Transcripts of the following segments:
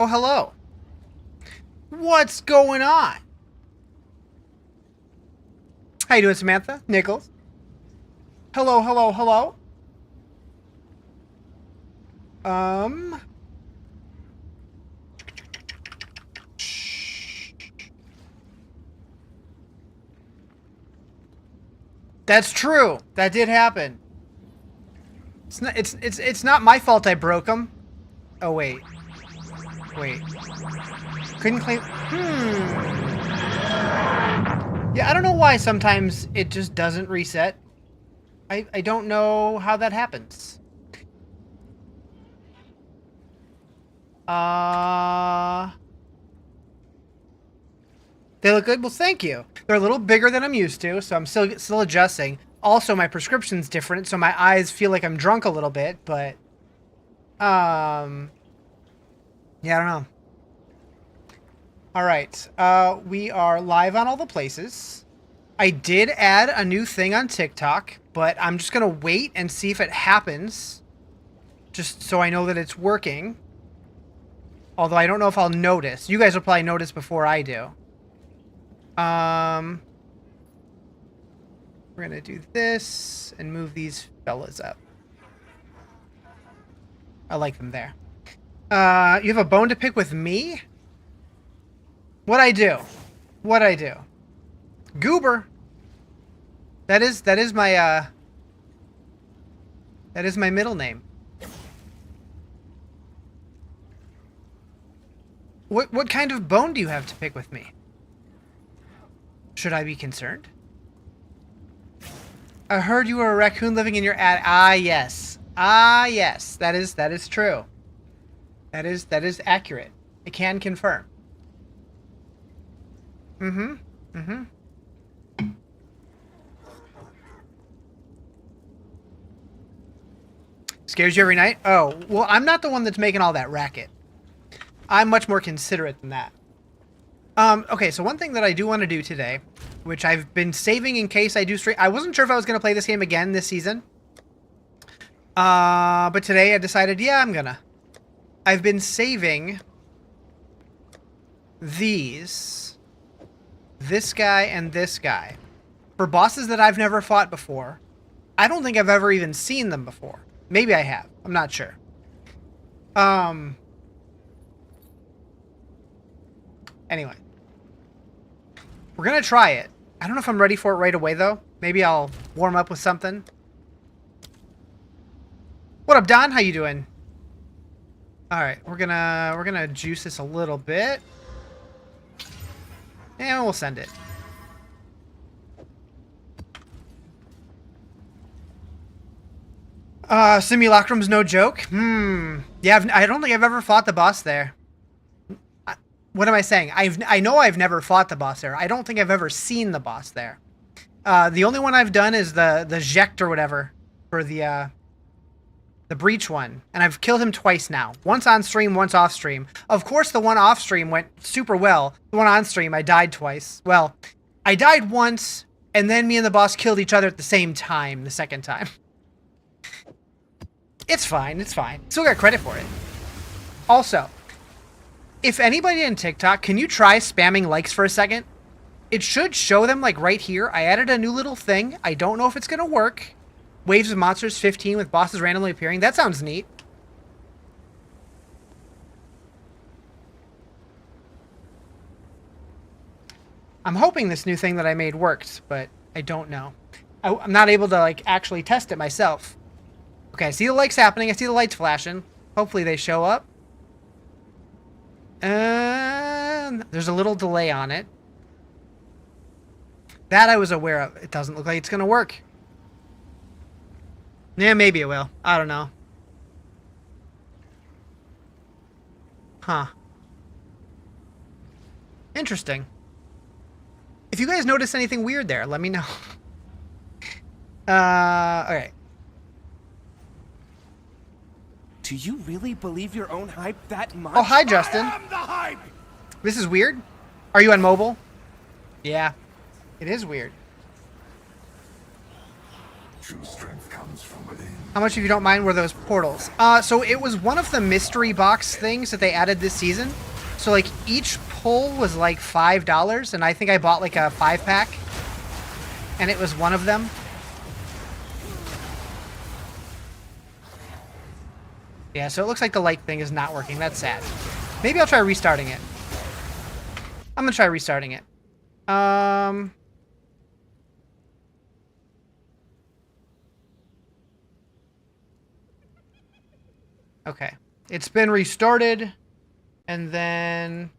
Oh, hello. What's going on? How you doing, Samantha? Nichols? Hello, hello, hello. Um... That's true. That did happen. It's not my fault I broke them. Oh, wait. Wait. Couldn't claim... Yeah, I don't know why sometimes it just doesn't reset. I don't know how that happens. They look good? Well, thank you. They're a little bigger than I'm used to, so I'm still adjusting. Also, my prescription's different, so my eyes feel like I'm drunk a little bit, but... Yeah, I don't know. Alright, we are live on all the places. I did add a new thing on TikTok, but I'm just gonna wait and see if it happens. Just so I know that it's working. Although I don't know if I'll notice. You guys will probably notice before I do. We're gonna do this and move these fellas up. I like them there. You have a bone to pick with me? What'd I do? What'd I do? Goober. That is my middle name. What kind of bone do you have to pick with me? Should I be concerned? I heard you were a raccoon living in your ad. Ah, yes. Ah, yes. That is true. That is accurate. I can confirm. Scares you every night? Oh, well, I'm not the one that's making all that racket. I'm much more considerate than that. Okay, so one thing that I do want to do today, which I've been saving in case I do stream... I wasn't sure if I was going to play this game again this season. But today I decided, yeah, I'm gonna. I've been saving these, this guy and this guy, for bosses that I've never fought before. I don't think I've ever even seen them before. Maybe I have. I'm not sure. Anyway. We're gonna try it. I don't know if I'm ready for it right away, though. Maybe I'll warm up with something. What up, Don? How you doing? Alright, we're gonna juice this a little bit. And we'll send it. Simulacrum's no joke? Yeah, I don't think I've ever fought the boss there. What am I saying? I know I've never fought the boss there. I don't think I've ever seen the boss there. The only one I've done is the Zect or whatever for the Breach one. And I've killed him twice now. Once on stream, once off stream. Of course, the one off stream went super well. The one on stream, I died twice. Well, I died once, and then me and the boss killed each other at the same time the second time. It's fine, it's fine. Still got credit for it. Also, if anybody in TikTok, can you try spamming likes for a second? It should show them, like, right here. I added a new little thing. I don't know if it's gonna work. Waves of Monsters 15 with bosses randomly appearing. That sounds neat. I'm hoping this new thing that I made works, but I don't know. I'm not able to, like, actually test it myself. Okay, I see the likes happening. I see the lights flashing. Hopefully they show up. And there's a little delay on it. That I was aware of. It doesn't look like it's going to work. Yeah, maybe it will. I don't know. Huh. Interesting. If you guys notice anything weird there, let me know. Okay. Do you really believe your own hype that much? Oh, hi, Justin. I am the hype! This is weird? Are you on mobile? Yeah. It is weird. True strength comes from within. How much, if you don't mind, were those portals? So it was one of the mystery box things that they added this season. So like each pull was like $5, and I think I bought like a 5-pack, and it was one of them. Yeah, so it looks like the light thing is not working. That's sad. Maybe I'll try restarting it. I'm gonna try restarting it. Okay. It's been restarted, and then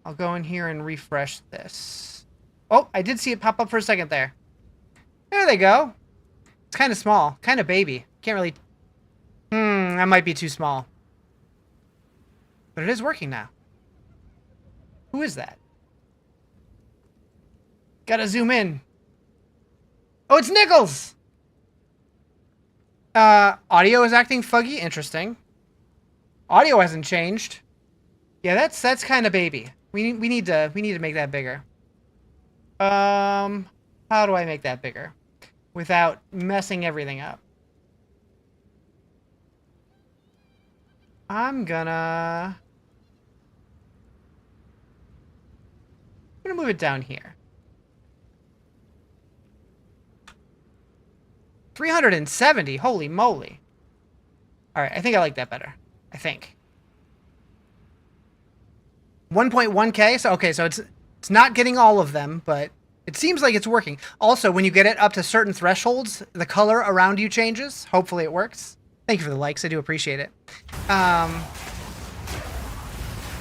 I'll go in here and refresh this. Oh, I did see it pop up for a second there. There they go. It's kind of small, kind of baby. Can't really... that might be too small. But it is working now. Who is that? Gotta zoom in. Oh, it's Nichols! Audio is acting fuggy. Interesting. Audio hasn't changed. Yeah, that's kind of baby. We need to make that bigger. How do I make that bigger without messing everything up? I'm gonna move it down here. 370. Holy moly. All right, I think I like that better. I think. 1.1K. So okay, so it's not getting all of them, but it seems like it's working. Also, when you get it up to certain thresholds, the color around you changes. Hopefully it works. Thank you for the likes. I do appreciate it. And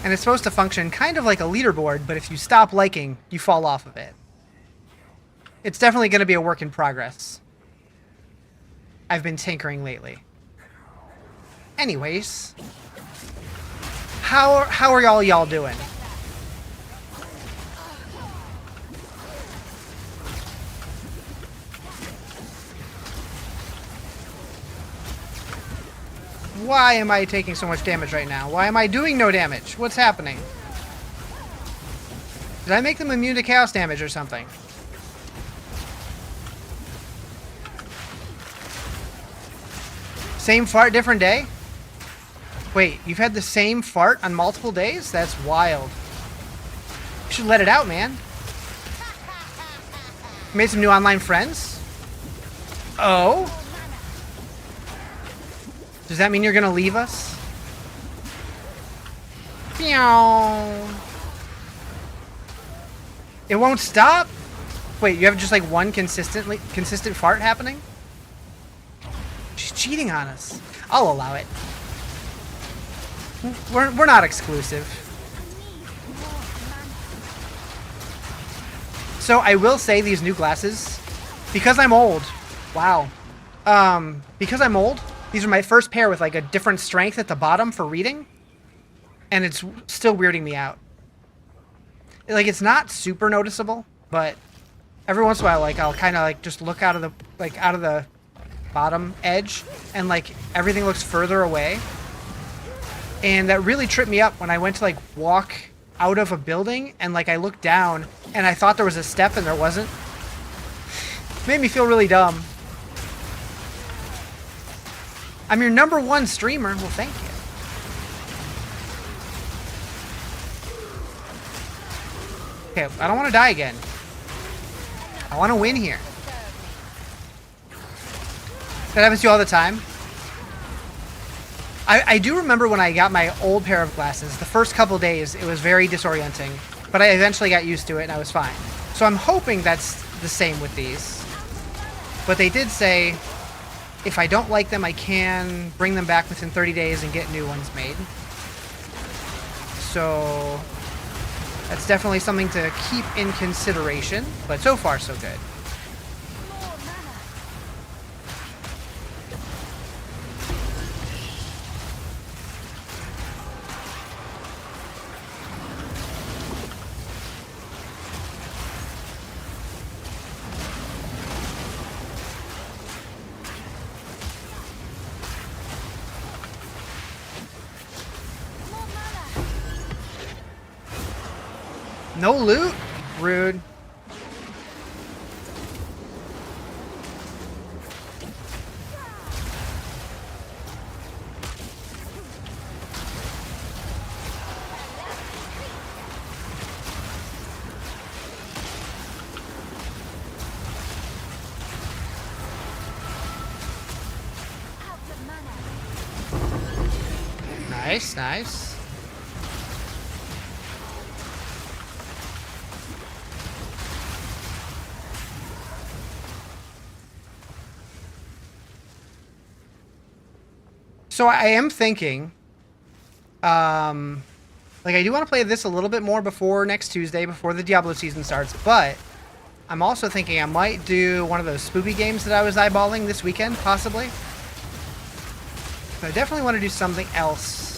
it's supposed to function kind of like a leaderboard, but if you stop liking, you fall off of it. It's definitely going to be a work in progress. I've been tinkering lately. Anyways, how are y'all doing? Why am I taking so much damage right now? Why am I doing no damage? What's happening? Did I make them immune to chaos damage or something? Same fart, different day? Wait, you've had the same fart on multiple days? That's wild. You should let it out, man. Made some new online friends? Oh? Does that mean you're gonna leave us? Meow. It won't stop? Wait, you have just like one consistent fart happening? She's cheating on us. I'll allow it. We're not exclusive. So I will say these new glasses, because I'm old. Wow. Because I'm old, these are my first pair with like a different strength at the bottom for reading, and it's still weirding me out. Like, it's not super noticeable, but every once in a while, like, I'll kind of like just look out of the bottom edge, and like everything looks further away. And that really tripped me up when I went to like walk out of a building, and like I looked down and I thought there was a step and there wasn't. Made me feel really dumb. I'm your #1 streamer. Well, thank you. Okay, I don't want to die again. I want to win here. That happens to you all the time. I do remember when I got my old pair of glasses, the first couple days, it was very disorienting, but I eventually got used to it and I was fine. So I'm hoping that's the same with these. But they did say, if I don't like them, I can bring them back within 30 days and get new ones made. So that's definitely something to keep in consideration, but so far so good. No loot? Rude. Nice, nice. So I am thinking, like I do want to play this a little bit more before next Tuesday, before the Diablo season starts, but I'm also thinking I might do one of those spoopy games that I was eyeballing this weekend, possibly. I definitely want to do something else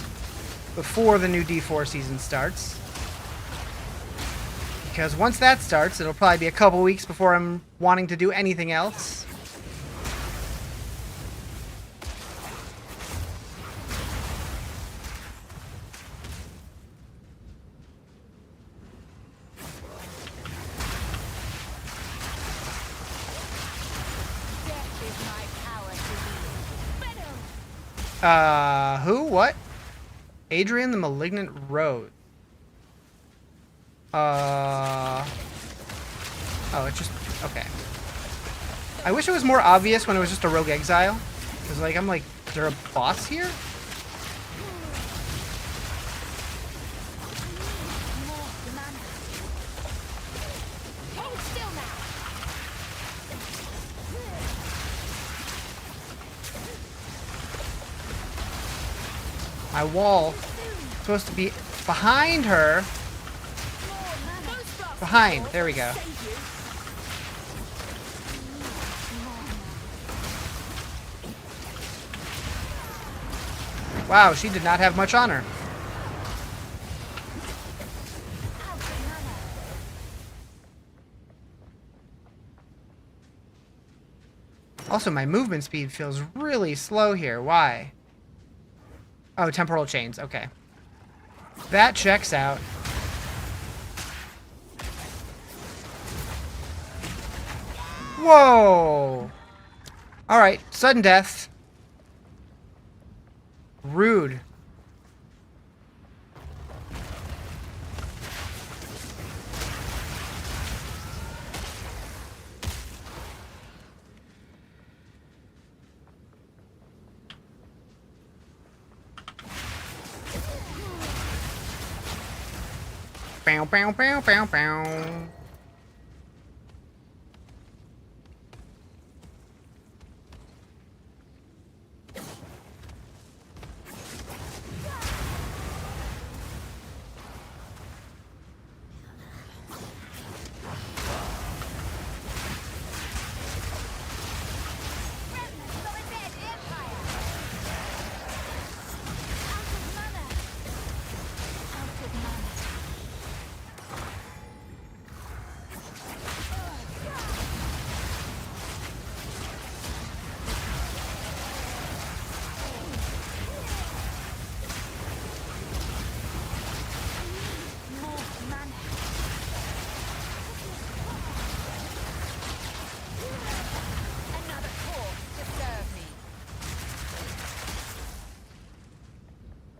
before the new D4 season starts. Because once that starts, it'll probably be a couple weeks before I'm wanting to do anything else. Who? What? Adrian the Malignant Road. Oh, it's just... Okay. I wish it was more obvious when it was just a rogue exile. Because, like, I'm like, is there a boss here? My wall is supposed to be behind her. Behind. There we go. Wow, she did not have much on her. Also, my movement speed feels really slow here. Why? Oh, temporal chains. Okay. That checks out. Whoa! Alright, sudden death. Rude. Bow, bow, bow, bow, bow.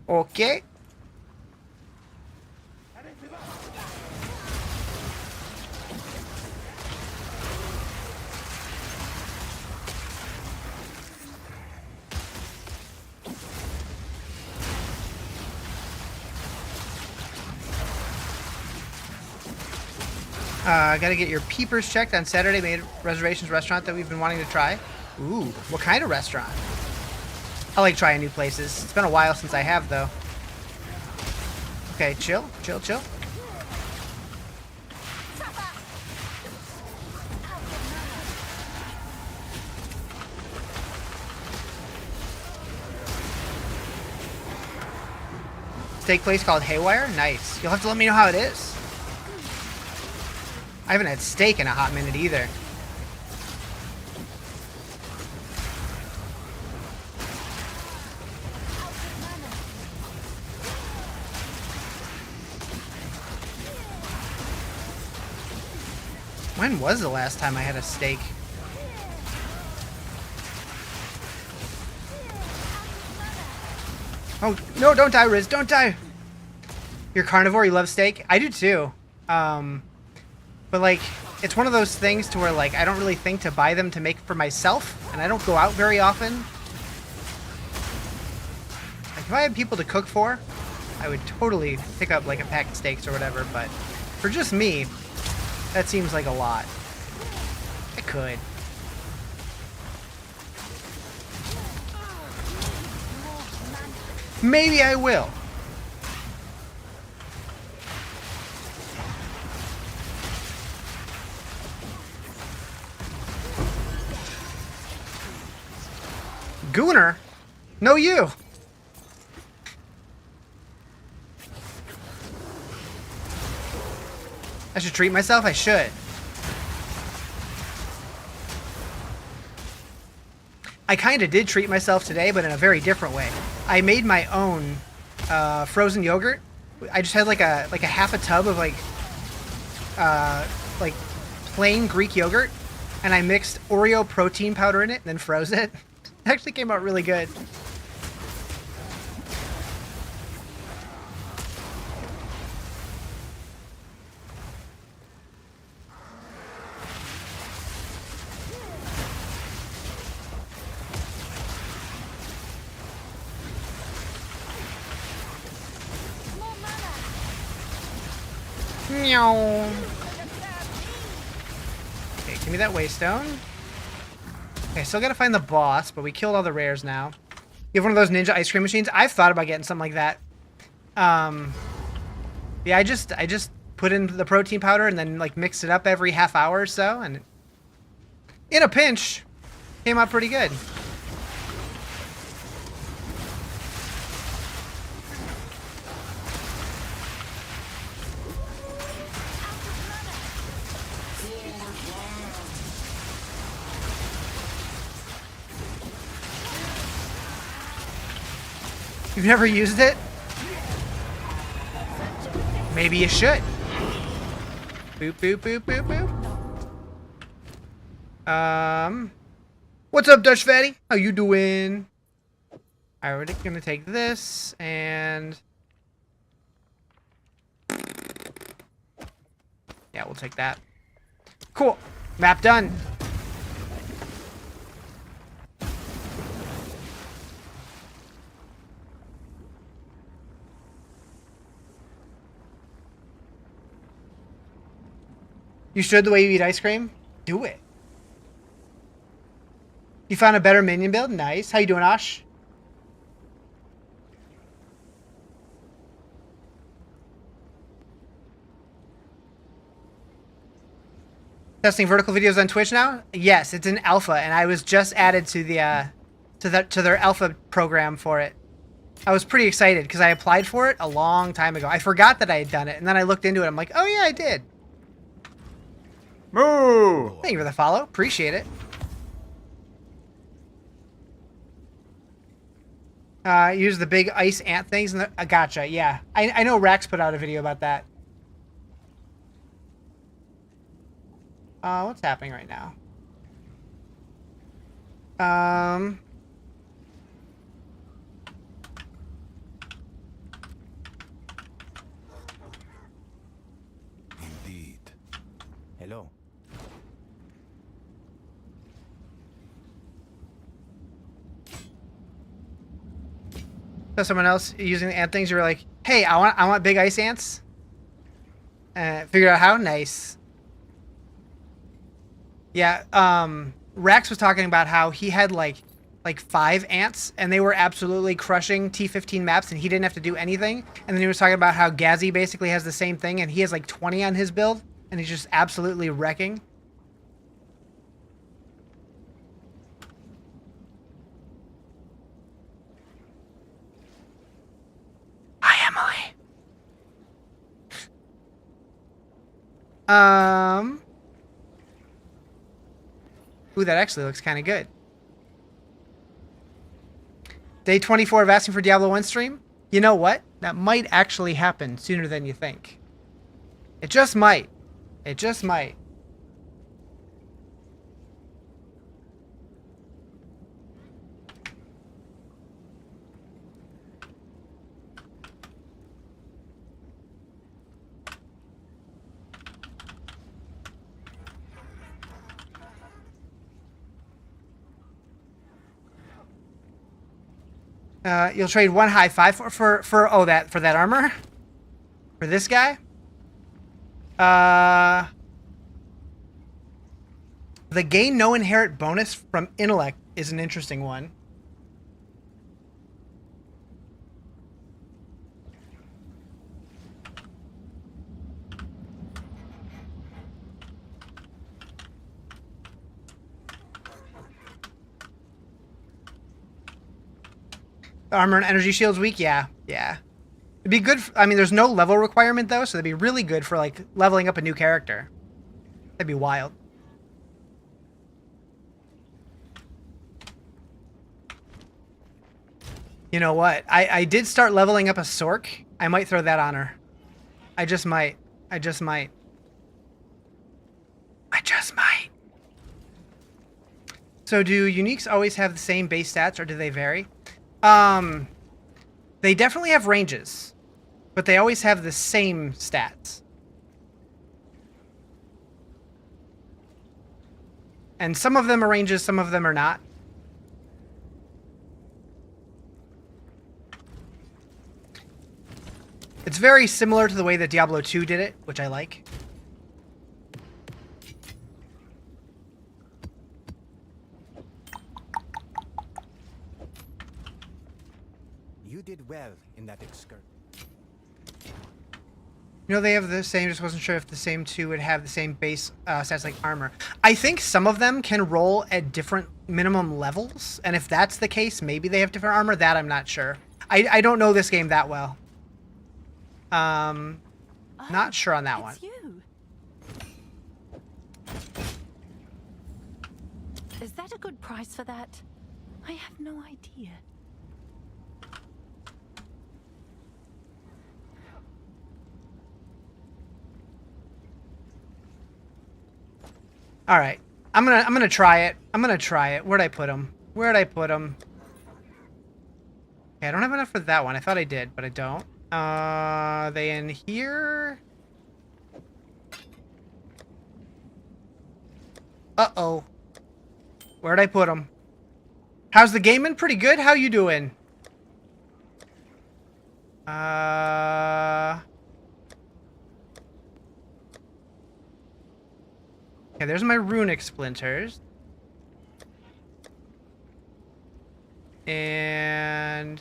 Okay. Gotta get your peepers checked on Saturday. Made reservations restaurant that we've been wanting to try. Ooh, what kind of restaurant? I like trying new places. It's been a while since I have, though. Okay, chill, chill, chill. Steak place called Haywire? Nice. You'll have to let me know how it is. I haven't had steak in a hot minute either. When was the last time I had a steak? Oh, no, don't die, Riz. Don't die. You're carnivore? You love steak? I do too. But, like, it's one of those things to where, like, I don't really think to buy them to make for myself, and I don't go out very often. Like, if I had people to cook for, I would totally pick up like a pack of steaks or whatever, but for just me, that seems like a lot. I could. Maybe I will. Gooner? No, you. I should treat myself? I should. I kind of did treat myself today, but in a very different way. I made my own frozen yogurt. I just had like a half a tub of like plain Greek yogurt, and I mixed Oreo protein powder in it and then froze it. It actually came out really good. Meow. Okay, give me that waystone. Okay, still gotta find the boss, but we killed all the rares now. You have one of those ninja ice cream machines? I've thought about getting something like that. Yeah, I just put in the protein powder and then like mix it up every half hour or so, and in a pinch, came out pretty good. You've never used it? Maybe you should. Boop, boop, boop, boop, boop. What's up, Dutch Fatty? How you doing? Alright, we're gonna take this, and... yeah, we'll take that. Cool. Map done. You should the way you eat ice cream? Do it. You found a better minion build? Nice. How you doing, Ash? Testing vertical videos on Twitch now? Yes, it's in alpha, and I was just added to the to their alpha program for it. I was pretty excited because I applied for it a long time ago. I forgot that I had done it, and then I looked into it. I'm like, oh yeah, I did. Moo! Thank you for the follow. Appreciate it. Use the big ice ant things. And gotcha, yeah. I know Rax put out a video about that. What's happening right now? Indeed. Hello. So someone else using the ant things, you were like, hey, I want big ice ants. Figure out how? Nice. Yeah, Rax was talking about how he had like 5 ants, and they were absolutely crushing T15 maps, and he didn't have to do anything. And then he was talking about how Gazzy basically has the same thing, and he has like 20 on his build, and he's just absolutely wrecking. Hi, Emily. Ooh, that actually looks kind of good. Day 24 of asking for Diablo 1 stream? You know what? That might actually happen sooner than you think. It just might. It just might. You'll trade 1 high 5 for that armor? For this guy? The gain no inherent bonus from intellect is an interesting one. Armor and energy shields weak? Yeah. Yeah. It'd be good. I mean, there's no level requirement, though, so that'd be really good for, like, leveling up a new character. That'd be wild. You know what? I did start leveling up a Sork. I might throw that on her. I just might. I just might. I just might. So do uniques always have the same base stats, or do they vary? They definitely have ranges, but they always have the same stats. And some of them are ranges, some of them are not. It's very similar to the way that Diablo 2 did it, which I like. You did well in that excursion. You know, they have the same, just wasn't sure if the same two would have the same base stats like armor. I think some of them can roll at different minimum levels, and if that's the case, maybe they have different armor. That I'm not sure. I don't know this game that well. Not sure on that one. You. Is that a good price for that? I have no idea. All right, I'm gonna try it. I'm gonna try it. Where'd I put him? Where'd I put him? Okay, I don't have enough for that one. I thought I did, but I don't. They in here? Uh-oh. Where'd I put him? How's the gaming? Pretty good. How you doing? Okay, there's my runic splinters. And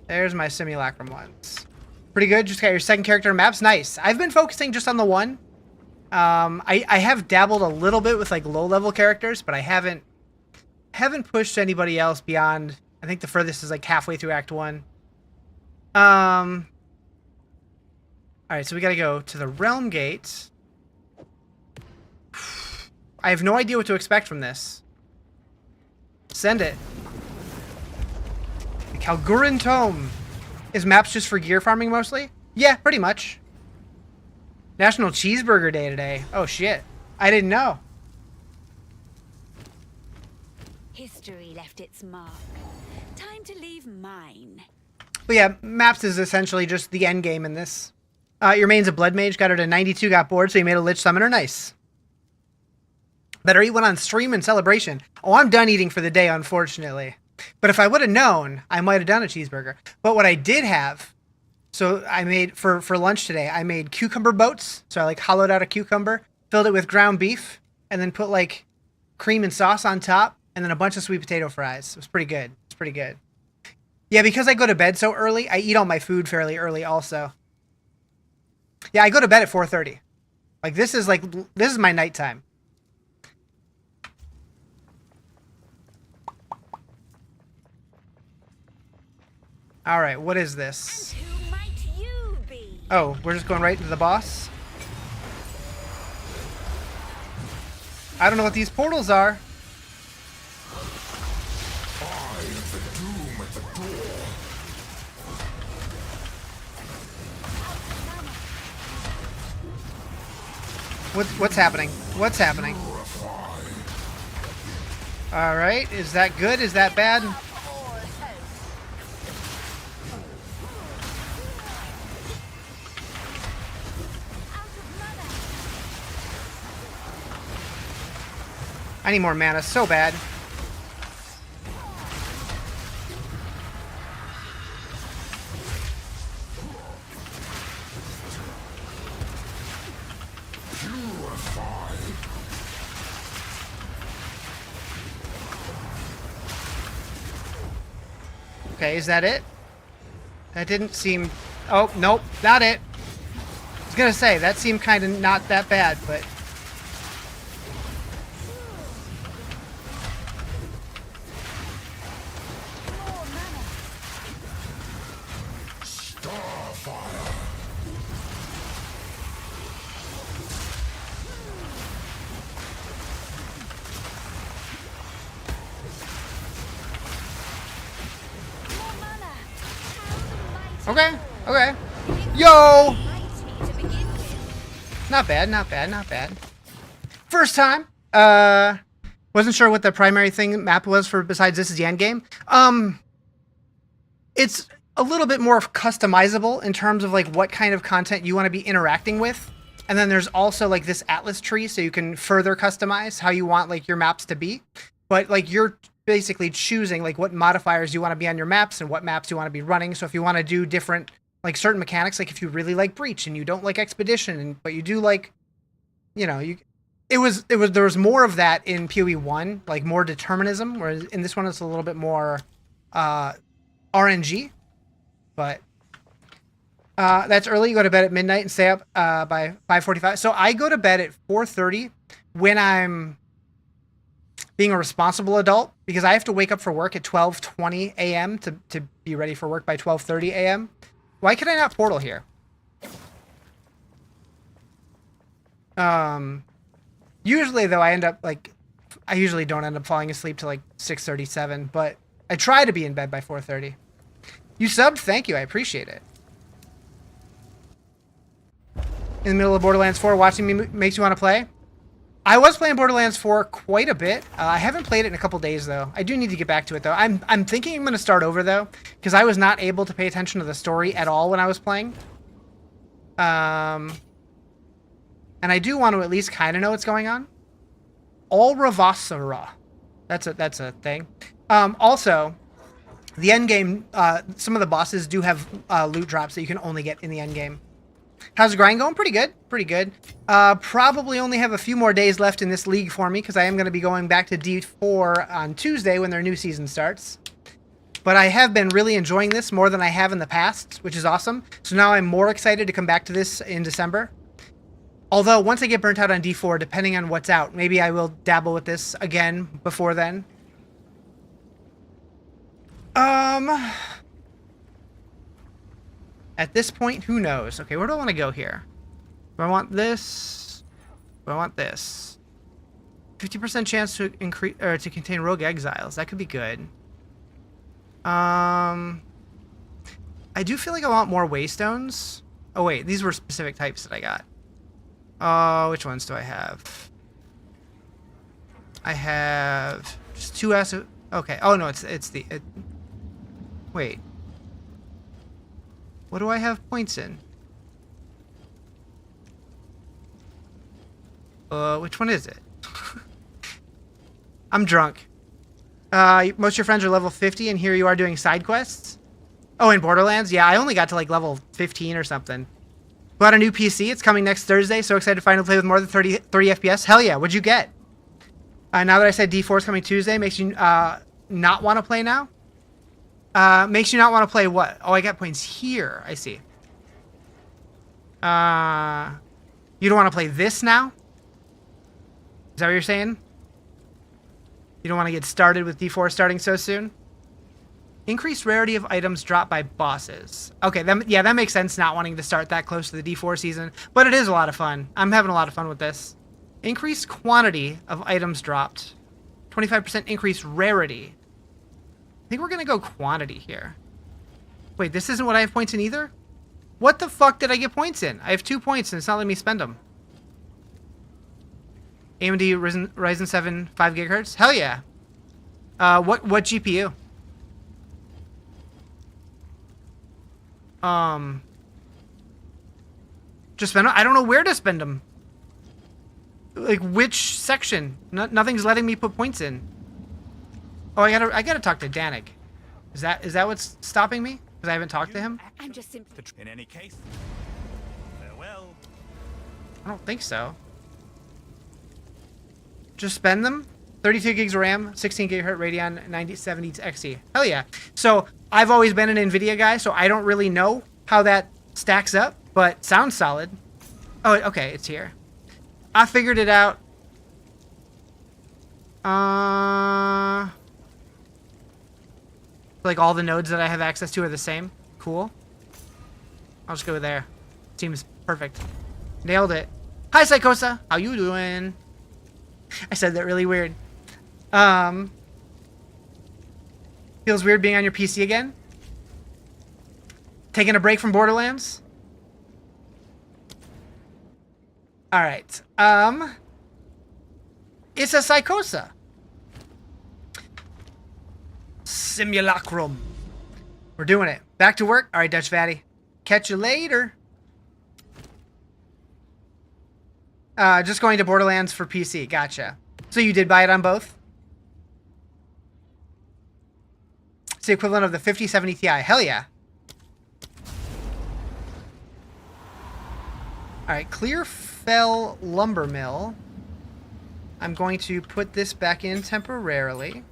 there's my simulacrum ones. Pretty good. Just got your second character maps. Nice. I've been focusing just on the one. I have dabbled a little bit with like low level characters, but I haven't pushed anybody else beyond. I think the furthest is like halfway through Act 1. All right, so we gotta go to the Realm Gate. I have no idea what to expect from this. Send it. The Kalgurin Tome. Is maps just for gear farming mostly? Yeah, pretty much. National Cheeseburger Day today. Oh shit. I didn't know. History left its mark. Time to leave mine. But yeah, maps is essentially just the end game in this. Your main's a blood mage, got her to 92, got bored, so you made a lich summoner. Nice. Better eat one on stream and celebration. Oh, I'm done eating for the day, unfortunately. But if I would have known, I might have done a cheeseburger. But what I did have, so I made, for lunch today, I made cucumber boats. So I like hollowed out a cucumber, filled it with ground beef, and then put like cream and sauce on top, and then a bunch of sweet potato fries. It was pretty good. It's pretty good. Yeah, because I go to bed so early, I eat all my food fairly early also. Yeah, I go to bed at 4:30. Like this is my nighttime. All right, what is this? And who might you be? Oh, we're just going right into the boss. I don't know what these portals are. What's happening? What's happening? All right, is that good? Is that bad? I need more mana so bad. Okay, is that it? That didn't seem... Oh, nope, not it. I was gonna say, that seemed kind of not that bad, but... Okay, okay. Yo! Not bad, not bad, not bad. First time. Wasn't sure what the primary thing map was for besides this is the end game. It's a little bit more customizable in terms of like what kind of content you want to be interacting with. And then there's also like this atlas tree, so you can further customize how you want like your maps to be. But like you're basically choosing like what modifiers you want to be on your maps and what maps you want to be running. So if you want to do different like certain mechanics, like if you really like Breach and you don't like Expedition, but you do like, you know, there was more of that in PoE 1, like more determinism, whereas in this one it's a little bit more RNG. But that's early. You go to bed at midnight and stay up by 5:45. So I go to bed at 4:30 when I'm being a responsible adult, because I have to wake up for work at 12:20 a.m. to be ready for work by 12:30 a.m. Why can I not portal here? Usually though, I usually don't end up falling asleep till like 6:37, but I try to be in bed by 4:30. You subbed? Thank you. I appreciate it. In the middle of Borderlands 4, watching me makes you want to play? I was playing Borderlands 4 quite a bit. I haven't played it in a couple days, though. I do need to get back to it, though. I'm thinking I'm going to start over, though, because I was not able to pay attention to the story at all when I was playing. And I do want to at least kind of know what's going on. All Ravasara. That's a thing. Also, the end game, some of the bosses do have loot drops that you can only get in the end game. How's the grind going? Pretty good. Pretty good. Probably only have a few more days left in this league for me, because I am going to be going back to D4 on Tuesday when their new season starts. But I have been really enjoying this more than I have in the past, which is awesome. So now I'm more excited to come back to this in December. Although, once I get burnt out on D4, depending on what's out, maybe I will dabble with this again before then. At this point, who knows? Okay, where do I want to go here? Do I want this? Do I want this? 50% chance to increase or to contain rogue exiles. That could be good. I do feel like I want more waystones. Oh wait, these were specific types that I got. Oh, which ones do I have? I have just 2 acid. Okay. Oh no, it's the. Wait. What do I have points in? Which one is it? I'm drunk. Most of your friends are level 50, and here you are doing side quests? Oh, in Borderlands? Yeah, I only got to like level 15 or something. Bought a new PC. It's coming next Thursday. So excited to finally play with more than 30 FPS. Hell yeah, what'd you get? Now that I said D4 is coming Tuesday, makes you not want to play now? Makes you not want to play what? Oh, I got points here. I see. You don't want to play this now? Is that what you're saying? You don't want to get started with D4 starting so soon? Increased rarity of items dropped by bosses. Okay, yeah, that makes sense not wanting to start that close to the D4 season, but it is a lot of fun. I'm having a lot of fun with this. Increased quantity of items dropped. 25% increased rarity. I think we're going to go quantity here. Wait, this isn't what I have points in either? What the fuck did I get points in? I have 2 points and it's not letting me spend them. AMD Ryzen 7 5 gigahertz? Hell yeah. What GPU? Just spend them? I don't know where to spend them. Like, which section? Nothing's letting me put points in. Oh, I gotta talk to Danik. Is that what's stopping me? Because I haven't talked to him? I'm just simply... In any case, farewell. I don't think so. Just spend them? 32 gigs of RAM, 16 gigahertz Radeon 9070 XT. Hell yeah. So I've always been an NVIDIA guy, so I don't really know how that stacks up, but sounds solid. Oh, okay, it's here. I figured it out. Like all the nodes that I have access to are the same. Cool. I'll just go there. Seems perfect. Nailed it. Hi, Psychosa. How you doing? I said that really weird. Feels weird being on your PC again? Taking a break from Borderlands? Alright. It's a Psychosa. Simulacrum. We're doing it. Back to work? Alright, Dutch Fatty. Catch you later. Just going to Borderlands for PC. Gotcha. So you did buy it on both? It's the equivalent of the 5070 Ti. Hell yeah. Alright, Clearfell Lumber Mill. I'm going to put this back in temporarily.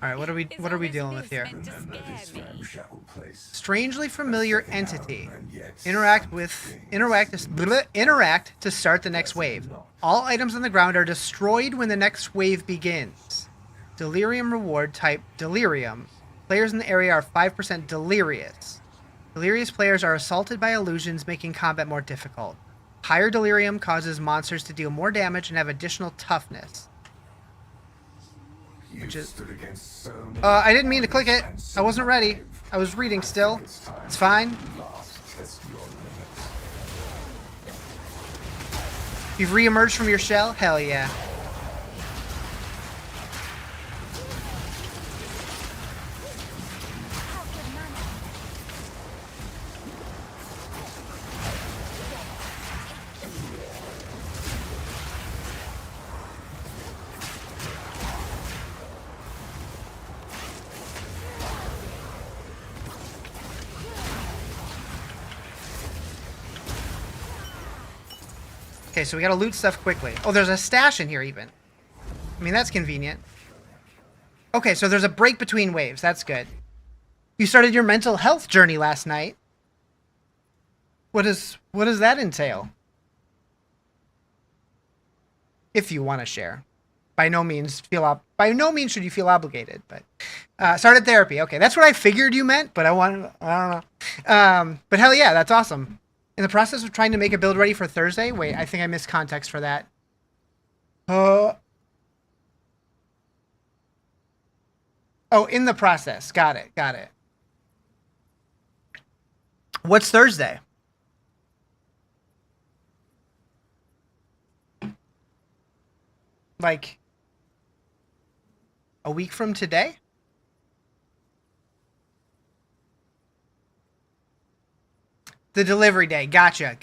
Alright, what are we dealing with here? Strangely familiar entity. Interact to start the next wave. All items on the ground are destroyed when the next wave begins. Delirium reward type Delirium. Players in the area are 5% delirious. Delirious players are assaulted by illusions, making combat more difficult. Higher delirium causes monsters to deal more damage and have additional toughness. Which is, I didn't mean to click it. I wasn't ready. I was reading still. It's fine. You've re-emerged from your shell? Hell yeah. Okay, so we gotta loot stuff quickly. Oh, there's a stash in here even. I mean, that's convenient. Okay, so there's a break between waves. That's good. You started your mental health journey last night. What does that entail? If you want to share. By no means should you feel obligated, but started therapy. Okay, that's what I figured you meant, but I don't know. But hell yeah, that's awesome. In the process of trying to make a build ready for Thursday. Wait, I think I missed context for that. Oh, in the process. Got it. Got it. What's Thursday? Like a week from today? The delivery day. Gotcha.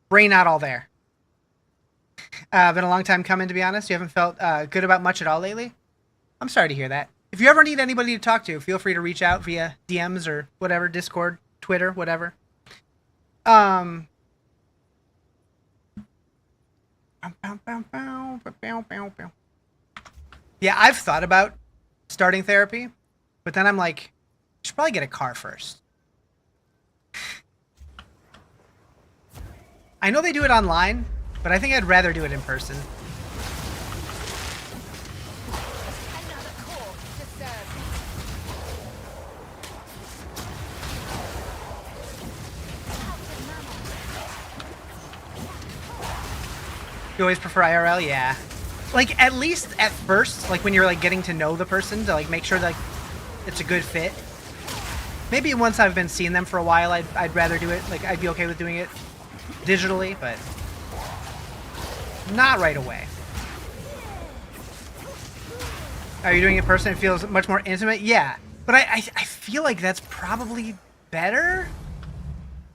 Brain not all there. Been a long time coming, to be honest. You haven't felt good about much at all lately? I'm sorry to hear that. If you ever need anybody to talk to, feel free to reach out via DMs or whatever, Discord, Twitter, whatever. Yeah, I've thought about starting therapy, but then I'm like, I should probably get a car first. I know they do it online, but I think I'd rather do it in person. You always prefer IRL? Yeah. Like, at least at first, like when you're like getting to know the person, to like make sure that like, it's a good fit. Maybe once I've been seeing them for a while, I'd rather do it. Like, I'd be okay with doing it digitally, but not right away. Are you doing it in person? It feels much more intimate? Yeah. But I feel like that's probably better?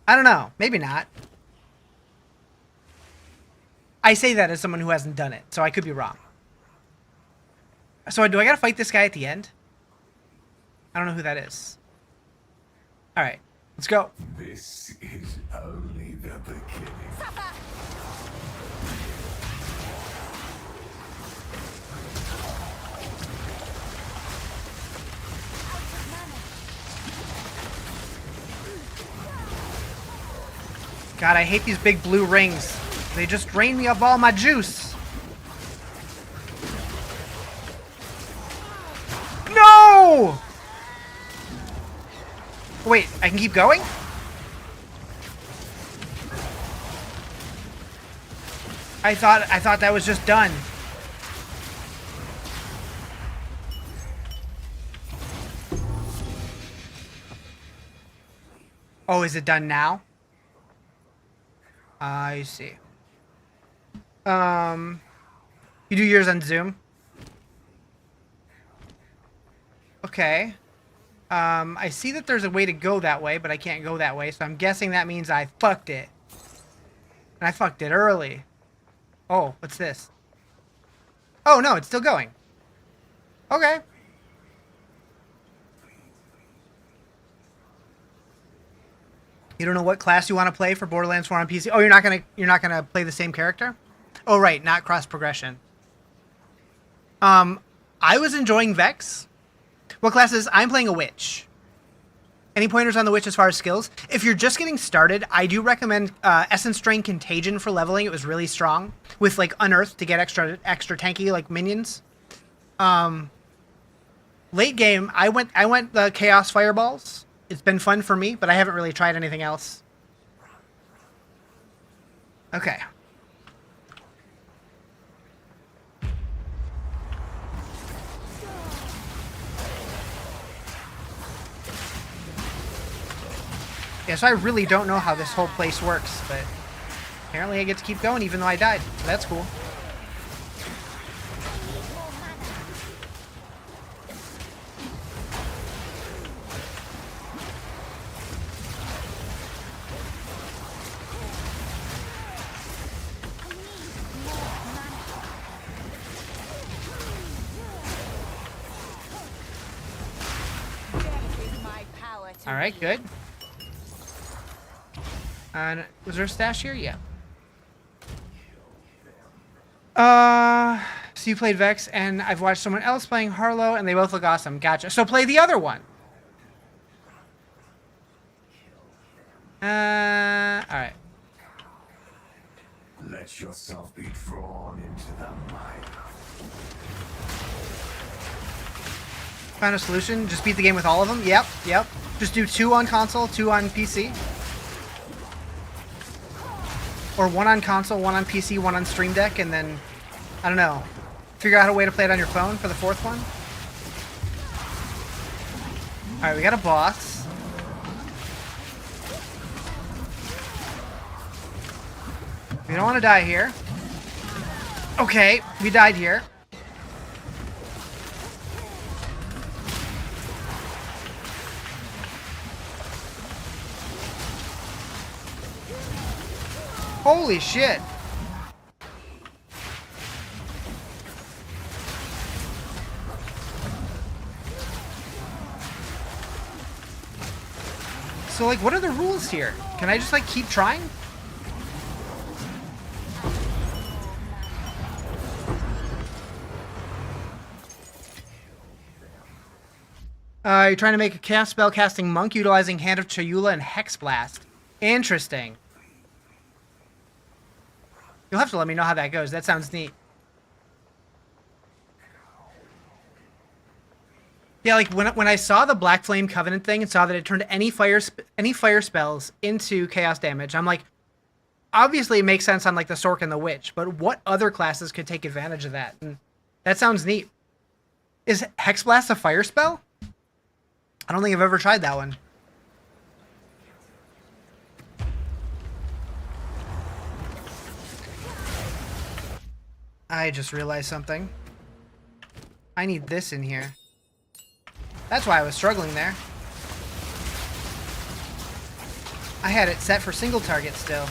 I don't know. Maybe not. I say that as someone who hasn't done it, so I could be wrong. So do I gotta fight this guy at the end? I don't know who that is. All right, let's go. This is only the beginning. God, I hate these big blue rings. They just drain me of all my juice. No! Wait, I can keep going? I thought that was just done. Oh, is it done now? I see. You do yours on Zoom? Okay. I see that there's a way to go that way, but I can't go that way, so I'm guessing that means I fucked it. And I fucked it early. Oh, what's this? Oh, no, it's still going. Okay. You don't know what class you want to play for Borderlands 4 on PC? Oh, you're not gonna play the same character? Oh, right, not cross progression. I was enjoying Vex. What classes? I'm playing a witch. Any pointers on the witch as far as skills? If you're just getting started, I do recommend Essence Drain Contagion for leveling. It was really strong with like Unearth to get extra tanky like minions. Late game, I went the Chaos Fireballs. It's been fun for me, but I haven't really tried anything else. Okay. Yeah, so I really don't know how this whole place works, but apparently I get to keep going even though I died. So that's cool. All right, good. And was there a stash here? Yeah. So you played Vex, and I've watched someone else playing Harlow, and they both look awesome. Gotcha. So play the other one. All right. Let yourself be drawn into the mire. Found a solution. Just beat the game with all of them. Yep. Just do 2 on console, 2 on PC. Or 1 on console, 1 on PC, 1 on Stream Deck, and then, I don't know, figure out a way to play it on your phone for the 4th one. Alright, we got a boss. We don't want to die here. Okay, we died here. Holy shit. So, like, what are the rules here? Can I just, like, keep trying? You're trying to make a cast spell casting monk utilizing Hand of Chayula and Hex Blast. Interesting. You'll have to let me know how that goes. That sounds neat. Yeah, like when I saw the Black Flame Covenant thing and saw that it turned any fire spells into chaos damage, I'm like, obviously it makes sense on like the Sork and the Witch, but what other classes could take advantage of that? And that sounds neat. Is Hex Blast a fire spell? I don't think I've ever tried that one. I just realized something. I need this in here. That's why I was struggling there. I had it set for single target still.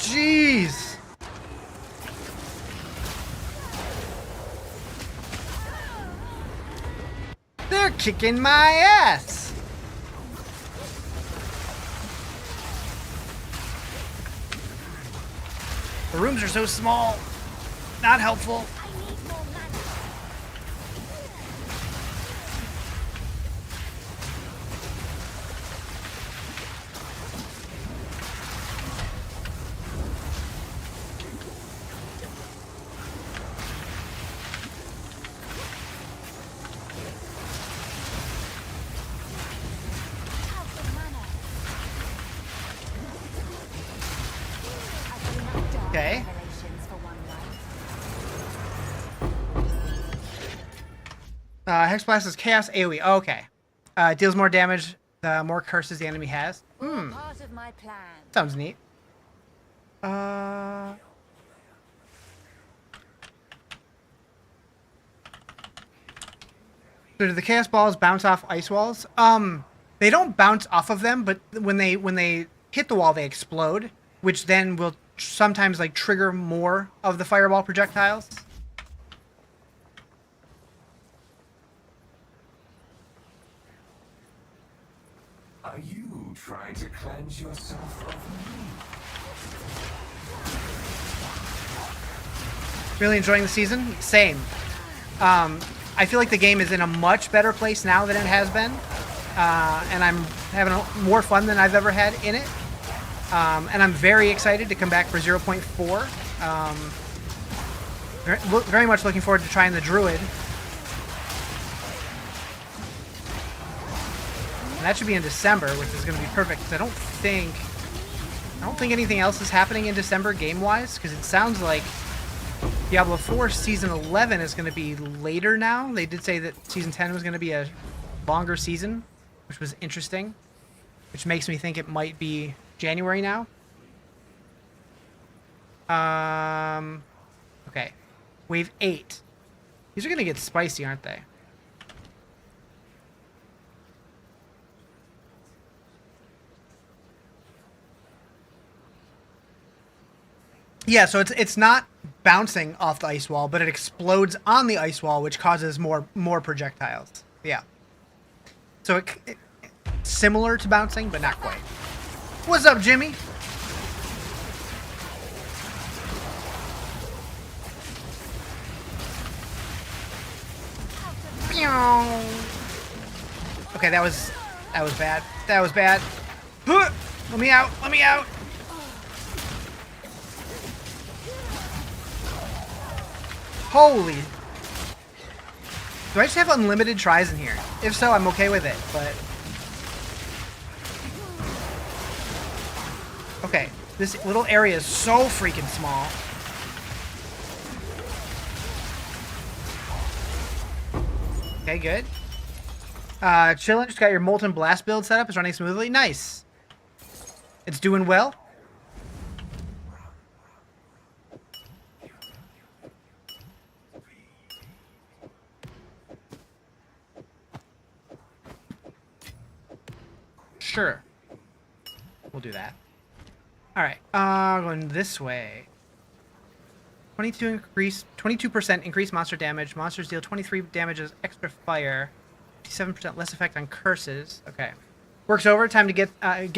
Jeez. They're kicking my ass. The rooms are so small. Not helpful. Okay. Hex Blast is Chaos AoE. Oh, okay. Deals more damage the more curses the enemy has. Part of my plan. Sounds neat. So do the Chaos Balls bounce off ice walls? They don't bounce off of them, but when they hit the wall, they explode, which then will sometimes like trigger more of the fireball projectiles. Are you trying to cleanse yourself of me? Really enjoying the season? Same. I feel like the game is in a much better place now than it has been. And I'm having more fun than I've ever had in it. And I'm very excited to come back for 0.4. Very much looking forward to trying the Druid. And that should be in December, which is going to be perfect, because I don't think anything else is happening in December game-wise, because it sounds like Diablo 4 Season 11 is going to be later now. They did say that Season 10 was going to be a longer season, which was interesting, which makes me think it might be January now. Okay. Wave 8. These are going to get spicy, aren't they? Yeah, so it's not bouncing off the ice wall, but it explodes on the ice wall, which causes more projectiles. Yeah. So it similar to bouncing, but not quite. What's up, Jimmy? Okay, that was bad. That was bad. Let me out. Let me out. Holy. Do I just have unlimited tries in here? If so, I'm okay with it, but... Okay, this little area is so freaking small. Okay, good. Chillin', just got your Molten Blast build set up. It's running smoothly. Nice. It's doing well. Sure. We'll do that. Alright, going this way. 22% increased monster damage. Monsters deal 23 damage as extra fire. 57% less effect on curses. Okay. Work's over. Time to get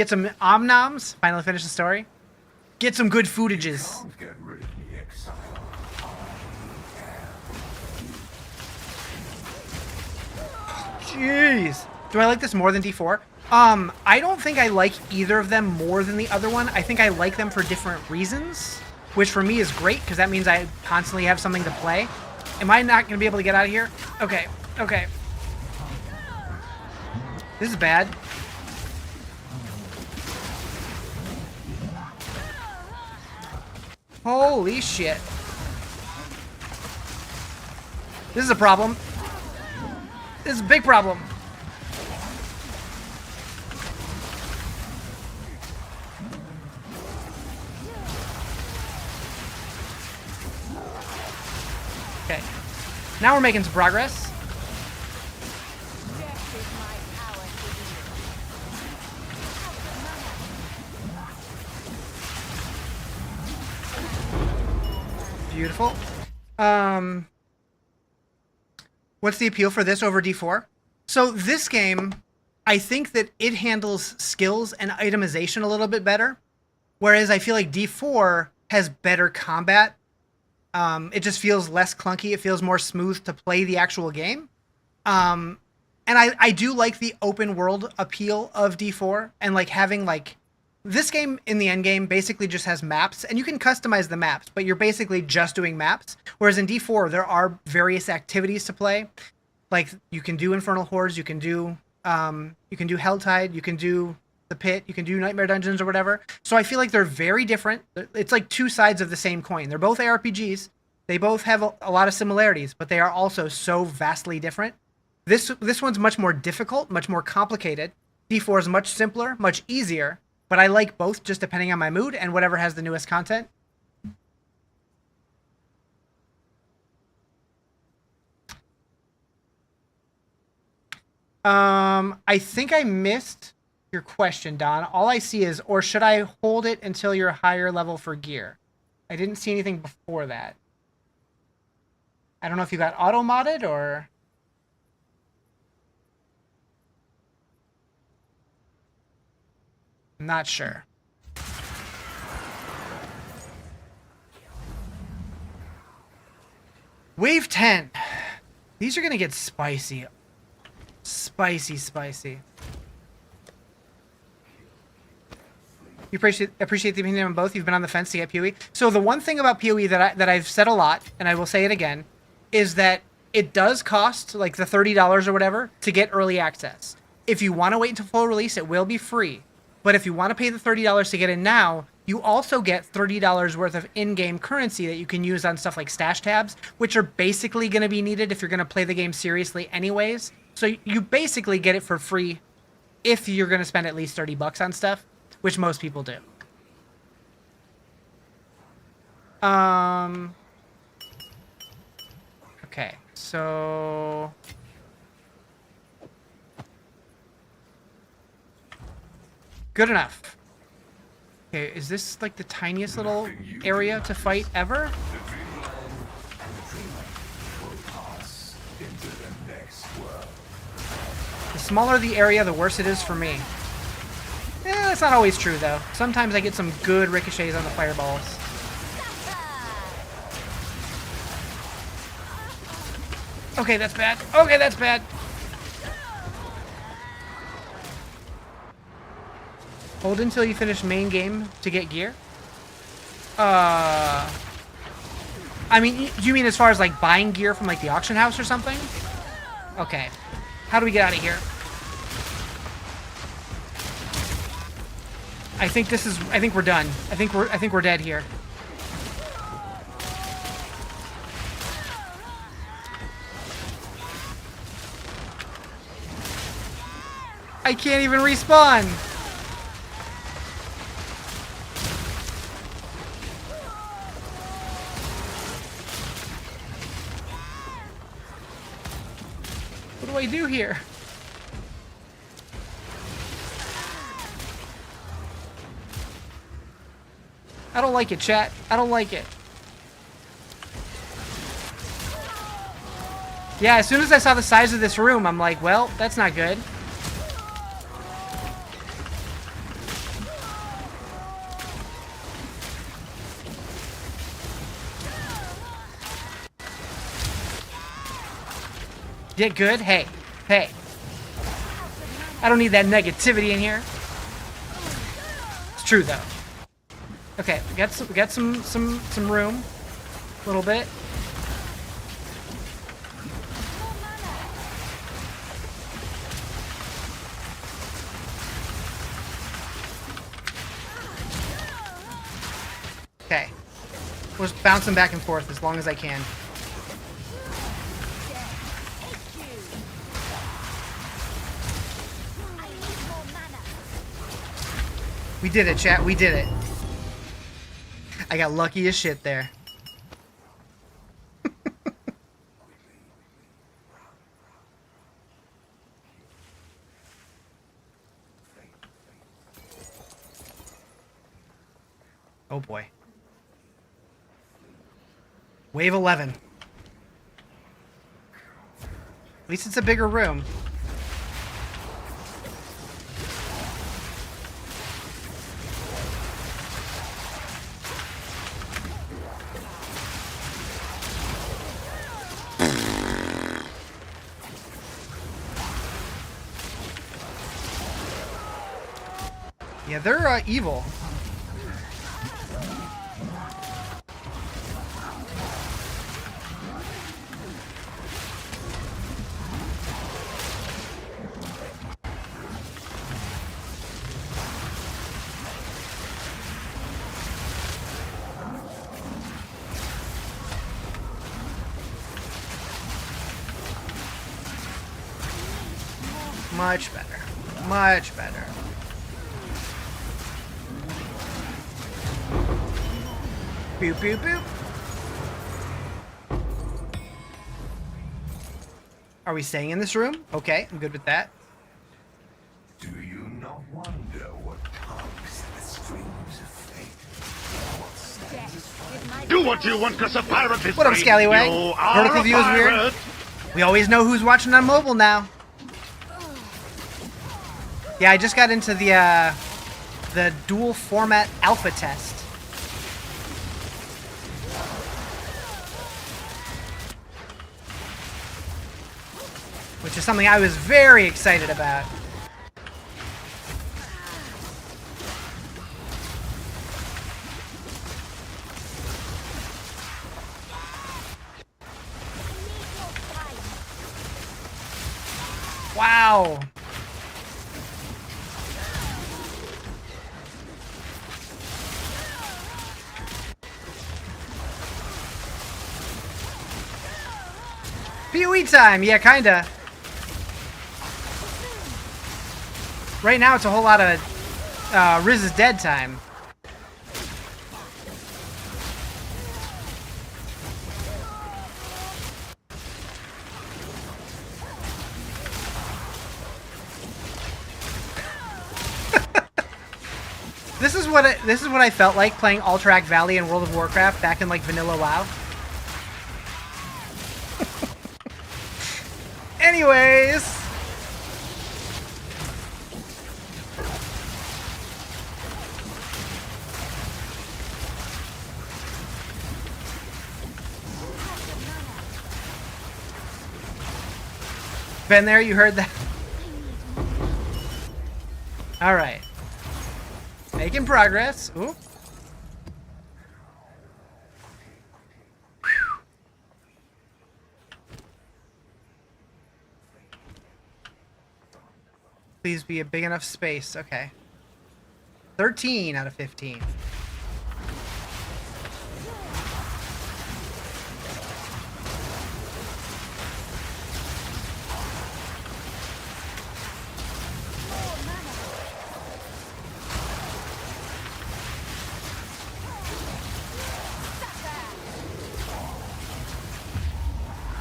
some omnoms. Finally finish the story. Get some good footages. Don't get rid of me, exile. Jeez. Do I like this more than D4? I don't think I like either of them more than the other one. I think I like them for different reasons, which for me is great, because that means I constantly have something to play. Am I not going to be able to get out of here? Okay, okay. This is bad. Holy shit. This is a problem. This is a big problem. Okay. Now we're making some progress. Beautiful. What's the appeal for this over D4? So this game, I think that it handles skills and itemization a little bit better, whereas I feel like D4 has better combat. It just feels less clunky. It feels more smooth to play the actual game. And I do like the open world appeal of D4 and like having like this game in the end game basically just has maps and you can customize the maps, but you're basically just doing maps. Whereas in D4, there are various activities to play. Like you can do Infernal Hordes, you can do Helltide, you can do the Pit, you can do Nightmare Dungeons or whatever. So I feel like they're very different. It's like two sides of the same coin. They're both ARPGs. They both have a lot of similarities, but they are also so vastly different. This one's much more difficult, much more complicated. D4 is much simpler, much easier, but I like both just depending on my mood and whatever has the newest content. I think I missed your question, Don. All I see is, or should I hold it until you're higher level for gear? I didn't see anything before that. I don't know if you got auto-modded or... I'm not sure. Wave 10. These are going to get spicy. Spicy, spicy. You appreciate the opinion on both. You've been on the fence to get PoE. So the one thing about PoE that I've said a lot, and I will say it again, is that it does cost like the $30 or whatever to get early access. If you want to wait until full release, it will be free. But if you want to pay the $30 to get in now, you also get $30 worth of in-game currency that you can use on stuff like stash tabs, which are basically going to be needed if you're going to play the game seriously anyways. So you basically get it for free if you're going to spend at least $30 on stuff, which most people do. Okay, so... Good enough. Okay, is this like the tiniest little area to fight ever? The smaller the area, the worse it is for me. That's not always true, though. Sometimes I get some good ricochets on the fireballs. Okay, that's bad. Okay, that's bad. Hold until you finish main game to get gear? I mean, do you mean as far as like buying gear from like the auction house or something? Okay. How do we get out of here? I think we're done. I think we're dead here. I can't even respawn. What do I do here? I don't like it, chat. I don't like it. Yeah, as soon as I saw the size of this room, I'm like, well, that's not good. Get good? Hey. Hey. I don't need that negativity in here. It's true, though. Okay, we got some room. A little bit. Okay. We're just bouncing back and forth as long as I can. We did it, chat. We did it. I got lucky as shit there. Oh boy. Wave 11. At least it's a bigger room. Yeah, they're evil. Much better. Much better. Boop, boop, boop. Are we staying in this room? Okay, I'm good with that. Do you not wonder what tugs at the strings of fate? What stands Do what you want, cause a pirate is What up, free. Scallywag? You Vertical are a view is weird. pirate. We always know who's watching on mobile now. Yeah, I just got into the dual format alpha test. Which is something I was very excited about. Wow. PoE time, yeah, kinda. Right now it's a whole lot of Riz is dead time. This is what I felt like playing Alterac Valley in World of Warcraft back in like vanilla WoW. Anyways, been there, you heard that. All right. Making progress. Ooh. Please be a big enough space. Okay. 13 out of 15.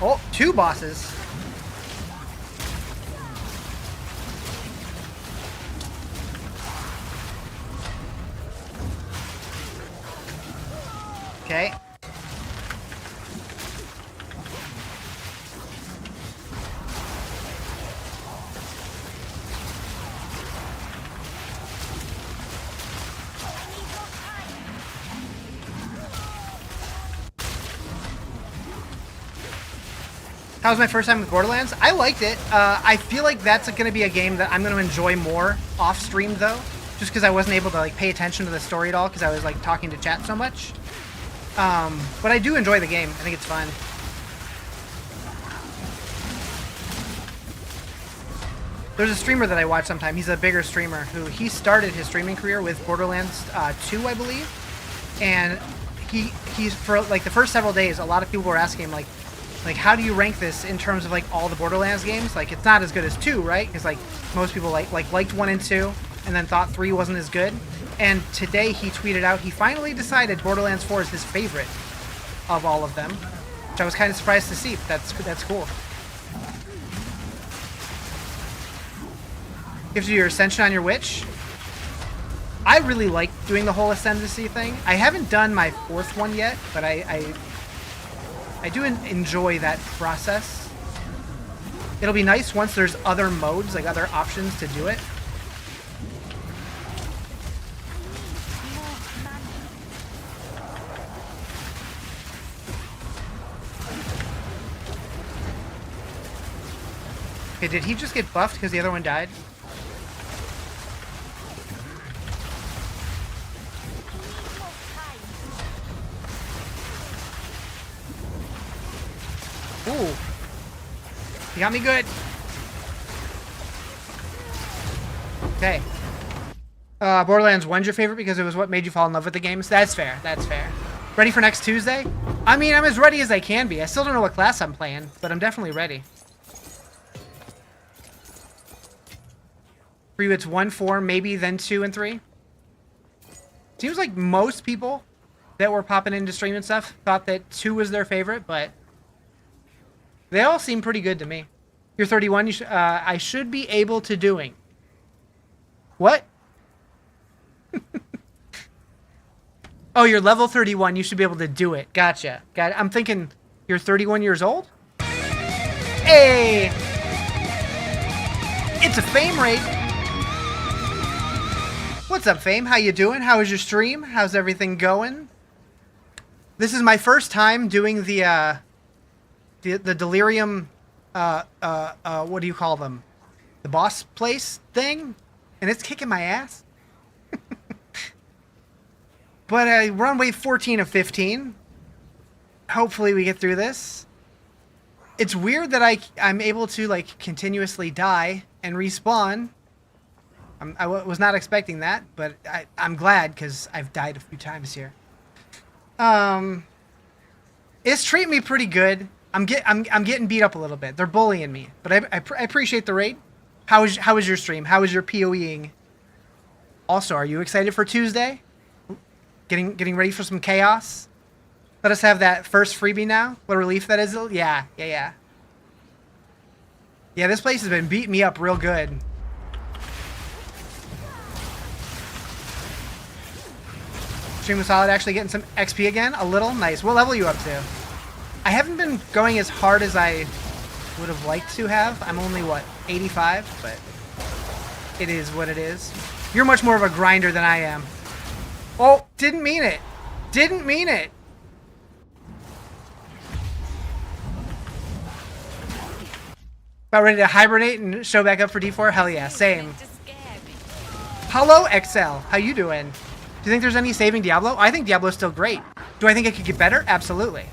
Oh, 2 bosses. Okay. That was my first time with Borderlands. I liked it. I feel like that's going to be a game that I'm going to enjoy more off stream though, just because I wasn't able to like pay attention to the story at all because I was like talking to chat so much. But I do enjoy the game. I think it's fun. There's a streamer that I watch sometime. He's a bigger streamer who he started his streaming career with Borderlands 2, I believe. And he's for like the first several days, a lot of people were asking him like how do you rank this in terms of like all the Borderlands games? Like it's not as good as 2, right? Because like most people liked 1 and 2 and then thought 3 wasn't as good. And today he tweeted out he finally decided Borderlands 4 is his favorite of all of them, which I was kind of surprised to see. But that's cool. Gives you your Ascension on your Witch. I really like doing the whole Ascendancy thing. I haven't done my 4th one yet, but I do enjoy that process. It'll be nice once there's other modes, like other options to do it. Okay, did he just get buffed because the other one died? Ooh. He got me good. Okay. Borderlands 1's your favorite because it was what made you fall in love with the games? That's fair. That's fair. Ready for next Tuesday? I mean, I'm as ready as I can be. I still don't know what class I'm playing, but I'm definitely ready. For you, it's 1, 4, maybe then 2 and 3. Seems like most people that were popping into stream and stuff thought that 2 was their favorite, but they all seem pretty good to me. You're 31. I should be able to doing. What? Oh, you're level 31. You should be able to do it. Gotcha. Got it. I'm thinking you're 31 years old? Hey! It's a fame raid. What's up, Fame? How you doing? How was your stream? How's everything going? This is my first time doing the delirium, what do you call them? The boss place thing? And it's kicking my ass. But we're on wave 14 of 15. Hopefully we get through this. It's weird that I'm able to, like, continuously die and respawn. I was not expecting that, but I'm glad because I've died a few times here. It's treating me pretty good. I'm getting beat up a little bit. They're bullying me, but I appreciate the raid. How was your stream? How was your PoEing? Also, are you excited for Tuesday? Getting ready for some chaos? Let us have that first freebie now. What a relief that is. Yeah. Yeah, this place has been beating me up real good. Stream was solid, actually getting some XP again. A little. Nice. What level are you up to? I haven't been going as hard as I would have liked to have. I'm only, what, 85? But it is what it is. You're much more of a grinder than I am. Oh, didn't mean it. Didn't mean it. About ready to hibernate and show back up for D4? Hell yeah, same. Hello, XL. How you doing? Do you think there's any saving Diablo? I think Diablo's still great. Do I think it could get better? Absolutely.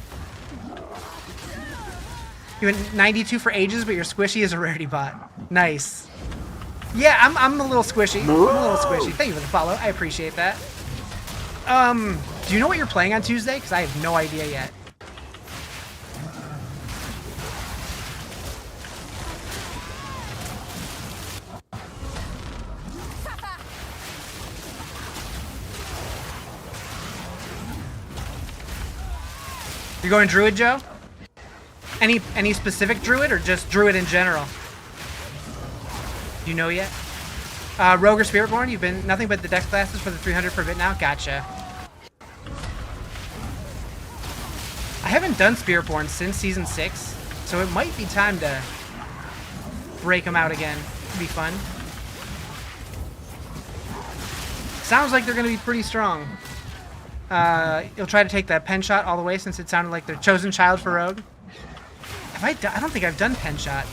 You went 92 for ages, but your squishy is a rarity bot. Nice. Yeah, I'm a little squishy. I'm a little squishy. Thank you for the follow. I appreciate that. Do you know what you're playing on Tuesday? Because I have no idea yet. You're going Druid, Joe? Any specific Druid or just Druid in general? Do you know yet? Rogue or Spiritborn, you've been nothing but the dex classes for the 300 per bit now? Gotcha. I haven't done Spiritborn since Season 6, so it might be time to break them out again. It'd be fun. Sounds like they're going to be pretty strong. You'll try to take that pen shot all the way since it sounded like their chosen child for Rogue. I don't think I've done pen shot.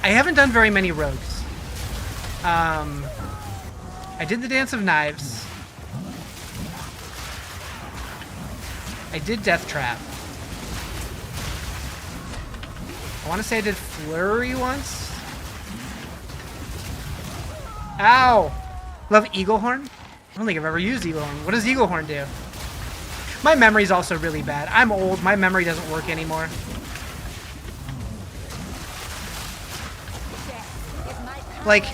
I haven't done very many rogues. I did the Dance of Knives. I did Death Trap. I want to say I did Flurry once. Ow! Love Eaglehorn? I don't think I've ever used Eaglehorn. What does Eaglehorn do? My memory's also really bad. I'm old. My memory doesn't work anymore. Like,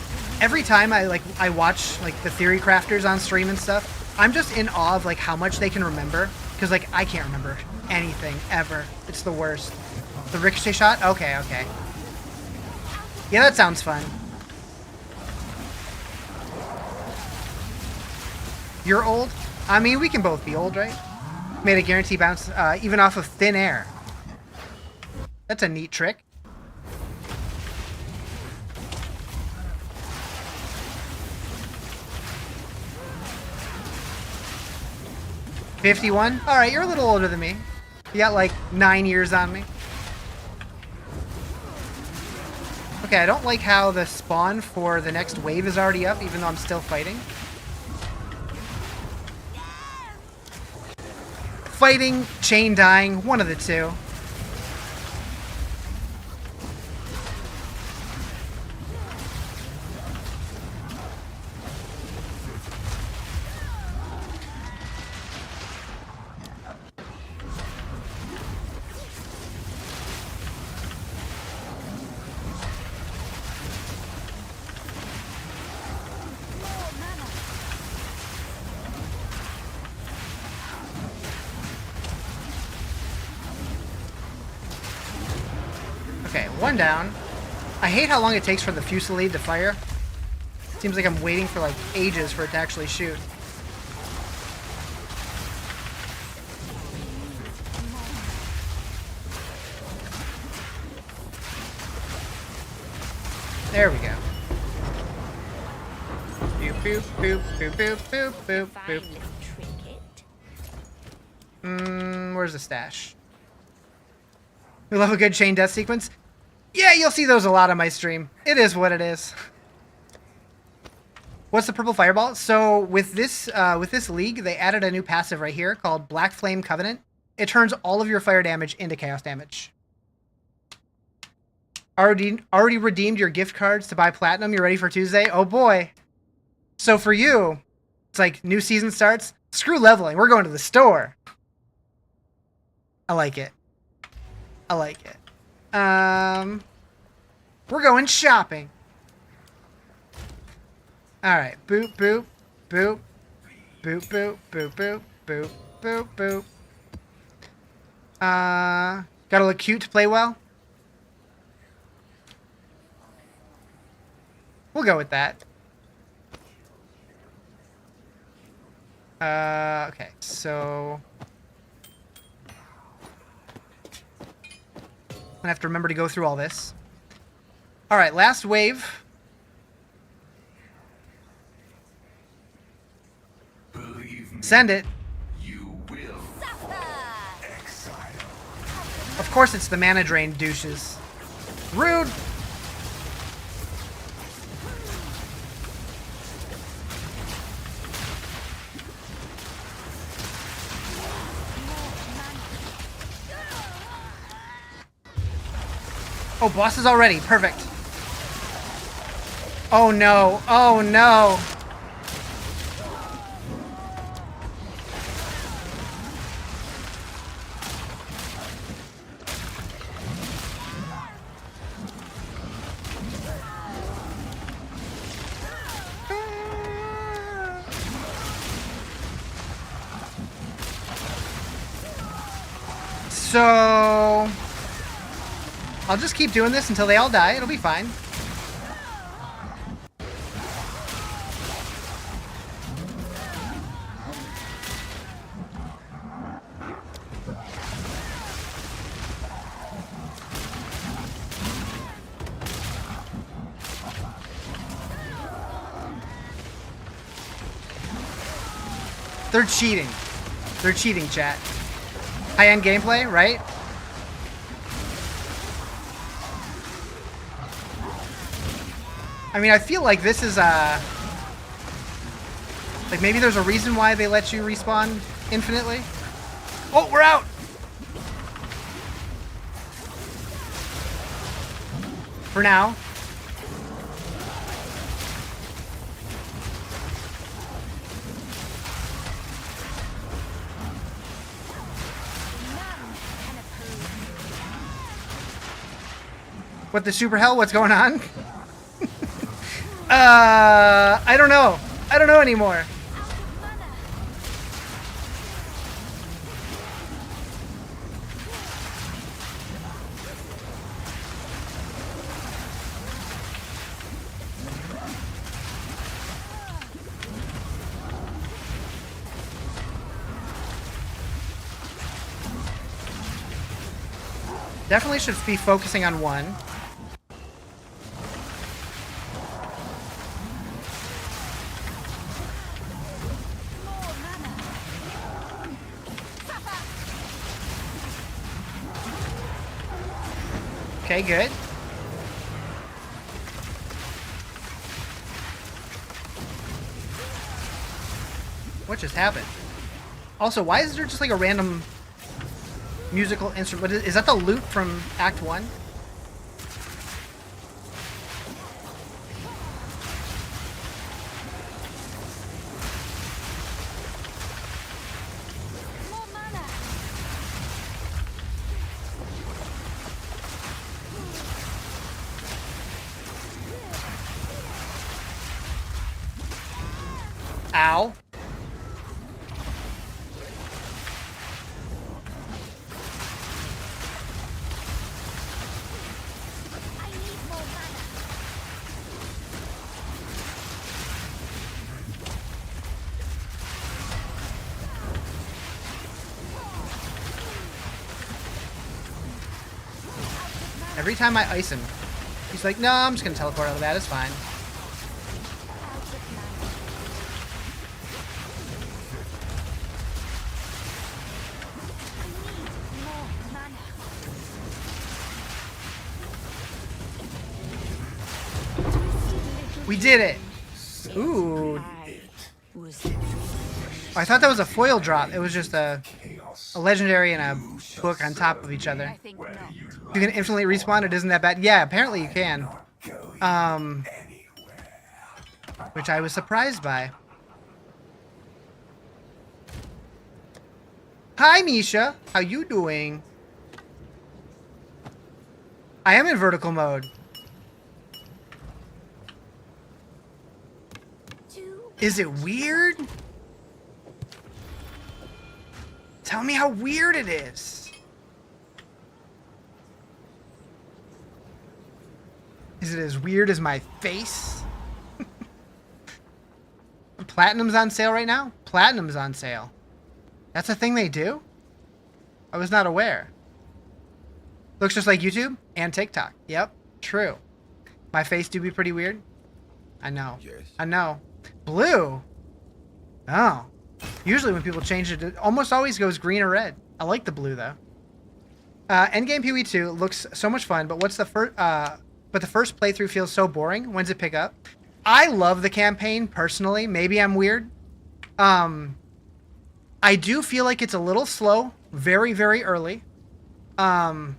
every time I watch like the theory crafters on stream and stuff, I'm just in awe of like how much they can remember. Because like I can't remember anything ever. It's the worst. The ricochet shot? Okay. Yeah, that sounds fun. You're old? I mean, we can both be old, right? Made a guarantee bounce even off of thin air. That's a neat trick. $51? Alright, you're a little older than me. You got like 9 years on me. Okay, I don't like how the spawn for the next wave is already up, even though I'm still fighting. Fighting, chain dying, one of the two. Okay, one down. I hate how long it takes for the fusillade to fire. Seems like I'm waiting for like ages for it to actually shoot. There we go. Boop, boop, boop, boop, boop, boop, boop, boop. Fine little trinket. Where's the stash? We love a good chain death sequence. Yeah, you'll see those a lot on my stream. It is what it is. What's the purple fireball? So with this league, they added a new passive right here called Black Flame Covenant. It turns all of your fire damage into chaos damage. Already redeemed your gift cards to buy platinum. You ready for Tuesday? Oh boy. So for you, it's like new season starts. Screw leveling. We're going to the store. I like it. I like it. We're going shopping. All right. Boop, boop, boop, boop, boop, boop, boop, boop, boop, boop. Gotta look cute to play well. We'll go with that. Okay, so I'm gonna have to remember to go through all this. All right, last wave. Believe me, Send it. you will exile. Of course, it's the mana drain douches. Rude. Oh, bosses already. Perfect. Oh no. Oh no. So I'll just keep doing this until they all die. It'll be fine. They're cheating. They're cheating, chat. High-end gameplay, right? I mean, I feel like this is like maybe there's a reason why they let you respawn infinitely. Oh, we're out. For now. What the super hell? What's going on? I don't know. I don't know anymore. Definitely should be focusing on one. Okay, good. What just happened? Also, why is there just like a random musical instrument? Is that the loot from Act 1? Ow. Every time I ice him, he's like, no, I'm just gonna teleport out of that, it's fine. We did it! Ooh. I thought that was a foil drop. It was just a legendary and a book on top of each other. I think not. You can infinitely respawn, it isn't that bad. Yeah, apparently you can. Which I was surprised by. Hi, Misha. How you doing? I am in vertical mode. Is it weird? Tell me how weird it is. Is it as weird as my face? Platinum's on sale right now? Platinum's on sale. That's a thing they do? I was not aware. Looks just like YouTube and TikTok. Yep, true. My face do be pretty weird. I know. Yes. I know. Blue? Oh. Usually when people change it, it almost always goes green or red. I like the blue though. Endgame PoE2 looks so much fun, but what's the first? But the first playthrough feels so boring. When's it pick up? I love the campaign personally. Maybe I'm weird. I do feel like it's a little slow, very, very early. But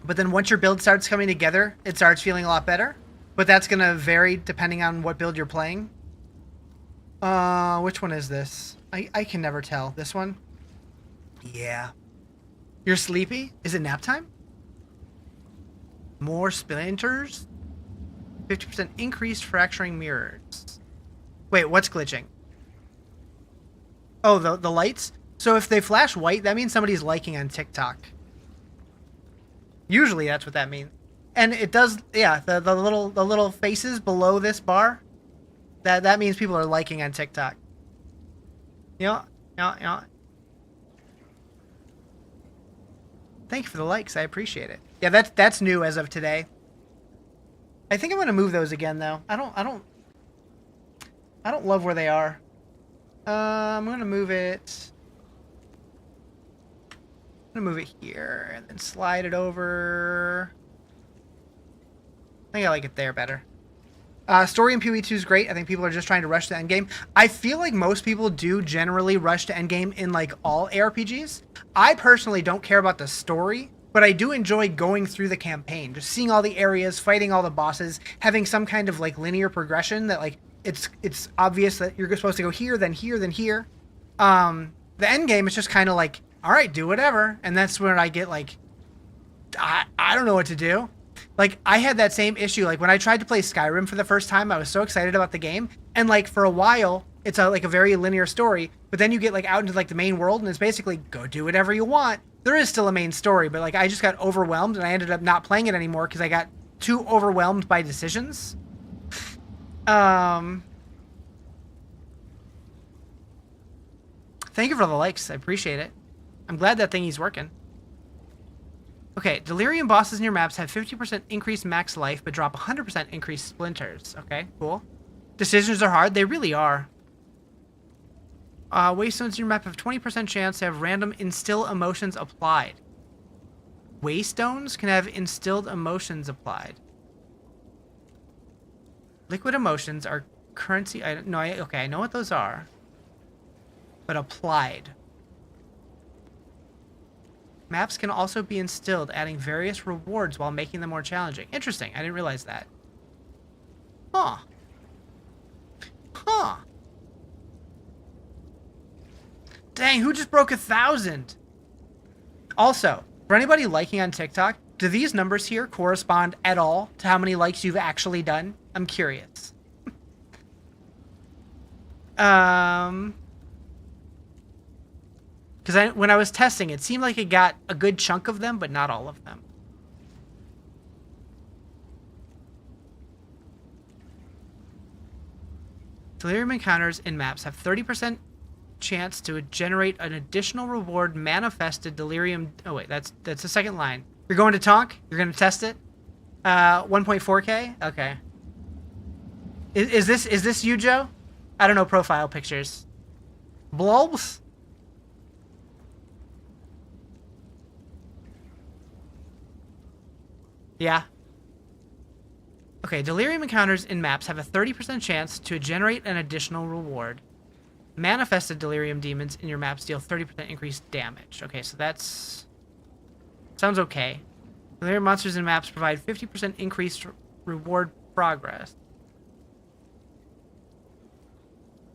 then once your build starts coming together, it starts feeling a lot better. But that's gonna vary depending on what build you're playing. Which one is this? I can never tell. This one? Yeah. You're sleepy? Is it nap time? More splinters? 50% increased fracturing mirrors. Wait, what's glitching? Oh, the lights? So if they flash white, that means somebody's liking on TikTok. Usually that's what that means. And it does, yeah, the little faces below this bar, that means people are liking on TikTok. Yeah. Thank you for the likes. I appreciate it. Yeah, that's new as of today. I think I'm gonna move those again though. I don't love where they are. I'm gonna move it. I'm gonna move it here and then slide it over. I think I like it there better. Story in PoE2 is great. I think people are just trying to rush to endgame. I feel like most people do generally rush to endgame in like all ARPGs. I personally don't care about the story, but I do enjoy going through the campaign, just seeing all the areas, fighting all the bosses, having some kind of like linear progression that like it's obvious that you're supposed to go here, then here, then here. The end game is just kind of like, all right, do whatever, and that's where I get like, I don't know what to do. Like, I had that same issue. Like, when I tried to play Skyrim for the first time, I was so excited about the game. And, like, for a while, it's like a very linear story. But then you get, like, out into, like, the main world, and it's basically, go do whatever you want. There is still a main story, but, like, I just got overwhelmed, and I ended up not playing it anymore because I got too overwhelmed by decisions. Thank you for the likes. I appreciate it. I'm glad that thingy's working. Okay, Delirium bosses in your maps have 50% increased max life, but drop 100% increased splinters. Okay, cool. Decisions are hard. They really are. Waystones in your map have 20% chance to have random instill emotions applied. Waystones can have instilled emotions applied. Liquid emotions are currency item. No, okay, I know what those are. But applied. Maps can also be instilled, adding various rewards while making them more challenging. Interesting. I didn't realize that. Huh. Huh. Dang, who just broke 1,000? Also, for anybody liking on TikTok, do these numbers here correspond at all to how many likes you've actually done? I'm curious. Because when I was testing, it seemed like it got a good chunk of them, but not all of them. Delirium encounters in maps have 30% chance to generate an additional reward manifested delirium. Oh wait, that's the second line. You're going to Tonk? You're going to test it? 1.4K? Okay. Is this you, Joe? I don't know profile pictures. Blobs? Yeah. Okay, delirium encounters in maps have a 30% chance to generate an additional reward. Manifested delirium demons in your maps deal 30% increased damage. Okay, so that's... sounds okay. Delirium monsters in maps provide 50% increased reward progress.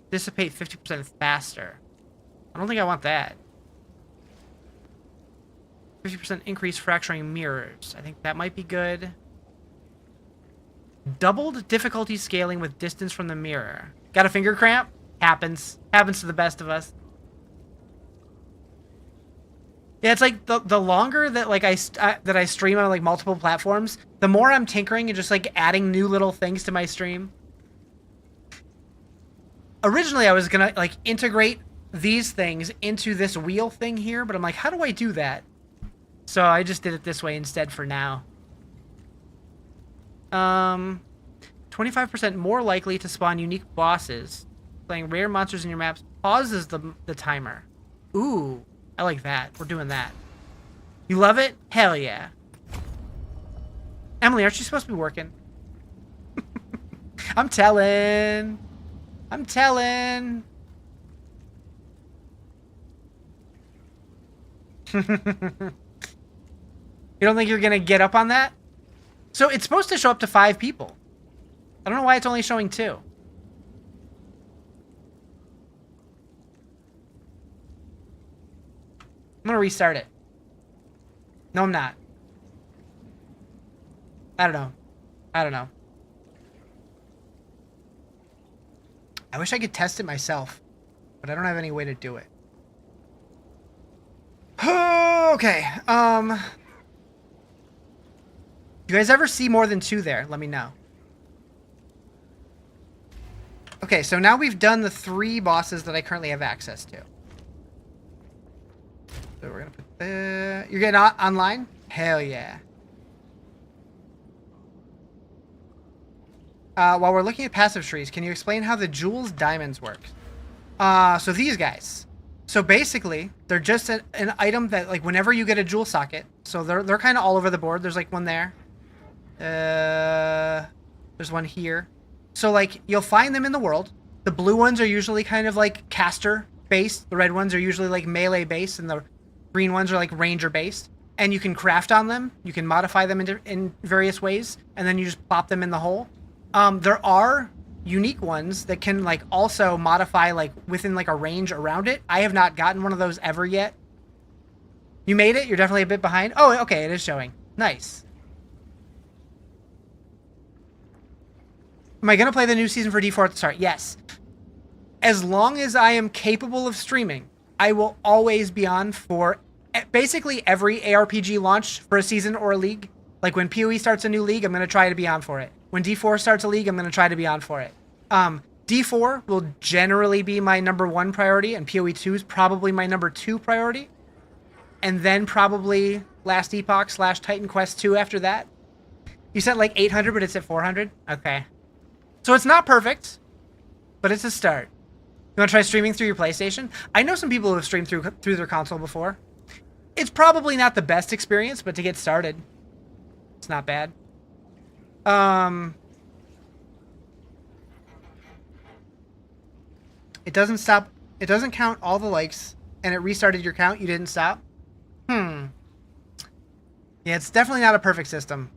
Dissipate 50% faster. I don't think I want that. 50% increase fracturing mirrors. I think that might be good. Doubled difficulty scaling with distance from the mirror. Got a finger cramp? Happens. Happens to the best of us. Yeah, it's like the longer that like I stream on like multiple platforms, the more I'm tinkering and just like adding new little things to my stream. Originally, I was gonna like integrate these things into this wheel thing here, but I'm like, how do I do that? So I just did it this way instead for now. 25% more likely to spawn unique bosses. Playing rare monsters in your maps pauses the timer. Ooh, I like that. We're doing that. You love it? Hell yeah. Emily, aren't you supposed to be working? I'm telling. I'm telling. You don't think you're gonna get up on that? So it's supposed to show up to 5 people. I don't know why it's only showing 2. I'm gonna restart it. No, I'm not. I don't know. I don't know. I wish I could test it myself, but I don't have any way to do it. Okay. You guys ever see more than 2 there? Let me know. Okay, so now we've done the 3 bosses that I currently have access to. So we're gonna put the... You're getting online? Hell yeah. While we're looking at passive trees, can you explain how the jewels diamonds work? So these guys. So basically, they're just an item that, like, whenever you get a jewel socket, so they're kind of all over the board. There's, like, one there. There's one here. So, like, you'll find them in the world. The blue ones are usually kind of, like, caster-based. The red ones are usually, like, melee-based. And the green ones are, like, ranger-based. And you can craft on them. You can modify them in various ways. And then you just plop them in the hole. There are unique ones that can, like, also modify, like, within, like, a range around it. I have not gotten one of those ever yet. You made it? You're definitely a bit behind? Oh, okay, it is showing. Nice. Am I going to play the new season for D4 at the start? Yes. As long as I am capable of streaming, I will always be on for basically every ARPG launch for a season or a league. Like, when PoE starts a new league, I'm going to try to be on for it. When D4 starts a league, I'm going to try to be on for it. D4 will generally be my #1 priority, and PoE 2 is probably my #2 priority. And then probably Last Epoch / Titan Quest 2 after that. You said like 800, but it's at 400? Okay. So it's not perfect, but it's a start. You want to try streaming through your PlayStation? I know some people who have streamed through their console before. It's probably not the best experience, but to get started, it's not bad. It doesn't stop. It doesn't count all the likes, and it restarted your count. You didn't stop. Yeah, it's definitely not a perfect system.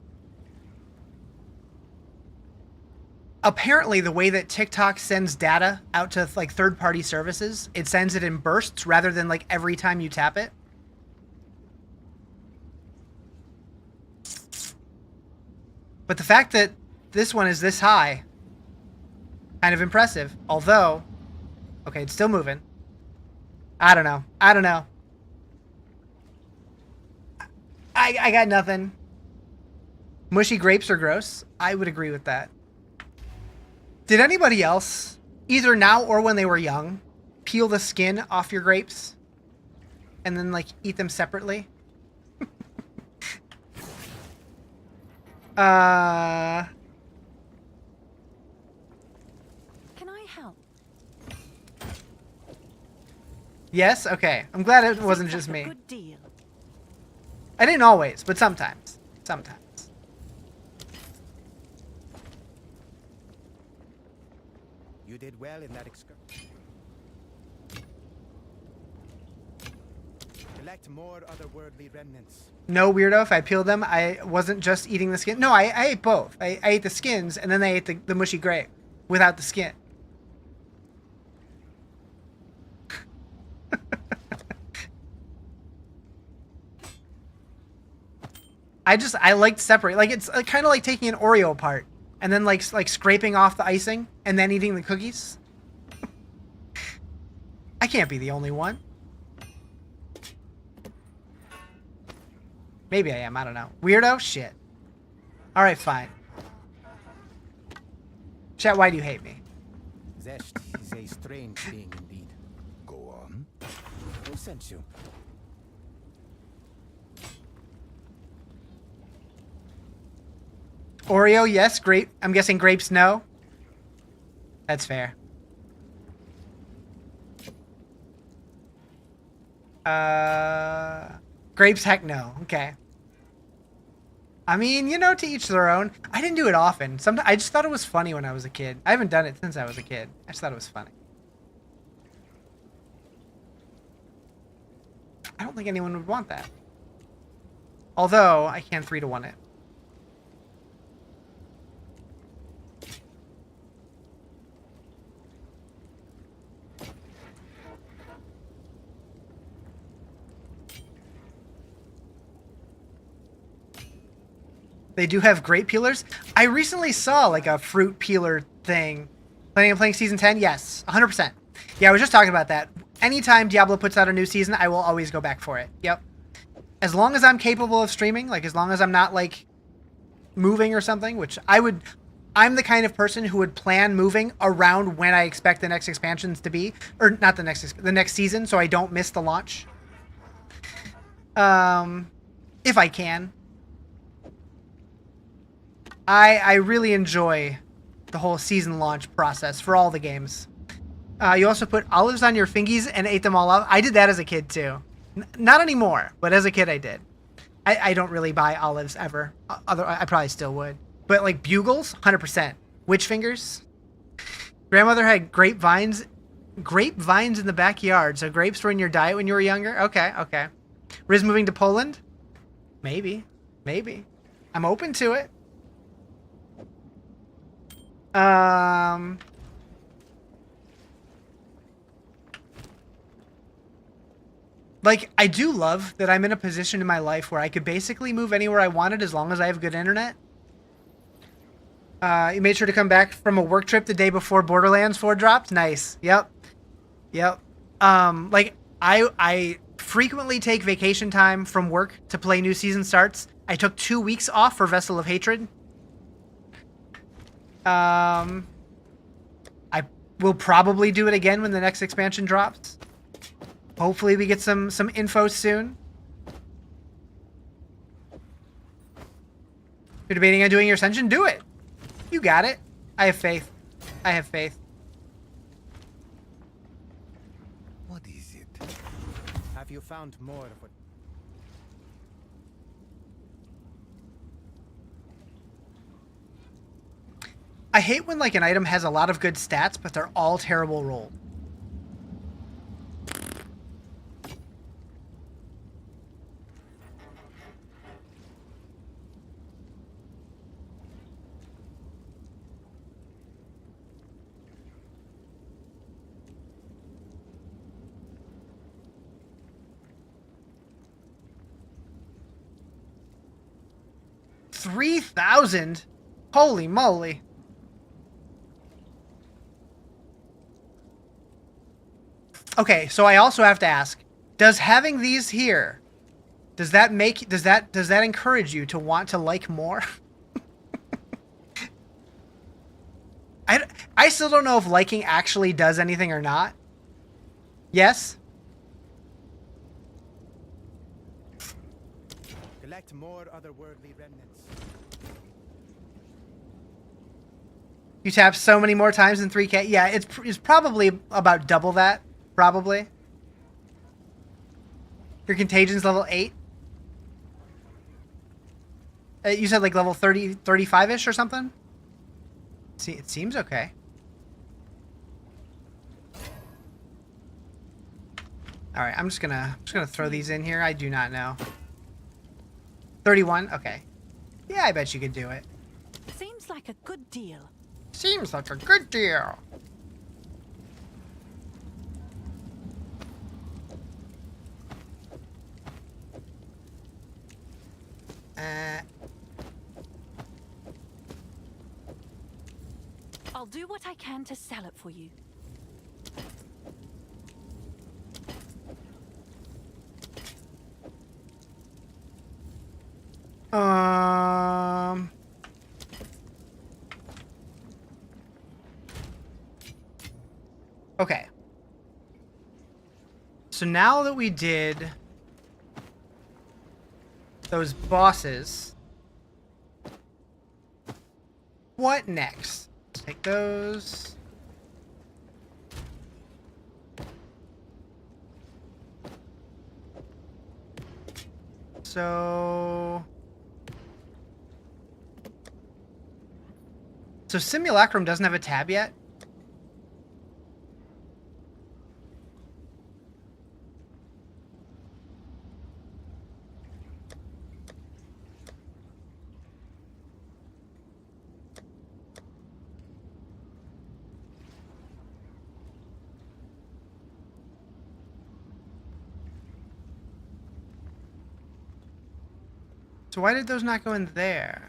Apparently, the way that TikTok sends data out to like third-party services, it sends it in bursts rather than like every time you tap it. But the fact that this one is this high, kind of impressive. Although, okay, it's still moving. I don't know. I don't know. I got nothing. Mushy grapes are gross. I would agree with that. Did anybody else, either now or when they were young, peel the skin off your grapes and then like eat them separately? Can I help? Yes? Okay. I'm glad it wasn't just That's a me. good deal. I didn't always, but sometimes. Sometimes. You did well in that excursion. Collect more otherworldly remnants. No, weirdo, if I peeled them, I wasn't just eating the skin. No, I ate both. I ate the skins, and then I ate the mushy grape without the skin. I like to separate. Like, it's kind of like taking an Oreo apart and then like scraping off the icing and then eating the cookies. I can't be the only one. Maybe I am. I don't know. Weirdo? Shit. All right, fine. Chat, why do you hate me? Zest is a strange being indeed. Go on. Who sent you? Oreo, yes. Grape. I'm guessing grapes, no. That's fair. Grapes, heck no. Okay. I mean, you know, to each their own. I didn't do it often. Sometimes I just thought it was funny when I was a kid. I haven't done it since I was a kid. I just thought it was funny. I don't think anyone would want that. Although, I can 3-to-1 it. They do have grape peelers. I recently saw like a fruit peeler thing. Planning on playing season 10? Yes, 100%. Yeah, I was just talking about that. Anytime Diablo puts out a new season, I will always go back for it. Yep. As long as I'm capable of streaming, like as long as I'm not like moving or something, which I'm the kind of person who would plan moving around when I expect the next expansions to be, or not the next season, so I don't miss the launch. If I can. I really enjoy the whole season launch process for all the games. You also put olives on your fingies and ate them all up. I did that as a kid too. Not anymore, but as a kid I did. I don't really buy olives ever. I probably still would. But like bugles, 100%. Witch fingers. Grandmother had grapevines in the backyard. So grapes were in your diet when you were younger? Okay, okay. Riz moving to Poland? Maybe. Maybe. I'm open to it. Like, I do love that I'm in a position in my life where I could basically move anywhere I wanted as long as I have good internet. You made sure to come back from a work trip the day before Borderlands 4 dropped? Nice. Yep. Yep. Like, I frequently take vacation time from work to play new season starts. I took 2 weeks off for Vessel of Hatred. I will probably do it again when the next expansion drops. Hopefully we get some info soon. You're debating on doing your ascension? Do it. You got it. I have faith. I have faith. What is it? Have you found more of what? I hate when like an item has a lot of good stats, but they're all terrible roll. $3,000? Holy moly. Okay, so I also have to ask, does having these here, does that encourage you to want to like more? I still don't know if liking actually does anything or not. Yes? Collect more otherworldly remnants. You tap so many more times than 3K? Yeah, it's probably about double that. Probably. Your contagion's level 8? You said like level 30, 35-ish or something? See, it seems okay. Alright, I'm just gonna throw these in here. I do not know. 31? Okay. Yeah, I bet you could do it. Seems like a good deal. Seems like a good deal. I'll do what I can to sell it for you. Okay. So now that we did those bosses, what next? Let's take those. So Simulacrum doesn't have a tab yet? So why did those not go in there?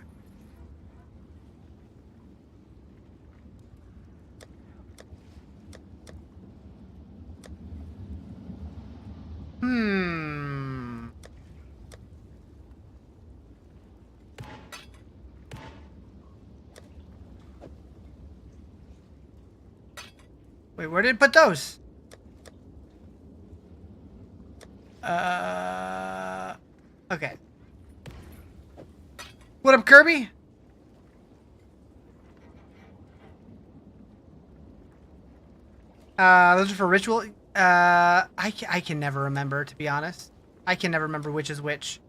Wait, where did it put those? Okay. What up, Kirby? Those are for ritual. I can never remember, to be honest. I can never remember which is which.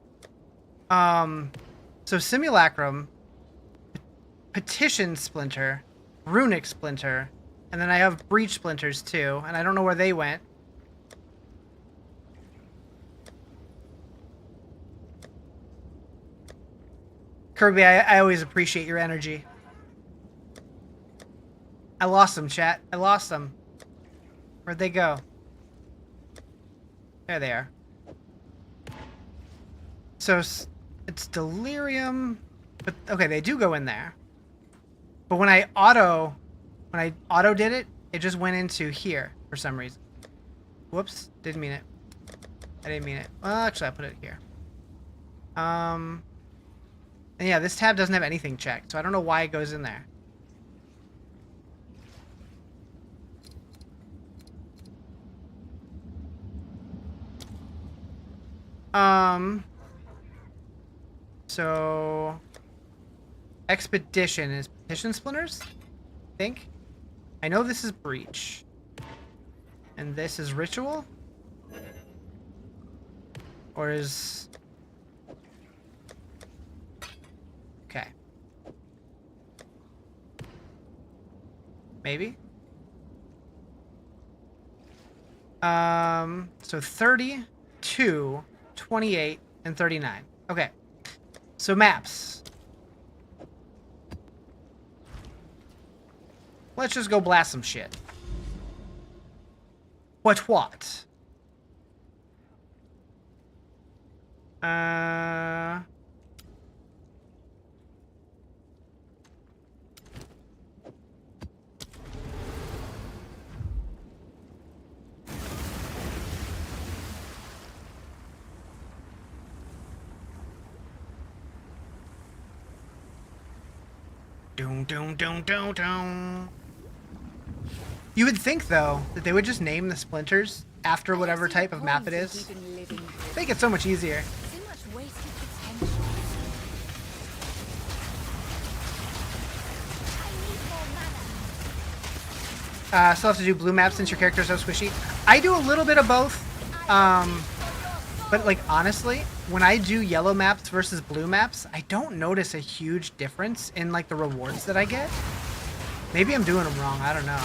So Simulacrum, Petition Splinter, Runic Splinter, and then I have Breach Splinters too, and I don't know where they went. Kirby, I always appreciate your energy. I lost them, chat. I lost them. Where'd they go? There they are. So it's Delirium, but okay, they do go in there. But when I auto did it, it just went into here for some reason. Whoops, didn't mean it. I didn't mean it. Well, actually, I put it here. And yeah, this tab doesn't have anything checked, so I don't know why it goes in there. So Expedition is petition splinters? I think. I know this is breach. And this is ritual? Or is... Okay. Maybe? So 32, 28, and 39. Okay. So maps. Let's just go blast some shit. What? Doom, doom, doom, doom, doom. You would think, though, that they would just name the splinters after whatever type of map it is. Make it so much easier. So much wasted potential. I need more mana. Still have to do blue maps since your character is so squishy. I do a little bit of both. But, like, honestly, when I do yellow maps versus blue maps, I don't notice a huge difference in, like, the rewards that I get. Maybe I'm doing them wrong. I don't know.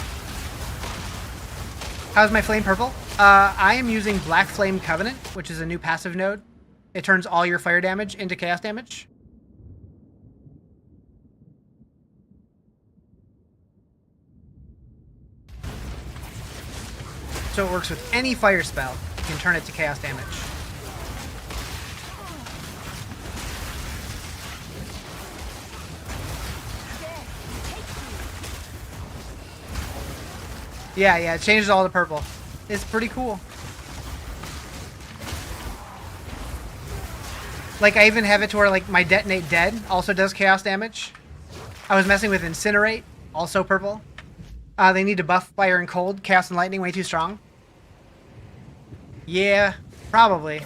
How's my flame purple? I am using Black Flame Covenant, which is a new passive node. It turns all your fire damage into chaos damage. So it works with any fire spell. You can turn it to chaos damage. Yeah, it changes all to purple. It's pretty cool. Like, I even have it to where, like, my Detonate Dead also does chaos damage. I was messing with Incinerate, also purple. They need to buff Fire and Cold. Chaos and Lightning, way too strong. Yeah, probably.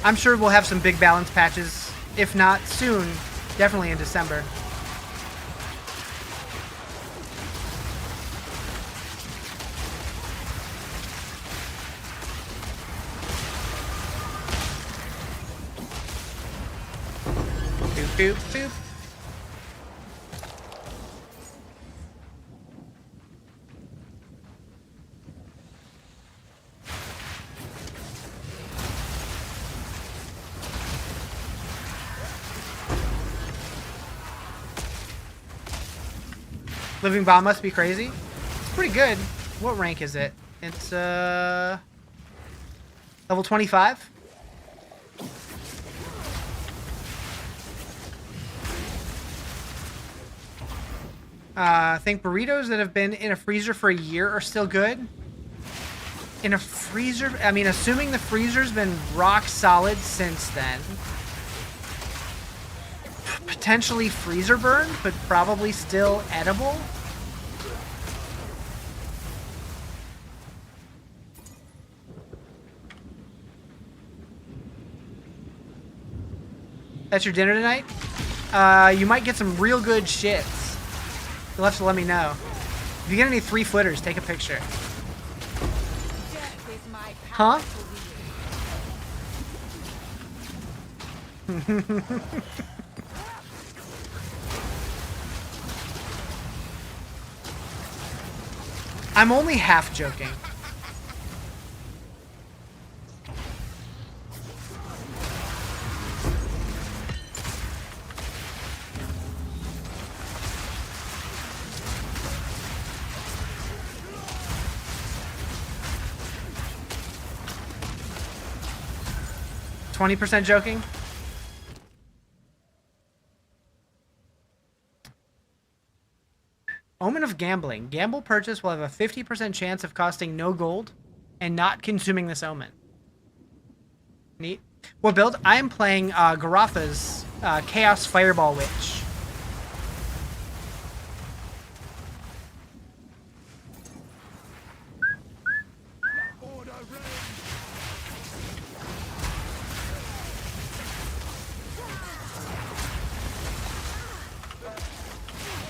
I'm sure we'll have some big balance patches. If not soon, definitely in December. Boop, boop. Living Bomb must be crazy. It's pretty good. What rank is it? It's level 25. I think burritos that have been in a freezer for a year are still good. In a freezer, I mean, assuming the freezer's been rock solid since then. Potentially freezer burned, but probably still edible. That's your dinner tonight? You might get some real good shits. You'll have to let me know. If you get any 3-footers, take a picture. Huh? I'm only half joking. %20 joking? Omen of Gambling. Gamble purchase will have a 50% chance of costing no gold and not consuming this omen. Neat. What build? I am playing Garafa's Chaos Fireball Witch.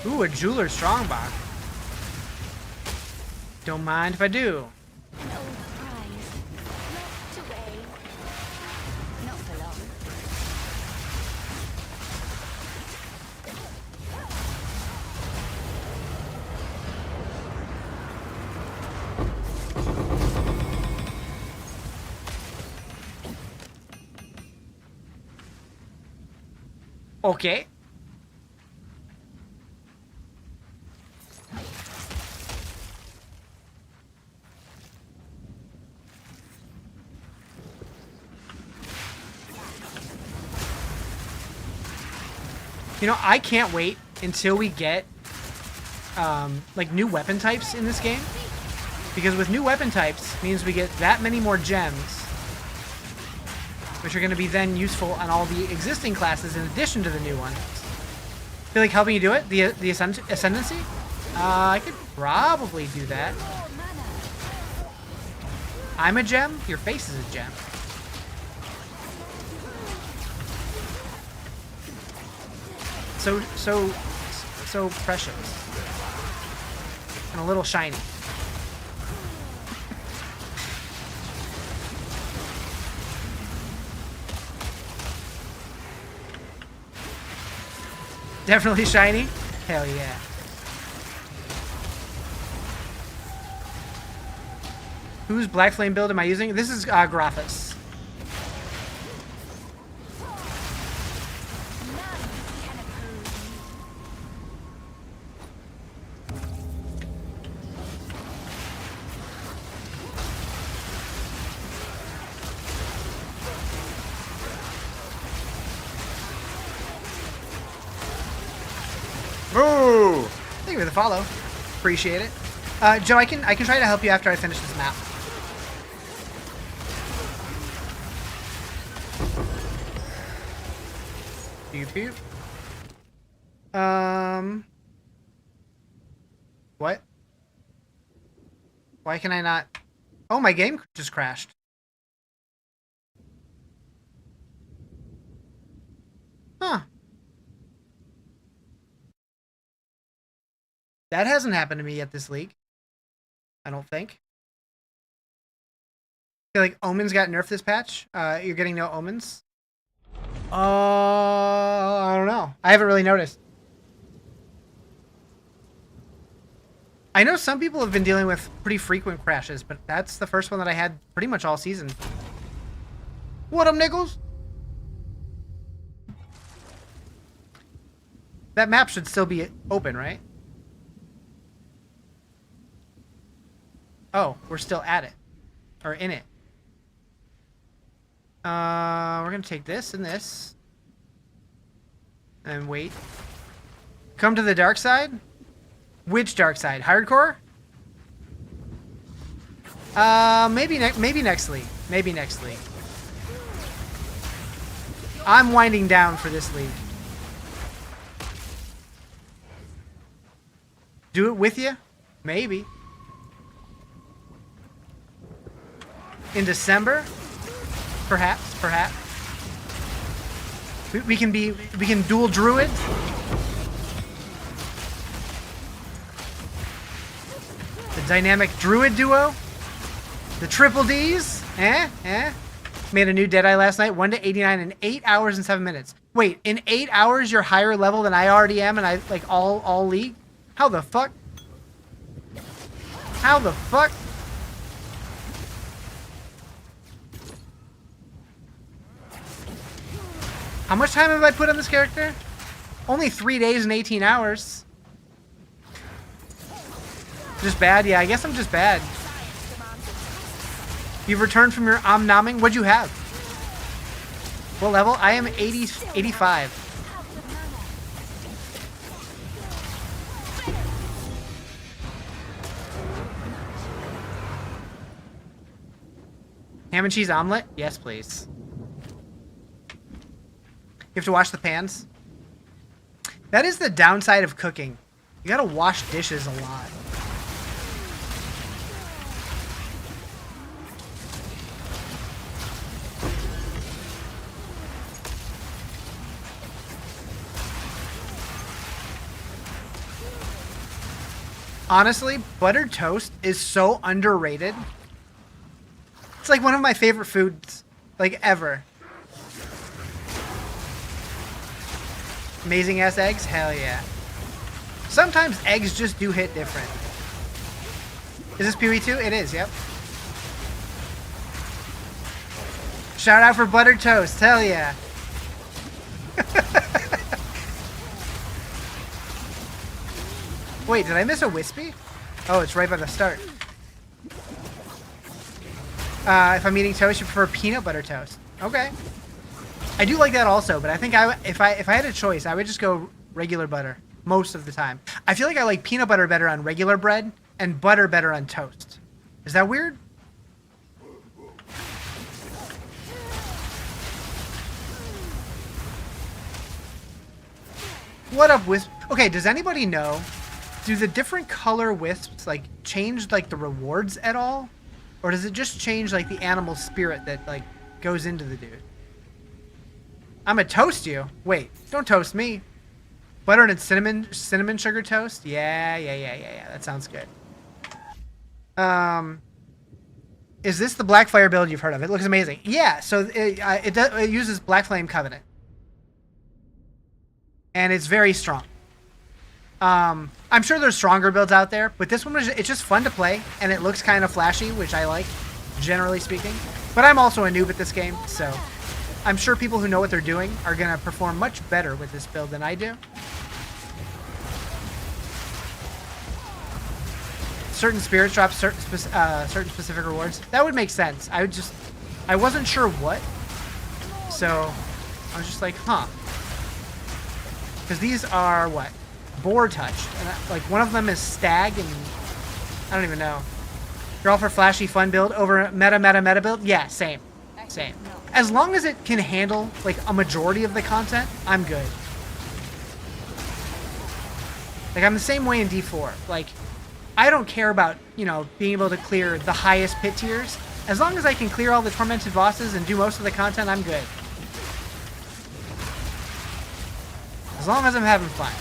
Ooh, a jeweler strongbox. Don't mind if I do. An old prize. Locked away. Not for long. Okay. You know, I can't wait until we get like new weapon types in this game, because with new weapon types means we get that many more gems, which are going to be then useful on all the existing classes in addition to the new ones. Feel like helping you do it? The ascendancy? I could probably do that. I'm a gem. Your face is a gem. So precious. And a little shiny. Definitely shiny? Hell yeah. Whose Black Flame build am I using? This is Graphis. Ooh! Thank you for the follow. Appreciate it. Joe, I can try to help you after I finish this map. Pew pew. What? Why can I not? Oh, my game just crashed. Huh. That hasn't happened to me yet this league. I don't think. I feel like Omens got nerfed this patch. You're getting no Omens? I don't know. I haven't really noticed. I know some people have been dealing with pretty frequent crashes, but that's the first one that I had pretty much all season. What up, Nichols? That map should still be open, right? Oh, we're still at it. Or in it. We're gonna take this and this. And wait. Come to the dark side? Which dark side? Hardcore? Maybe next league. Maybe next league. I'm winding down for this league. Do it with you? Maybe. In December? Perhaps. We can dual druid. The dynamic druid duo. The triple Ds. Made a new Deadeye last night. 1 to 89 in 8 hours and 7 minutes. Wait, in 8 hours you're higher level than I already am, and I like all league? How the fuck? How the fuck? How much time have I put on this character? Only 3 days and 18 hours. Just bad? Yeah, I guess I'm just bad. You've returned from your omnomming? What'd you have? What level? I am 85. Ham and cheese omelet? Yes, please. You have to wash the pans? That is the downside of cooking. You gotta wash dishes a lot. Honestly, buttered toast is so underrated. It's like one of my favorite foods, like ever. Amazing ass eggs? Hell yeah. Sometimes eggs just do hit different. Is this Pee-wee 2? It is, yep. Shout out for buttered toast. Hell yeah. Wait, did I miss a wispy? Oh, it's right by the start. If I'm eating toast, you prefer peanut butter toast. Okay. I do like that also, but I think if I had a choice, I would just go regular butter most of the time. I feel like I like peanut butter better on regular bread and butter better on toast. Is that weird? What up, wisp? Okay, does anybody know? Do the different color wisps like change like the rewards at all? Or does it just change like the animal spirit that like goes into the dude? I'm gonna toast you. Wait, don't toast me. Butter and cinnamon sugar toast? Yeah. That sounds good. Is this the Blackfire build you've heard of? It looks amazing. Yeah, so it uses Black Flame Covenant. And it's very strong. I'm sure there's stronger builds out there, but this one it's just fun to play, and it looks kind of flashy, which I like, generally speaking. But I'm also a noob at this game, so I'm sure people who know what they're doing are going to perform much better with this build than I do. Certain spirits drop certain specific rewards. That would make sense. I wasn't sure what, so I was just like, huh. Because these are what? Boar touch. And like one of them is stag, and I don't even know. You're all for flashy fun build over meta build? Yeah, same. As long as it can handle like a majority of the content, I'm good. Like I'm the same way in D4. Like I don't care about, you know, being able to clear the highest pit tiers. As long as I can clear all the tormented bosses and do most of the content, I'm good. As long as I'm having fun.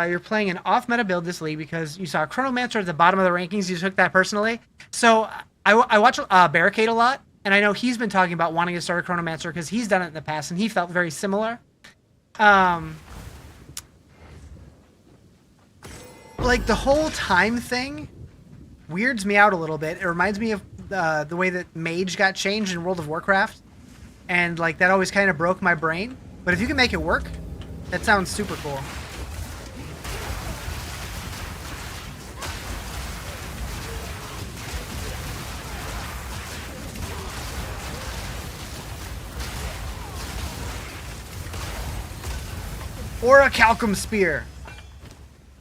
You're playing an off-meta build this league because you saw Chronomancer at the bottom of the rankings. You took that personally. So I watch Barricade a lot, and I know he's been talking about wanting to start a Chronomancer because he's done it in the past, and he felt very similar. Like the whole time thing weirds me out a little bit. It reminds me of the way that Mage got changed in World of Warcraft, and like that always kind of broke my brain. But if you can make it work, that sounds super cool. Or a Calcum Spear.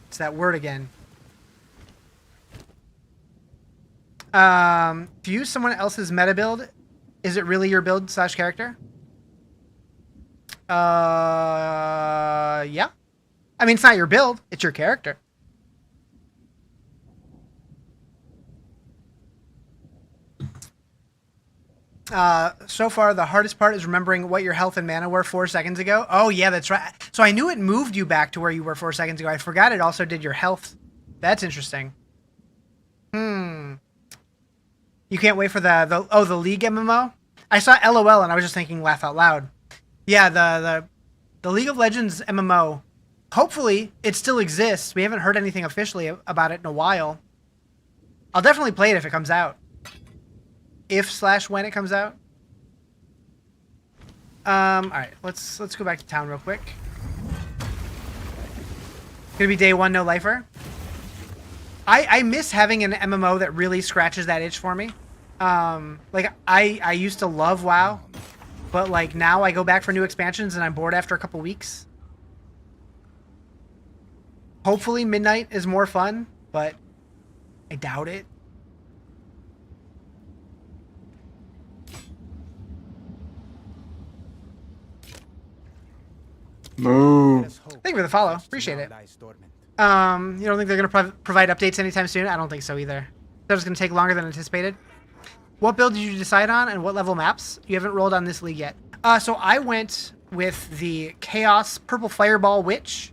It's that word again. If you use someone else's meta build, is it really your build / character? Yeah. I mean, it's not your build. It's your character. So far, the hardest part is remembering what your health and mana were 4 seconds ago. Oh, yeah, that's right. So I knew it moved you back to where you were 4 seconds ago. I forgot it also did your health. That's interesting. You can't wait for the League MMO? I saw LOL and I was just thinking laugh out loud. Yeah, the League of Legends MMO, hopefully it still exists. We haven't heard anything officially about it in a while. I'll definitely play it if it comes out. If/when it comes out. Alright, let's go back to town real quick. Gonna be day 1, no lifer. I miss having an MMO that really scratches that itch for me. Like I used to love WoW, but like now I go back for new expansions and I'm bored after a couple weeks. Hopefully Midnight is more fun, but I doubt it. Moo. Thank you for the follow. Appreciate it. You don't think they're going to provide updates anytime soon? I don't think so either. They're just going to take longer than anticipated. What build did you decide on, and what level maps? You haven't rolled on this league yet. So I went with the Chaos Purple Fireball Witch.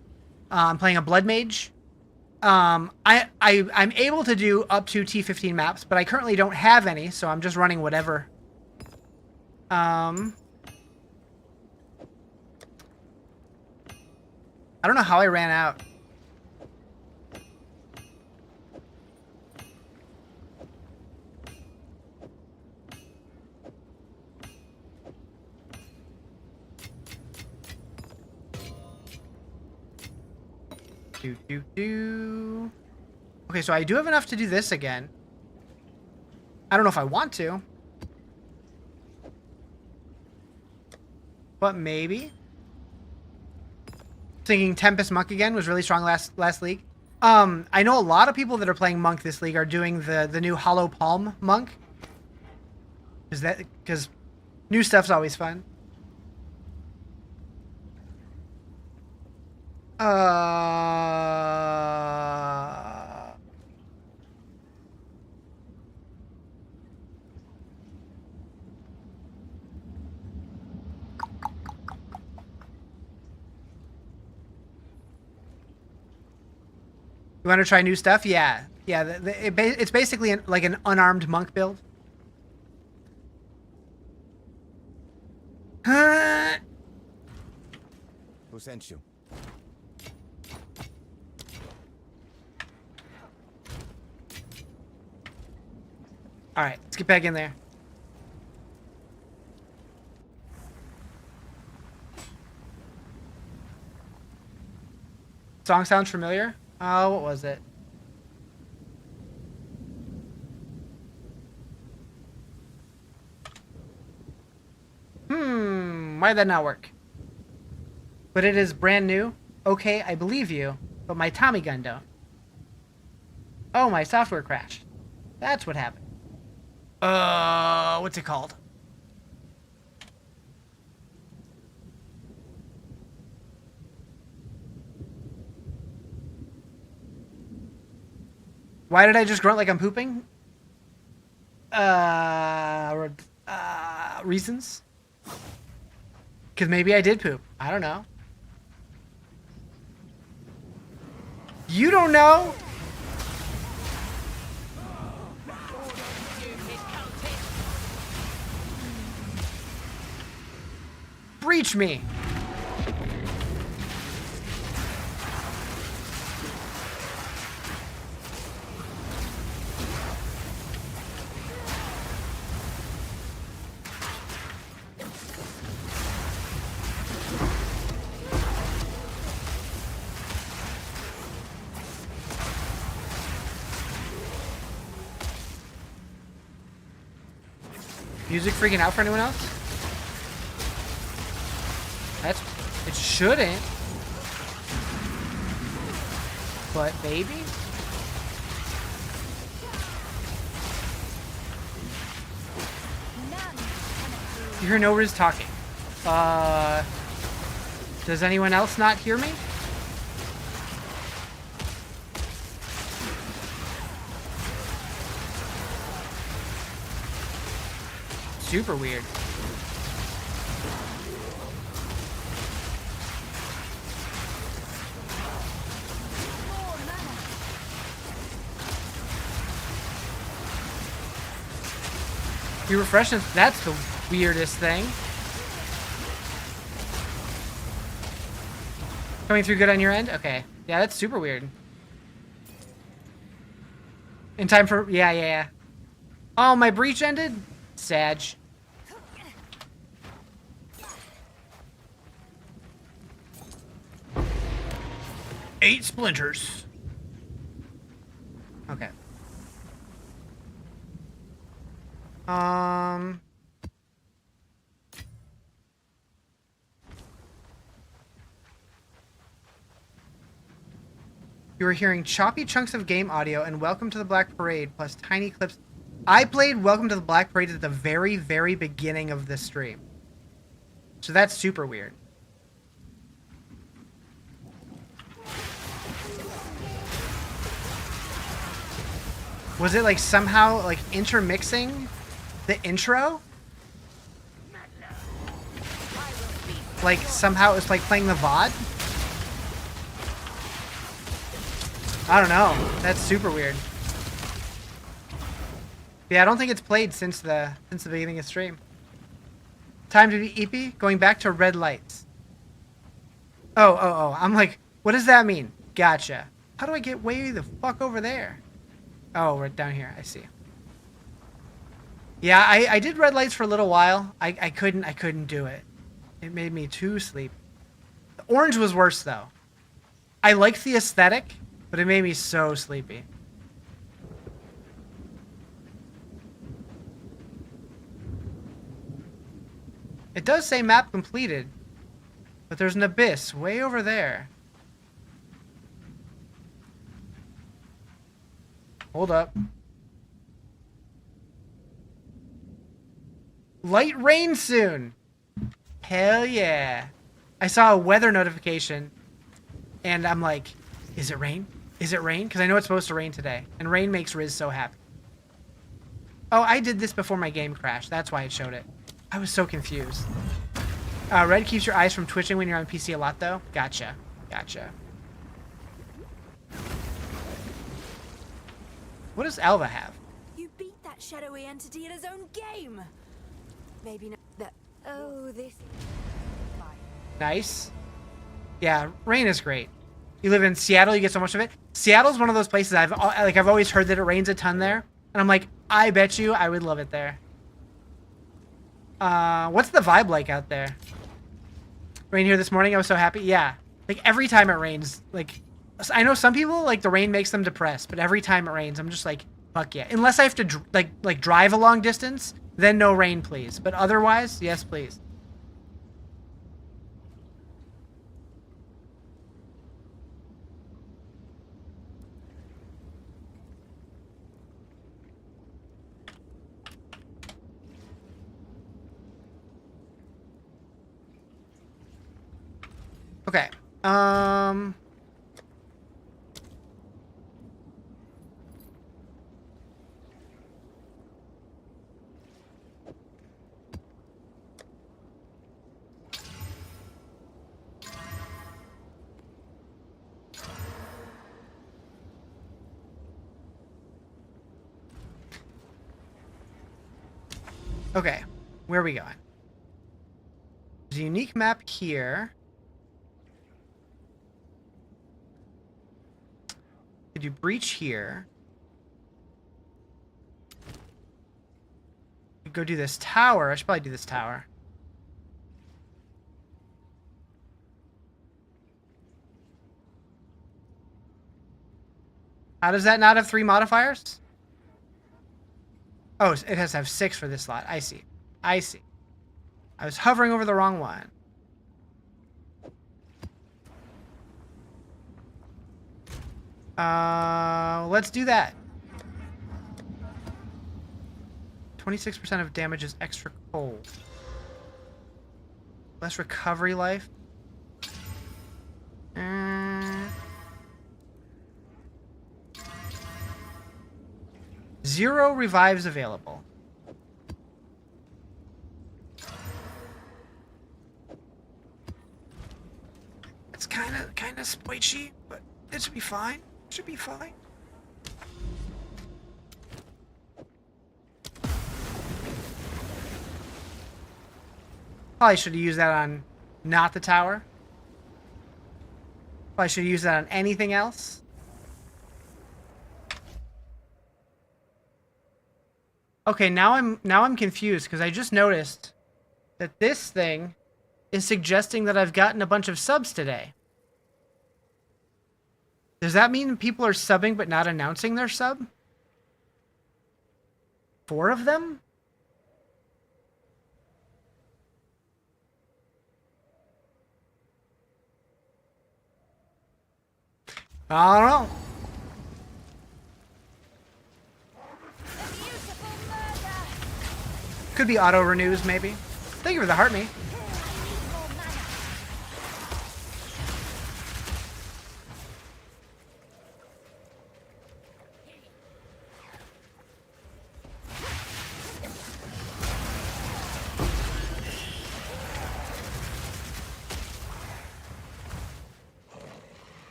I'm playing a Blood Mage. I'm able to do up to T15 maps, but I currently don't have any, so I'm just running whatever. I don't know how I ran out. Okay, so I do have enough to do this again. I don't know if I want to. But maybe. Thinking Tempest Monk again was really strong last league. I know a lot of people that are playing Monk this league are doing the new Hollow Palm Monk. Because new stuff's always fun. You want to try new stuff? Yeah. Yeah, it's basically like an unarmed monk build. Who sent you? All right, let's get back in there. Song sounds familiar. Oh, what was it? Why did that not work? But it is brand new. Okay, I believe you, but my Tommy gun don't. Oh, my software crashed. That's what happened. What's it called? Why did I just grunt like I'm pooping? Reasons? Because maybe I did poop. I don't know. You don't know? Breach me. Music freaking out for anyone else? It shouldn't. But maybe? You hear no Riz talking. Does anyone else not hear me? Super weird. You refresh it? That's the weirdest thing. Coming through good on your end? Okay. Yeah, that's super weird. In time for... Yeah. Oh, my breach ended? Sag. 8 splinters. Okay. You were hearing choppy chunks of game audio and Welcome to the Black Parade plus tiny clips. I played Welcome to the Black Parade at the very, very beginning of this stream. So that's super weird. Was it like somehow like intermixing the intro? Like somehow it was like playing the VOD? I don't know. That's super weird. Yeah, I don't think it's played since the beginning of stream. Time to be EP? Going back to red lights. Oh. I'm like, what does that mean? Gotcha. How do I get way the fuck over there? Oh, right down here. I see. Yeah, I did red lights for a little while. I couldn't do it. It made me too sleepy. The orange was worse though. I liked the aesthetic, but it made me so sleepy. It does say map completed, but there's an abyss way over there. Hold up. Light rain soon. Hell yeah. I saw a weather notification and I'm like, is it rain? Is it rain? Because I know it's supposed to rain today. And rain makes Riz so happy. Oh, I did this before my game crashed. That's why it showed it. I was so confused. Red keeps your eyes from twitching when you're on PC a lot, though. Gotcha. Gotcha. What does Alva have? You beat that shadowy entity in his own game. Maybe not that. Oh, this. Nice. Yeah, rain is great. You live in Seattle, you get so much of it. Seattle's one of those places I've always heard that it rains a ton there, and I'm like, I bet you I would love it there. What's the vibe like out there? Rain here this morning, I was so happy. Yeah, like every time it rains, like I know some people like the rain makes them depressed, but every time it rains, I'm just like, fuck yeah. Unless I have to like drive a long distance, then no rain, please. But otherwise, yes, please. Okay. Okay. Where are we going? There's a unique map here. Could you breach here? Could go do this tower. I should probably do this tower. How does that not have 3 modifiers? Oh, it has to have 6 for this slot. I see. I see. I was hovering over the wrong one. Let's do that. 26% of damage is extra cold. Less recovery life. 0 revives available. It's kind of squishy, but it should be fine. Should be fine. Probably should have used that on not the tower. Probably should have used that on anything else. Okay, now I'm confused because I just noticed that this thing is suggesting that I've gotten a bunch of subs today. Does that mean people are subbing but not announcing their sub? 4 of them? I don't know. Could be auto renews, maybe. Thank you for the heart me.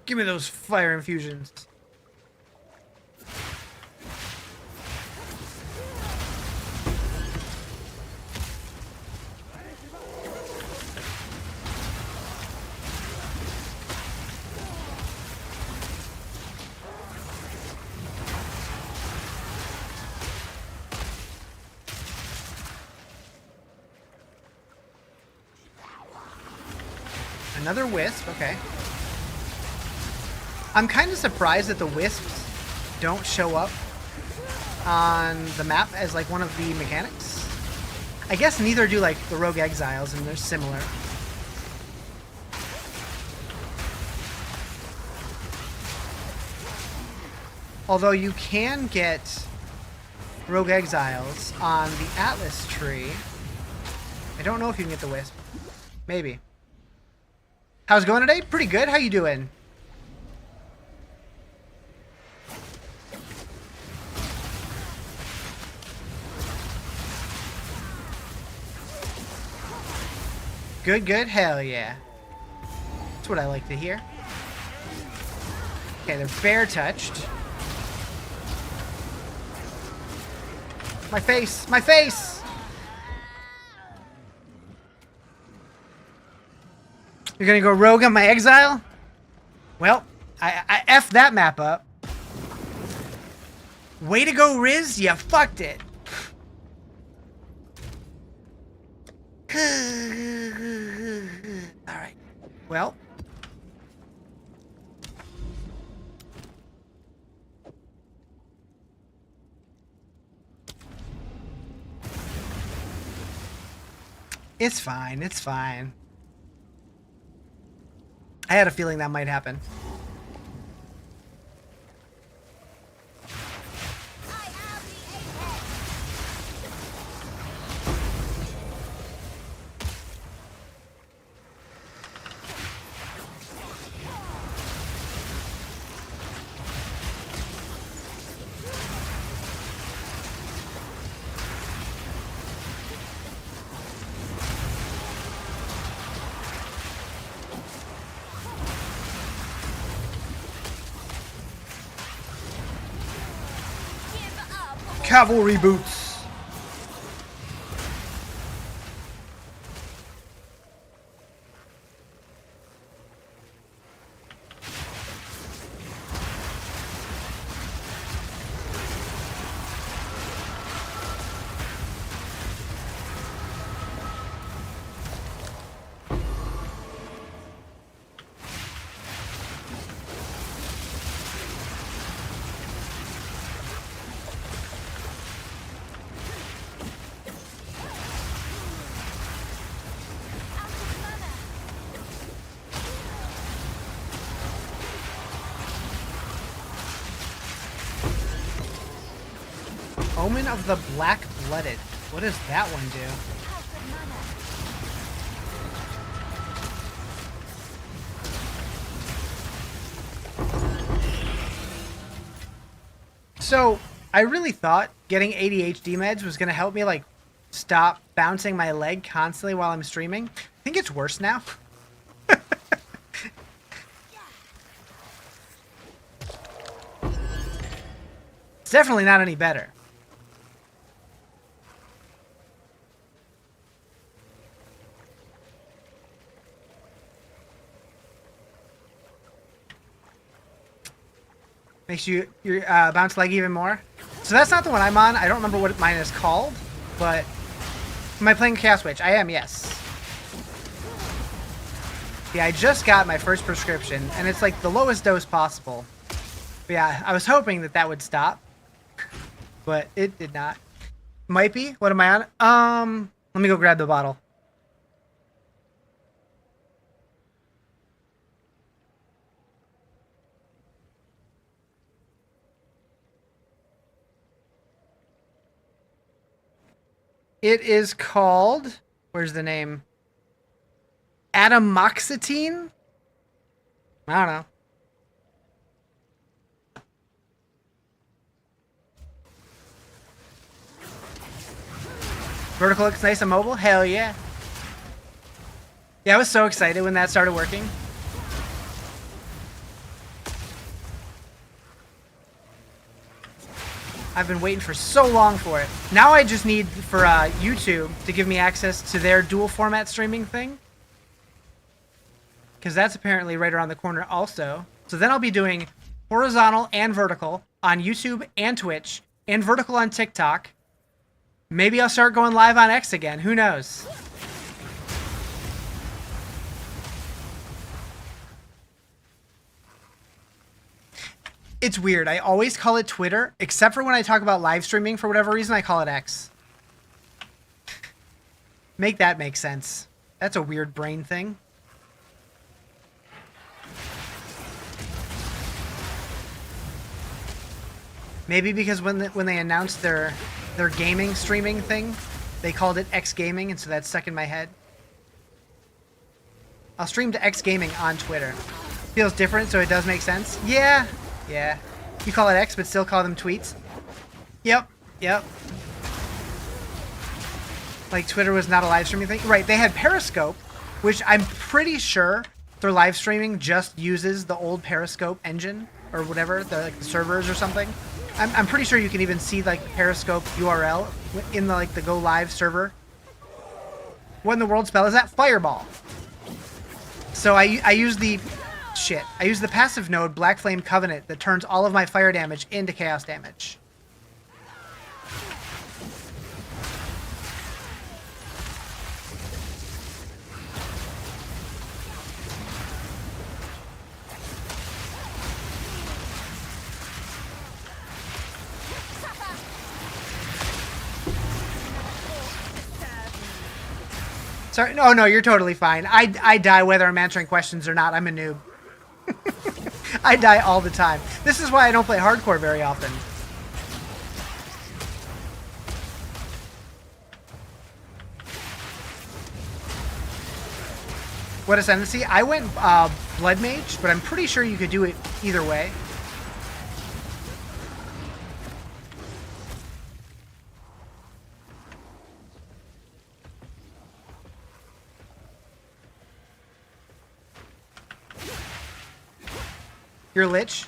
Give me those fire infusions. Another wisp, okay. I'm kind of surprised that the wisps don't show up on the map as like one of the mechanics. I guess neither do like the rogue exiles, and they're similar. Although you can get rogue exiles on the Atlas tree. I don't know if you can get the wisp. Maybe. How's it going today? Pretty good. How you doing? Good, good. Hell yeah. That's what I like to hear. Okay, they're bear touched. My face! My face! You're gonna go rogue on my exile? Well, I F that map up. Way to go, Riz. You fucked it. Alright. Well. It's fine. It's fine. I had a feeling that might happen. Cavalry boots. Omen of the Black-Blooded. What does that one do? So, I really thought getting ADHD meds was going to help me, like, stop bouncing my leg constantly while I'm streaming. I think it's worse now. It's definitely not any better. Makes your bounce leg even more. So that's not the one I'm on. I don't remember what mine is called, but am I playing Chaos Witch? I am, yes. Yeah, I just got my first prescription, and it's like the lowest dose possible. But yeah, I was hoping that that would stop, but it did not. Might be. What am I on? Let me go grab the bottle. It is called, where's the name? Atomoxetine? I don't know. Vertical looks nice and mobile? Hell yeah. Yeah, I was so excited when that started working. I've been waiting for so long for it. Now I just need for YouTube to give me access to their dual format streaming thing. Because that's apparently right around the corner also. So then I'll be doing horizontal and vertical on YouTube and Twitch, and vertical on TikTok. Maybe I'll start going live on X again. Who knows? It's weird. I always call it Twitter, except for when I talk about live streaming. For whatever reason, I call it X. Make that make sense. That's a weird brain thing. Maybe because when they announced their gaming streaming thing, they called it X Gaming, and so that's stuck in my head. I'll stream to X Gaming on Twitter. Feels different, so it does make sense. Yeah. Yeah. You call it X, but still call them tweets. Yep. Yep. Like Twitter was not a live streaming thing. Right, they had Periscope, which I'm pretty sure their live streaming just uses the old Periscope engine or whatever, the servers or something. I'm pretty sure you can even see like the Periscope URL in the Go Live server. What in the world spell is that? Fireball. So I use the passive node Black Flame Covenant that turns all of my fire damage into chaos damage. Sorry, no, you're totally fine. I die whether I'm answering questions or not. I'm a noob. I die all the time. This is why I don't play hardcore very often. What ascendancy? I went Blood Mage, but I'm pretty sure you could do it either way. Your Lich?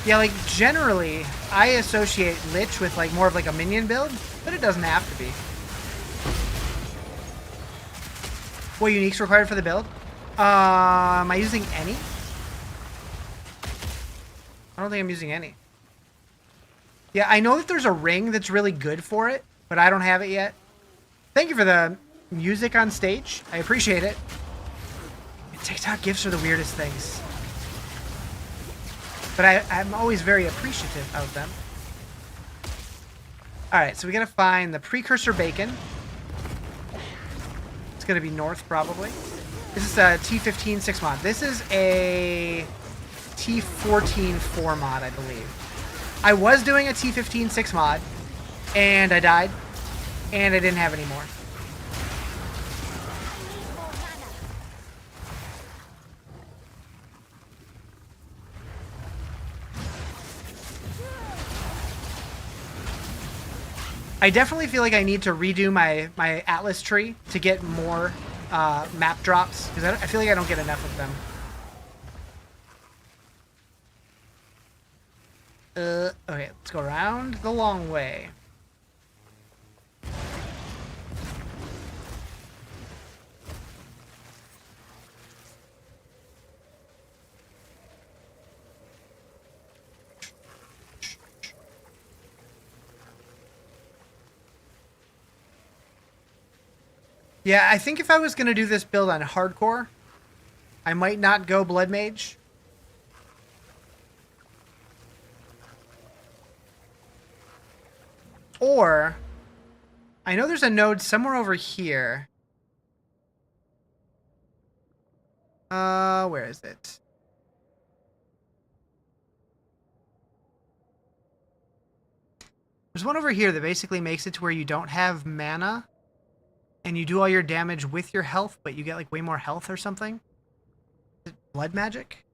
Yeah, like, generally, I associate Lich with, like, more of, like, a minion build, but it doesn't have to be. What uniques required for the build? Am I using any? I don't think I'm using any. Yeah, I know that there's a ring that's really good for it, but I don't have it yet. Thank you for the music on stage. I appreciate it. TikTok gifts are the weirdest things. But I'm always very appreciative of them. Alright, so we gotta find the Precursor Bacon. It's gonna be north, probably. This is a T15 6 mod. This is a T14 4 mod, I believe. I was doing a T15 6 mod, and I died, and I didn't have any more. I definitely feel like I need to redo my Atlas tree to get more map drops, because I feel like I don't get enough of them. Okay, let's go around the long way. Yeah, I think if I was going to do this build on hardcore, I might not go Blood Mage. Or, I know there's a node somewhere over here. Where is it? There's one over here that basically makes it to where you don't have mana. And you do all your damage with your health, but you get like way more health or something. Is it blood magic?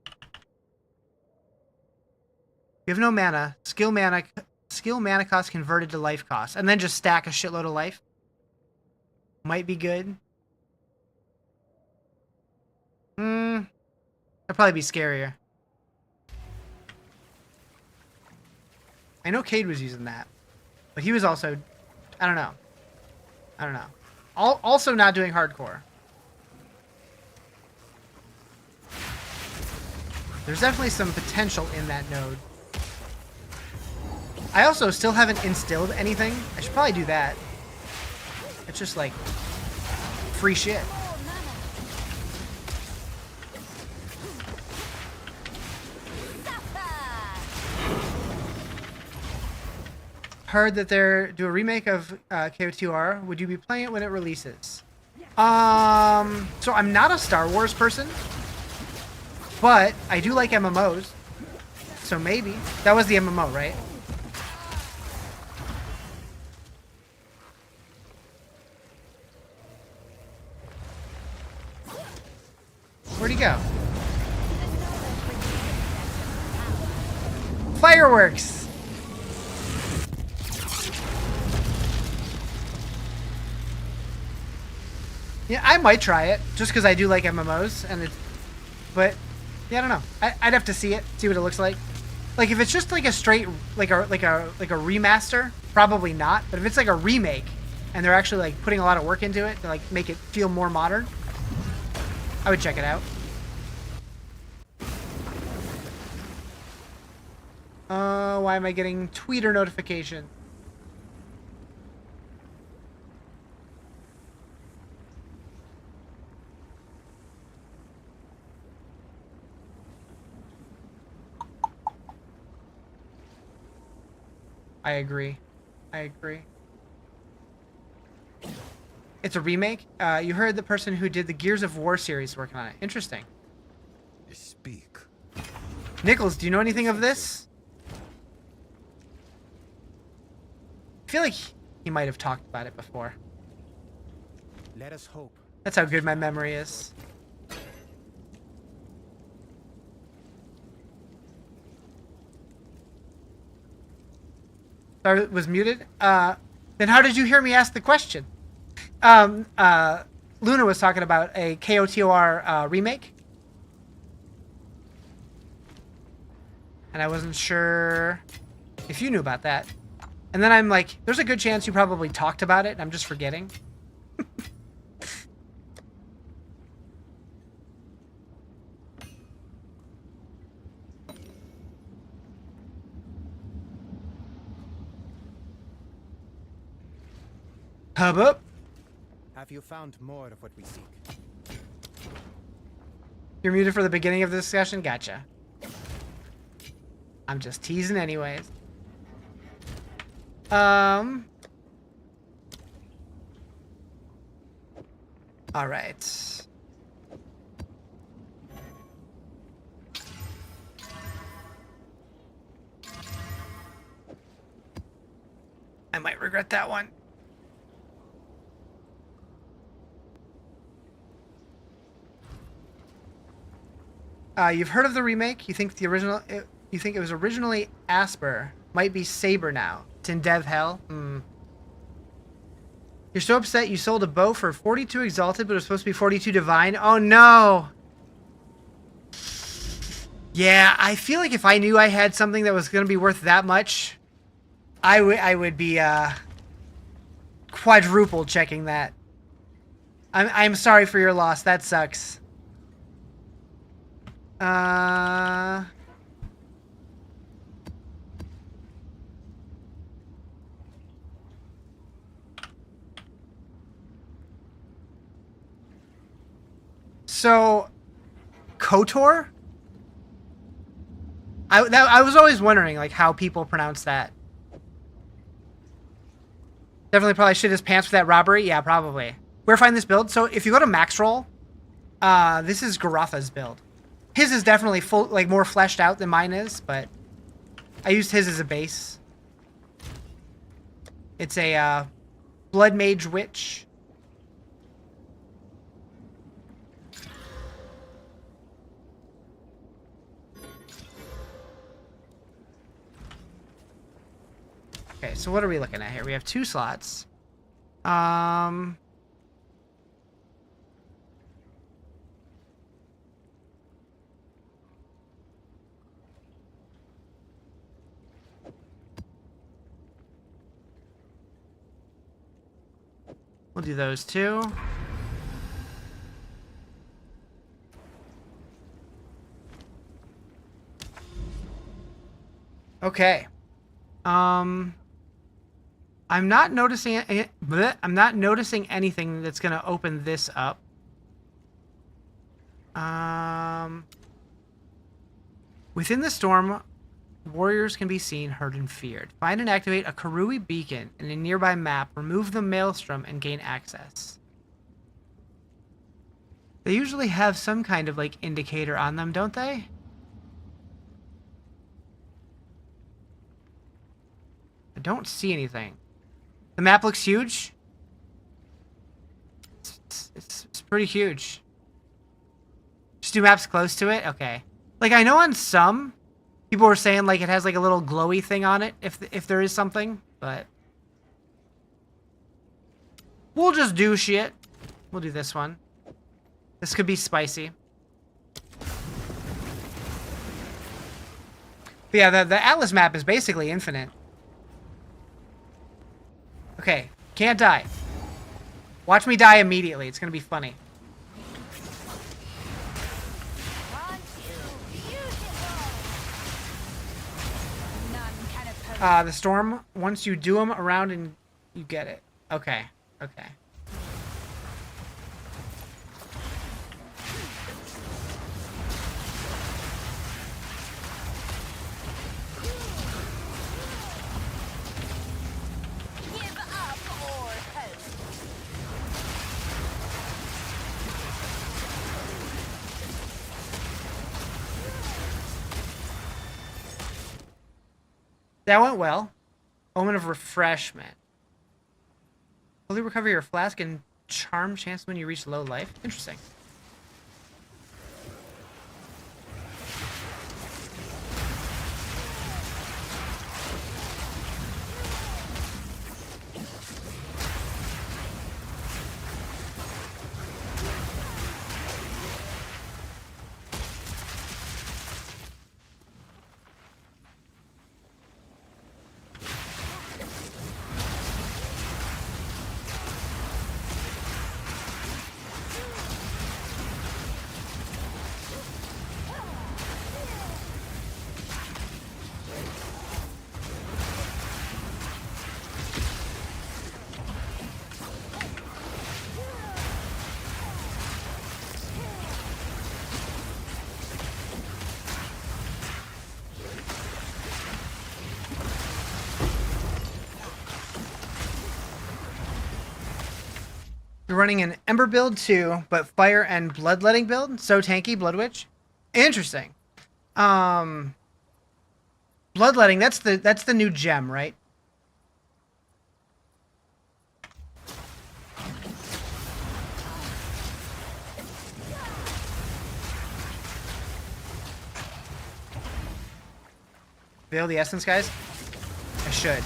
You have no mana. Skill mana cost converted to life cost. And then just stack a shitload of life. Might be good. That'd probably be scarier. I know Cade was using that, but he was also, I don't know. Also not doing hardcore. There's definitely some potential in that node. I also still haven't instilled anything. I should probably do that. It's just like free shit. Heard that they're do a remake of KOTOR. Would you be playing it when it releases? So I'm not a Star Wars person, but I do like MMOs. So maybe. That was the MMO, right? Where'd he go? Fireworks! Yeah, I might try it just because I do like MMOs, and it's. But yeah, I don't know. I'd have to see it, see what it looks like. Like if it's just like a straight, like a remaster, probably not. But if it's like a remake, and they're actually like putting a lot of work into it to like make it feel more modern, I would check it out. Why am I getting tweeter notification? I agree. It's a remake? You heard the person who did the Gears of War series working on it. Interesting. Speak. Nichols, do you know anything of this? I feel like he might have talked about it before. Let us hope. That's how good my memory is. Sorry, was muted? Then how did you hear me ask the question? Luna was talking about a KOTOR remake. And I wasn't sure if you knew about that. And then I'm like, there's a good chance you probably talked about it. And I'm just forgetting. Hub up. Have you found more of what we seek? You're muted for the beginning of the discussion? Gotcha. I'm just teasing anyways. All right. I might regret that one. You've heard of the remake? You think the original? You think it was originally Asper? Might be Saber now. It's in dev hell. You're so upset you sold a bow for 42 exalted, but it was supposed to be 42 divine. Oh no. Yeah, I feel like if I knew I had something that was going to be worth that much, I would be quadruple checking that. I'm sorry for your loss. That sucks. So, KOTOR? I was always wondering like how people pronounce that. Definitely probably shit his pants for that robbery. Yeah, probably. Where find this build? So if you go to max roll, this is Garatha's build. His is definitely full, like more fleshed out than mine is, but I used his as a base. It's a Blood Mage Witch. Okay, so what are we looking at here? We have 2 slots. We'll do those two. Okay. I'm not noticing I'm not noticing anything that's gonna open this up. Within the storm, warriors can be seen, heard, and feared. Find and activate a Karui beacon in a nearby map. Remove the maelstrom and gain access. They usually have some kind of like indicator on them, don't they? I don't see anything. The map looks huge. It's pretty huge. Just do maps close to it? Okay. Like, I know on some, people were saying, like, it has, like, a little glowy thing on it, if there is something, but... We'll just do shit. We'll do this one. This could be spicy. But yeah, the Atlas map is basically infinite. Okay, can't die. Watch me die immediately. It's gonna be funny. The storm, once you do them around and you get it. Okay, okay. That went well. Omen of refreshment. Fully recover your flask and charm chance when you reach low life. Interesting. You're running an Ember build too, but fire and bloodletting build. So tanky, Blood Witch. Interesting. Bloodletting, that's the new gem, right? Veil the essence, guys? I should.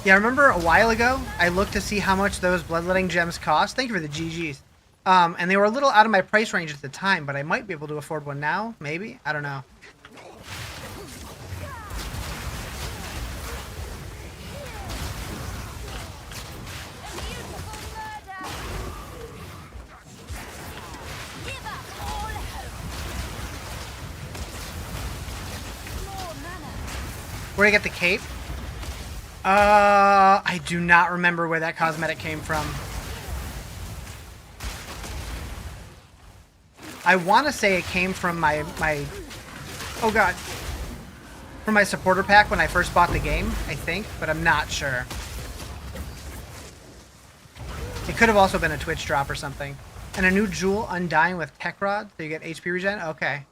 Yeah, I remember a while ago, I looked to see how much those bloodletting gems cost. Thank you for the GGs. And they were a little out of my price range at the time, but I might be able to afford one now, maybe? I don't know. Where'd I get the cape? I do not remember where that cosmetic came from. I want to say it came from my oh god, from my supporter pack when I first bought the game, I think, but I'm not sure. It could have also been a Twitch drop or something. And a new jewel, Undying with Tech Rod, so you get HP regen? Okay.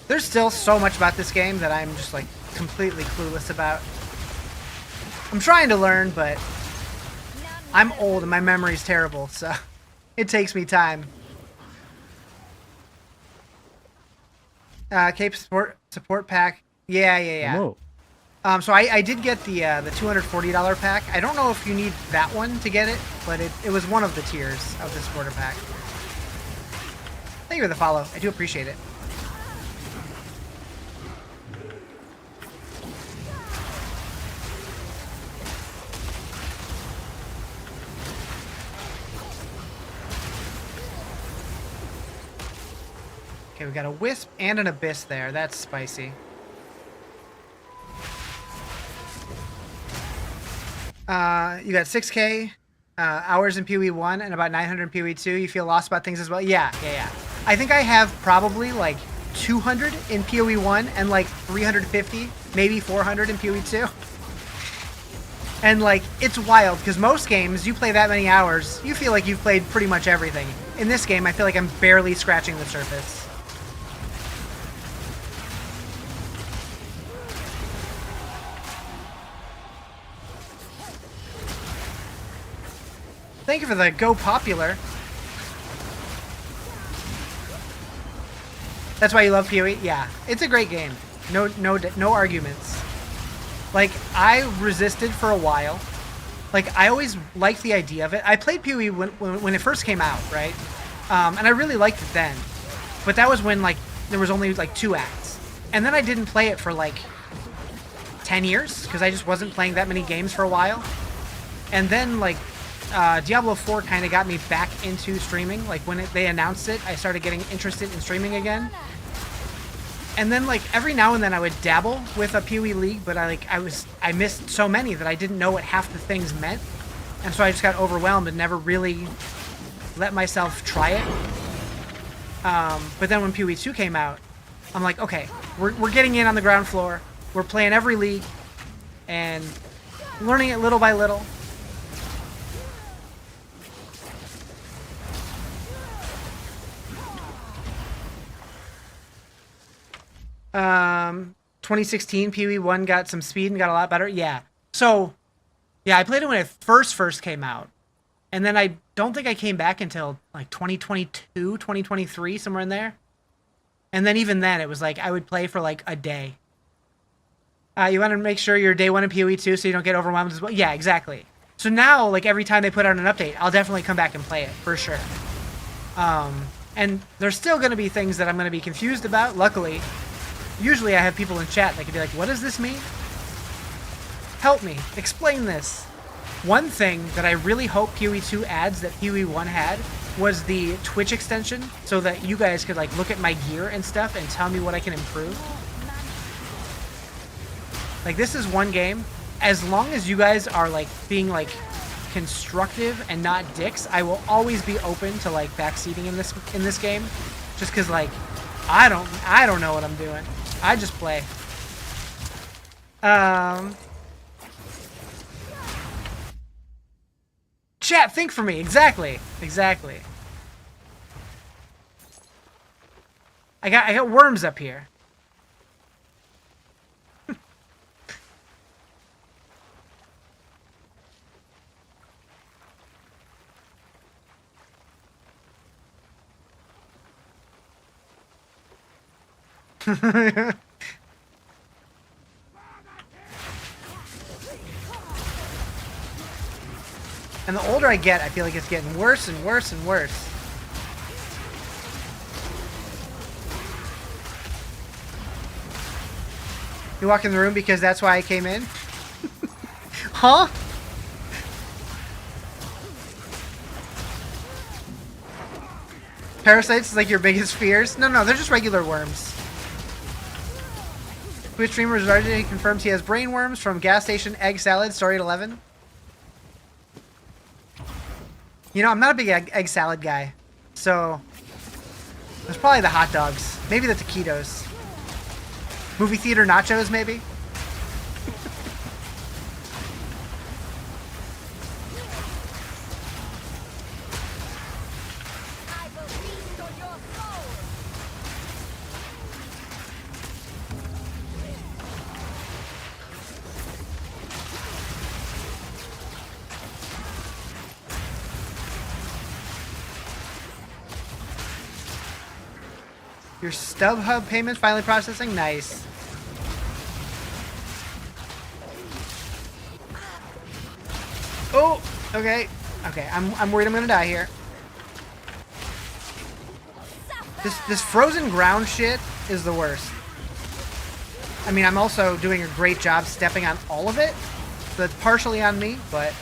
There's still so much about this game that I'm just like completely clueless about. I'm trying to learn, but I'm old and my memory's terrible, so it takes me time. Cape support pack. Yeah. Hello. So I did get the $240 pack. I don't know if you need that one to get it, but it was one of the tiers of the supporter pack. Thank you for the follow. I do appreciate it. Okay, we got a Wisp and an Abyss there. That's spicy. You got 6K hours in PoE 1 and about 900 in PoE 2. You feel lost about things as well? Yeah. I think I have probably like 200 in PoE 1 and like 350, maybe 400 in PoE 2. And like, it's wild because most games, you play that many hours, you feel like you've played pretty much everything. In this game, I feel like I'm barely scratching the surface. Thank you for the Go Popular. That's why you love PoE? Yeah, it's a great game. No arguments. Like, I resisted for a while. Like, I always liked the idea of it. I played PoE when it first came out, right? And I really liked it then. But that was when, like, there was only, like, 2 acts. And then I didn't play it for, like, 10 years, because I just wasn't playing that many games for a while. And then, like, Diablo 4 kind of got me back into streaming. Like, when they announced it, I started getting interested in streaming again. And then, like, every now and then I would dabble with a PoE league, but I missed so many that I didn't know what half the things meant. And so I just got overwhelmed and never really let myself try it. But then when PoE 2 came out, I'm like, okay, we're getting in on the ground floor. We're playing every league and learning it little by little. 2016 PoE 1 got some speed and got a lot better. Yeah. So, yeah, I played it when it first came out. And then I don't think I came back until like 2022, 2023, somewhere in there. And then even then, it was like I would play for like a day. You want to make sure you're day 1 in PoE 2 so you don't get overwhelmed as well. Yeah, exactly. So now, like every time they put out an update, I'll definitely come back and play it for sure. And there's still going to be things that I'm going to be confused about, luckily. Usually I have people in chat that can be like, what does this mean? Help me. Explain this. One thing that I really hope PoE 2 adds that PoE 1 had was the Twitch extension so that you guys could like look at my gear and stuff and tell me what I can improve. Like, this is one game. As long as you guys are like being like constructive and not dicks, I will always be open to like backseating in this game. Just because like I don't know what I'm doing. I just play. Chat, think for me. Exactly. I got worms up here. And the older I get, I feel like it's getting worse and worse and worse. You walk in the room because that's why I came in? Huh? Parasites is like your biggest fears? No, they're just regular worms. Twitch streamer Rizarjay confirms he has brain worms from gas station egg salad, story at 11. You know, I'm not a big egg salad guy, so there's probably the hot dogs. Maybe the taquitos. Movie theater nachos, maybe? Your StubHub payment finally processing? Nice. Oh, okay. Okay, I'm worried I'm gonna die here. This frozen ground shit is the worst. I mean, I'm also doing a great job stepping on all of it. So it's partially on me, but...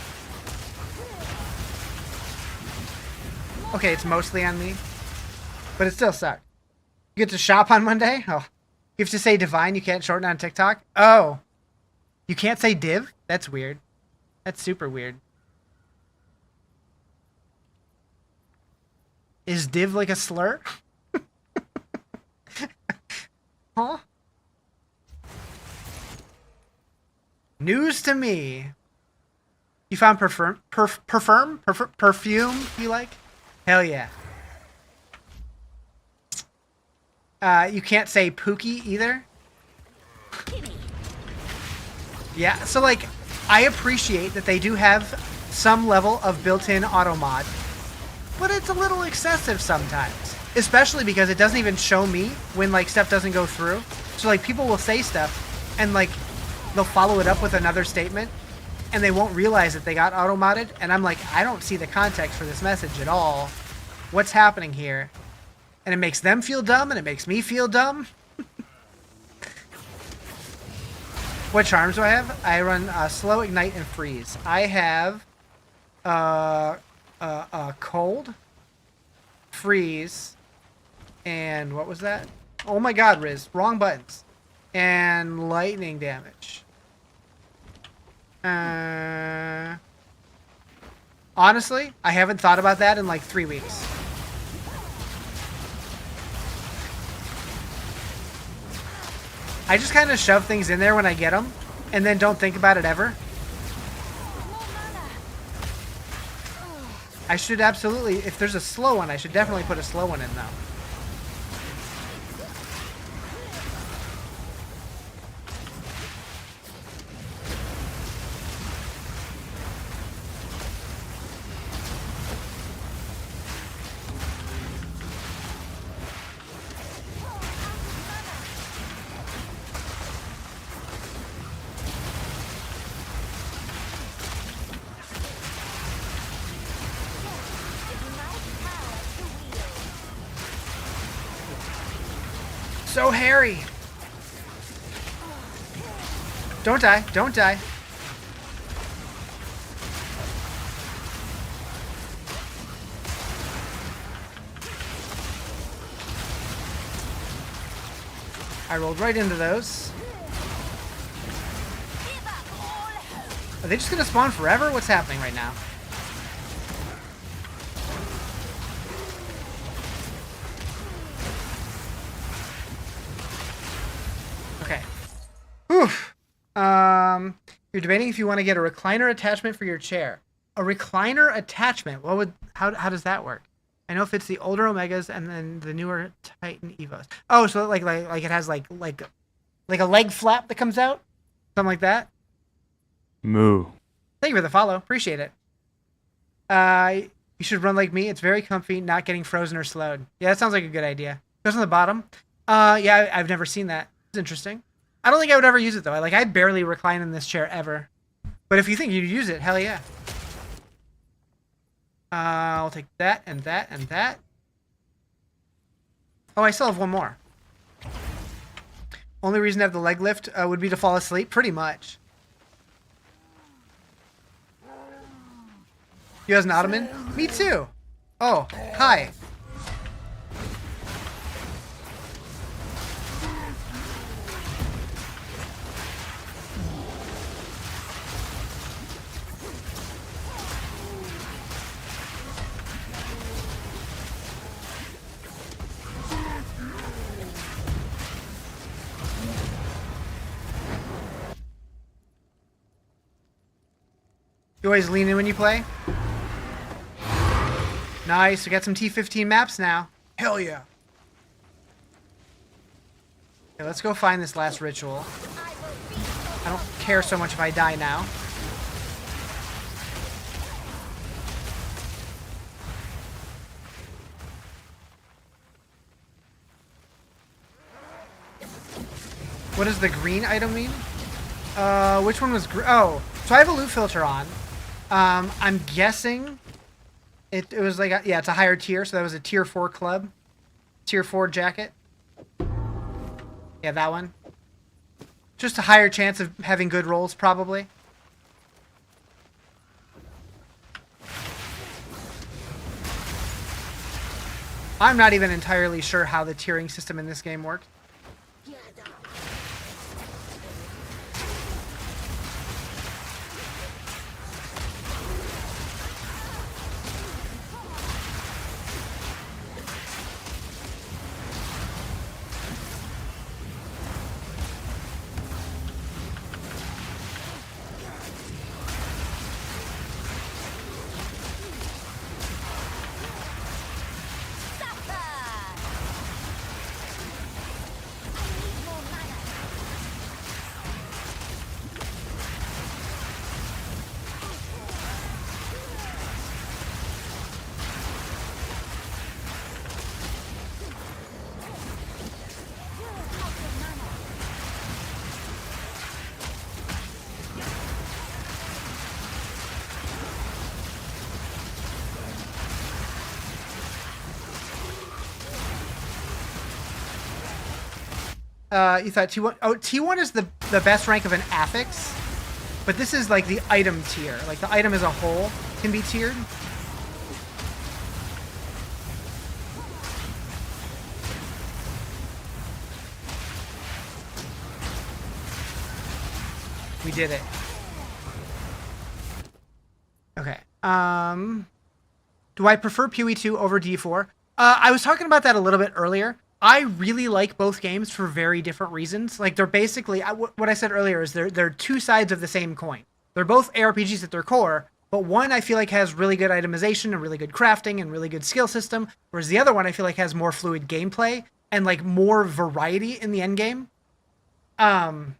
Okay, it's mostly on me. But it still sucks. You get to shop on Monday? Oh. You have to say divine, you can't shorten on TikTok? Oh. You can't say div? That's weird. That's super weird. Is div like a slur? Huh? News to me. You found perfume you like? Hell yeah. You can't say Pookie either. Yeah, so like, I appreciate that they do have some level of built-in auto mod, but it's a little excessive sometimes. Especially because it doesn't even show me when like stuff doesn't go through. So like people will say stuff and like they'll follow it up with another statement and they won't realize that they got auto modded, and I'm like, I don't see the context for this message at all. What's happening here? And it makes them feel dumb and it makes me feel dumb. What charms do I have? I run slow, ignite, and freeze. I have cold, freeze, and what was that? Oh my god, Riz. Wrong buttons. And lightning damage. Honestly, I haven't thought about that in like 3 weeks. I just kind of shove things in there when I get them, and then don't think about it ever. I should absolutely, if there's a slow one, I should definitely put a slow one in though. So hairy. Don't die. Don't die. I rolled right into those. Are they just gonna spawn forever? What's happening right now? You're debating if you want to get a recliner attachment for your chair. A recliner attachment? What would? How does that work? I know if it's the older Omegas and then the newer Titan Evos. Oh, so like it has like a leg flap that comes out, something like that. Moo. Thank you for the follow. Appreciate it. You should run like me. It's very comfy, not getting frozen or slowed. Yeah, that sounds like a good idea. Goes on the bottom. Yeah, I've never seen that. It's interesting. I don't think I would ever use it, though. I barely recline in this chair, ever. But if you think you'd use it, hell yeah. I'll take that, and that, and that. Oh, I still have one more. Only reason to have the leg lift would be to fall asleep, pretty much. You has an ottoman? Me too. Oh, hi. You always lean in when you play? Nice, we got some T15 maps now. Hell yeah. Okay, let's go find this last ritual. I don't care so much if I die now. What does the green item mean? Which one was oh, so I have a loot filter on. I'm guessing it was like, yeah, it's a higher tier, so that was a tier 4 club. Tier 4 jacket. Yeah, that one. Just a higher chance of having good rolls, probably. I'm not even entirely sure how the tiering system in this game works. You thought T1? Oh, T1 is the best rank of an affix, but this is like the item tier. Like the item as a whole can be tiered. We did it. Okay. Do I prefer PoE2 over D4? I was talking about that a little bit earlier. I really like both games for very different reasons. Like they're basically what I said earlier is they're two sides of the same coin. They're both ARPGs at their core, but one I feel like has really good itemization and really good crafting and really good skill system, whereas the other one I feel like has more fluid gameplay and like more variety in the end game. So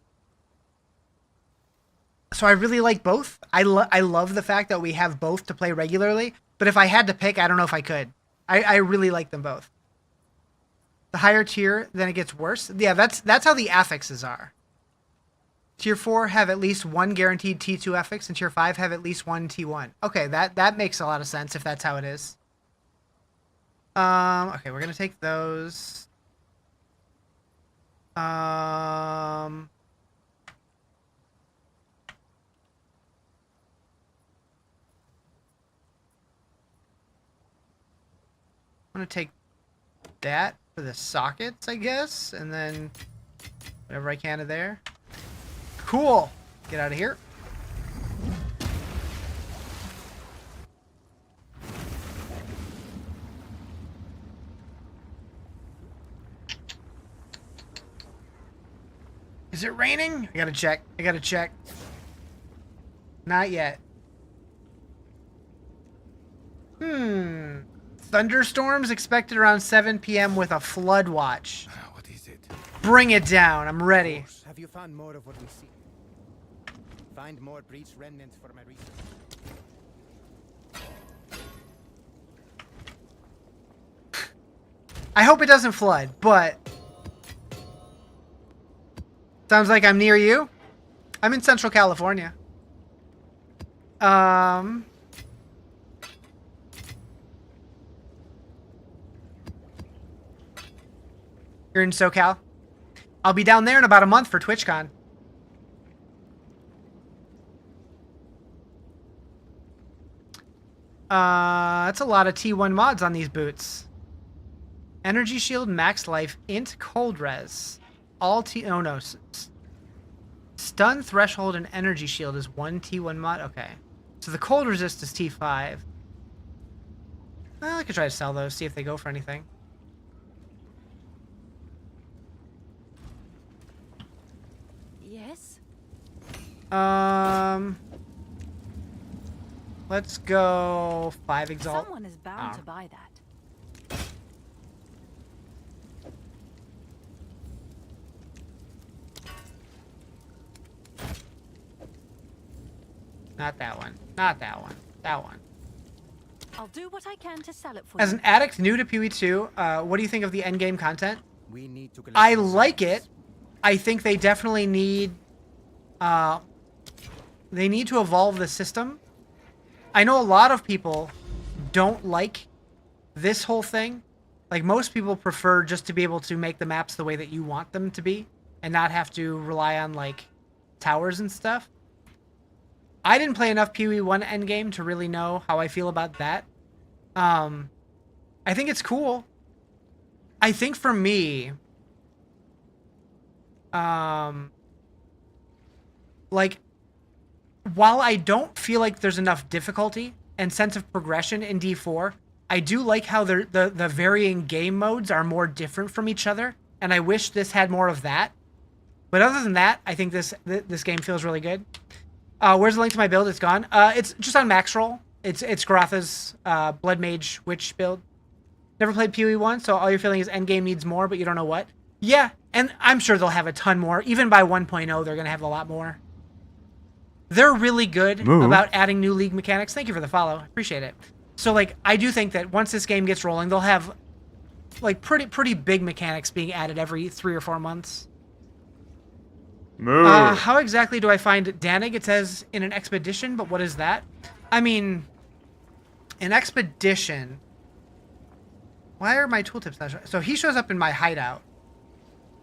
I really like both. I love the fact that we have both to play regularly, but if I had to pick, I don't know if I could. I really like them both. The higher tier, then it gets worse. Yeah, that's how the affixes are. Tier 4 have at least one guaranteed T2 affix, and Tier 5 have at least one T1. Okay, that makes a lot of sense if that's how it is. Okay, we're gonna take those. I'm gonna take that for the sockets, I guess, and then whatever I can of there. Cool. Get out of here. Is it raining? I gotta check. I gotta check. Not yet. Thunderstorms expected around 7 p.m. with a flood watch. What is it? Bring it down. I'm ready. Have you found more of what we see? Find more breach remnants for my research. I hope it doesn't flood, but sounds like I'm near you. I'm in Central California. You're in SoCal? I'll be down there in about a month for TwitchCon. That's a lot of T1 mods on these boots. Energy shield, max life, int, cold res. All oh no. Stun, threshold, and energy shield is one T1 mod? Okay. So the cold resist is T5. Well, I could try to sell those, see if they go for anything. Yes? Let's go 5 exalt. Someone is bound to buy that. Not that one. Not that one. That one. I'll do what I can to sell it for As you. an addict new to PoE2, what do you think of the endgame content? We need to collect I these like samples. it. I think they definitely need... they need to evolve the system I know a lot of people don't like this whole thing. Like, most people prefer just to be able to make the maps the way that you want them to be and not have to rely on, like, towers and stuff. I didn't play enough PoE 1 endgame to really know how I feel about that. I think it's cool. I think for me, like, while I don't feel like there's enough difficulty and sense of progression in D4, I do like how the varying game modes are more different from each other, and I wish this had more of that. But other than that, I think this game feels really good. Where's the link to my build? It's gone. It's just on max roll. It's Garotha's Blood Mage Witch build. Never played PoE 1, so all you're feeling is endgame needs more, but you don't know what. Yeah, and I'm sure they'll have a ton more. Even by 1.0, they're going to have a lot more. They're really good about adding new league mechanics. Thank you for the follow. Appreciate it. So, like, I do think that once this game gets rolling, they'll have, like, pretty big mechanics being added every 3 or 4 months. How exactly do I find Danig? It says in an expedition, but what is that? I mean, an expedition... Why are my tooltips not showing? So he shows up in my hideout.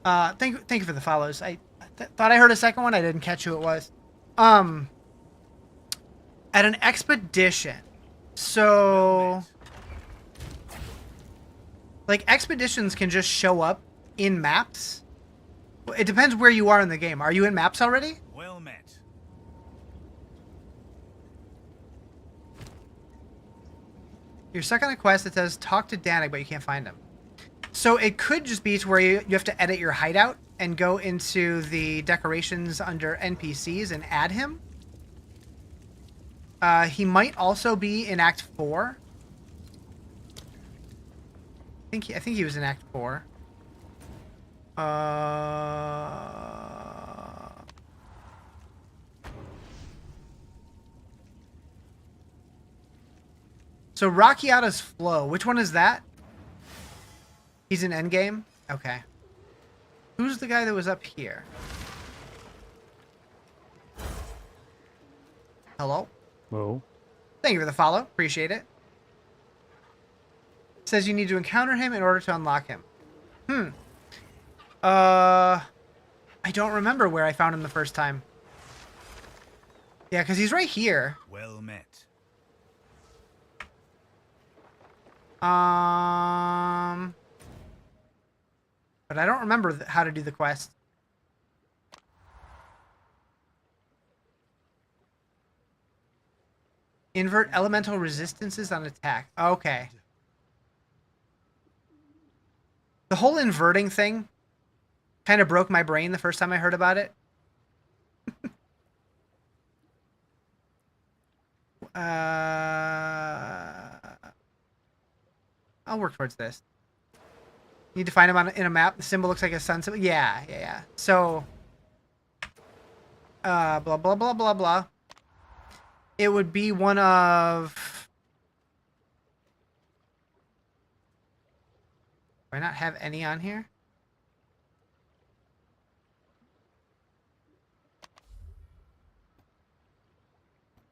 Thank you for the follows. I thought I heard a second one. I didn't catch who it was. At an expedition. So, like, expeditions can just show up in maps. It depends where you are in the game. Are you in maps already? Well met. You're stuck on a quest that says talk to Danig, but you can't find him. So it could just be to where you have to edit your hideout and go into the decorations under NPCs and add him. He might also be in Act 4. I think he was in Act 4. So Rockiata's Flow. Which one is that? He's in Endgame? Okay. Who's the guy that was up here? Hello? Well. Thank you for the follow. Appreciate it. Says you need to encounter him in order to unlock him. I don't remember where I found him the first time. Yeah, because he's right here. Well met. But I don't remember how to do the quest. Invert elemental resistances on attack. Okay. The whole inverting thing kind of broke my brain the first time I heard about it. I'll work towards this. Need to find him in a map. The symbol looks like a sun symbol. Yeah. So, blah, blah, blah, blah, blah. It would be one of... Do I not have any on here?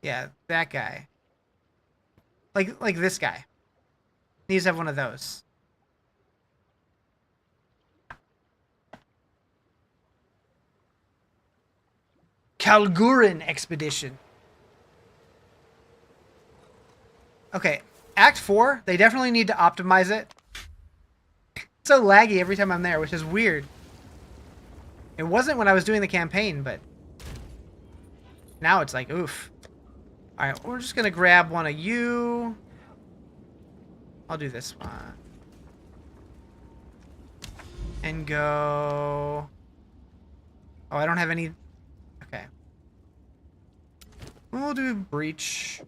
Yeah, that guy. Like this guy. Needs to have one of those. Kalgurin Expedition. Okay, Act 4, they definitely need to optimize it. It's so laggy every time I'm there, which is weird. It wasn't when I was doing the campaign, but now it's like, oof. Alright, we're just gonna grab one of you. I'll do this one. And go... Oh, I don't have any... Okay. We'll do Breach.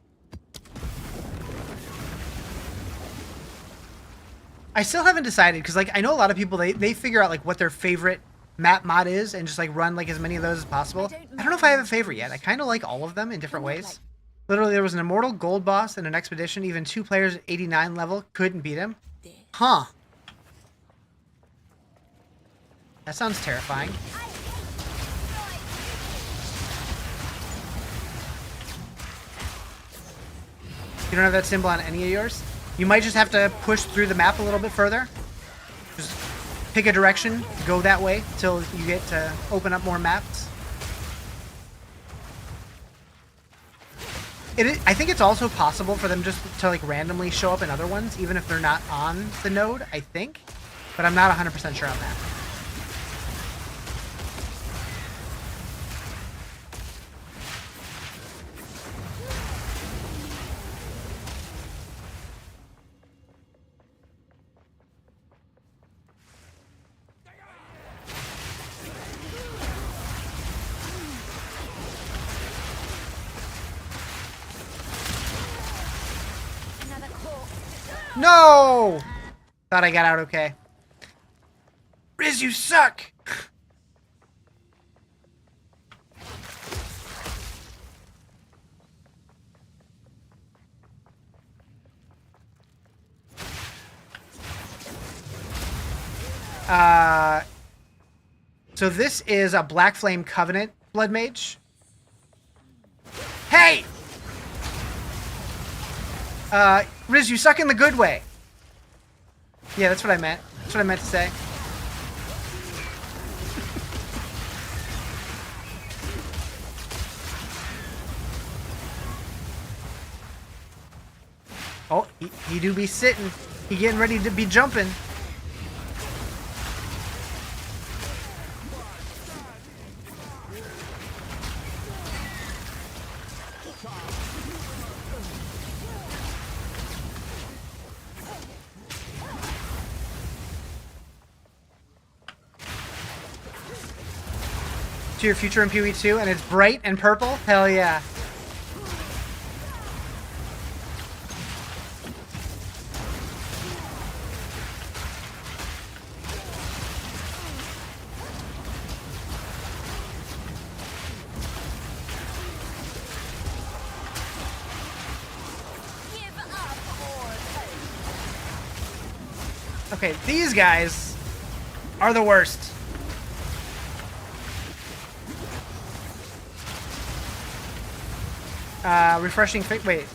I still haven't decided, because, like, I know a lot of people, they figure out, like, what their favorite map mod is and just, like, run, like, as many of those as possible. I don't know if I have a favorite yet. I kind of like all of them in different ways. Literally, there was an Immortal Gold boss in an expedition. Even 2 players at 89 level couldn't beat him. Huh. That sounds terrifying. You don't have that symbol on any of yours? You might just have to push through the map a little bit further. Just pick a direction, go that way till you get to open up more maps. I think it's also possible for them just to like randomly show up in other ones, even if they're not on the node, I think. But I'm not 100% sure on that. No! Thought I got out okay. Riz, you suck! So this is a Black Flame Covenant Blood Mage. Hey! Riz, you suck in the good way. Yeah, that's what I meant. That's what I meant to say. Oh, he do be sitting. He getting ready to be jumping. To your future in PoE2, and it's bright and purple? Hell yeah. Okay, these guys are the worst. Refreshing wait.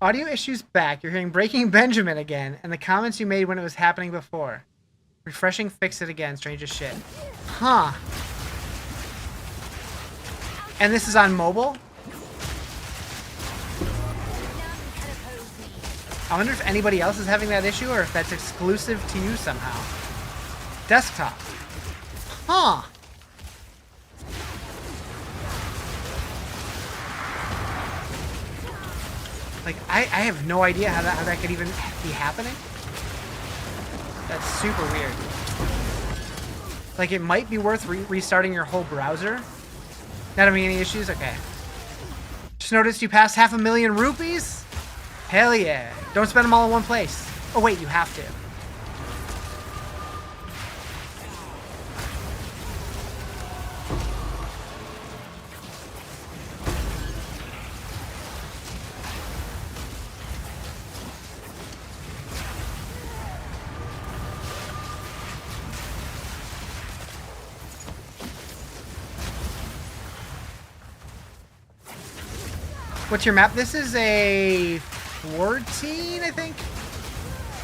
Audio issues back. You're hearing Breaking Benjamin again, and the comments you made when it was happening before. Refreshing, fix it again. Strange as shit. Huh. And this is on mobile? I wonder if anybody else is having that issue, or if that's exclusive to you somehow. Desktop. Huh. Like, I have no idea how that could even be happening. That's super weird. Like, it might be worth restarting your whole browser. Not having any issues? Okay. Just noticed you passed 500,000 rupees? Hell yeah. Don't spend them all in one place. Oh wait, you have to. What's your map? This is a 14, I think?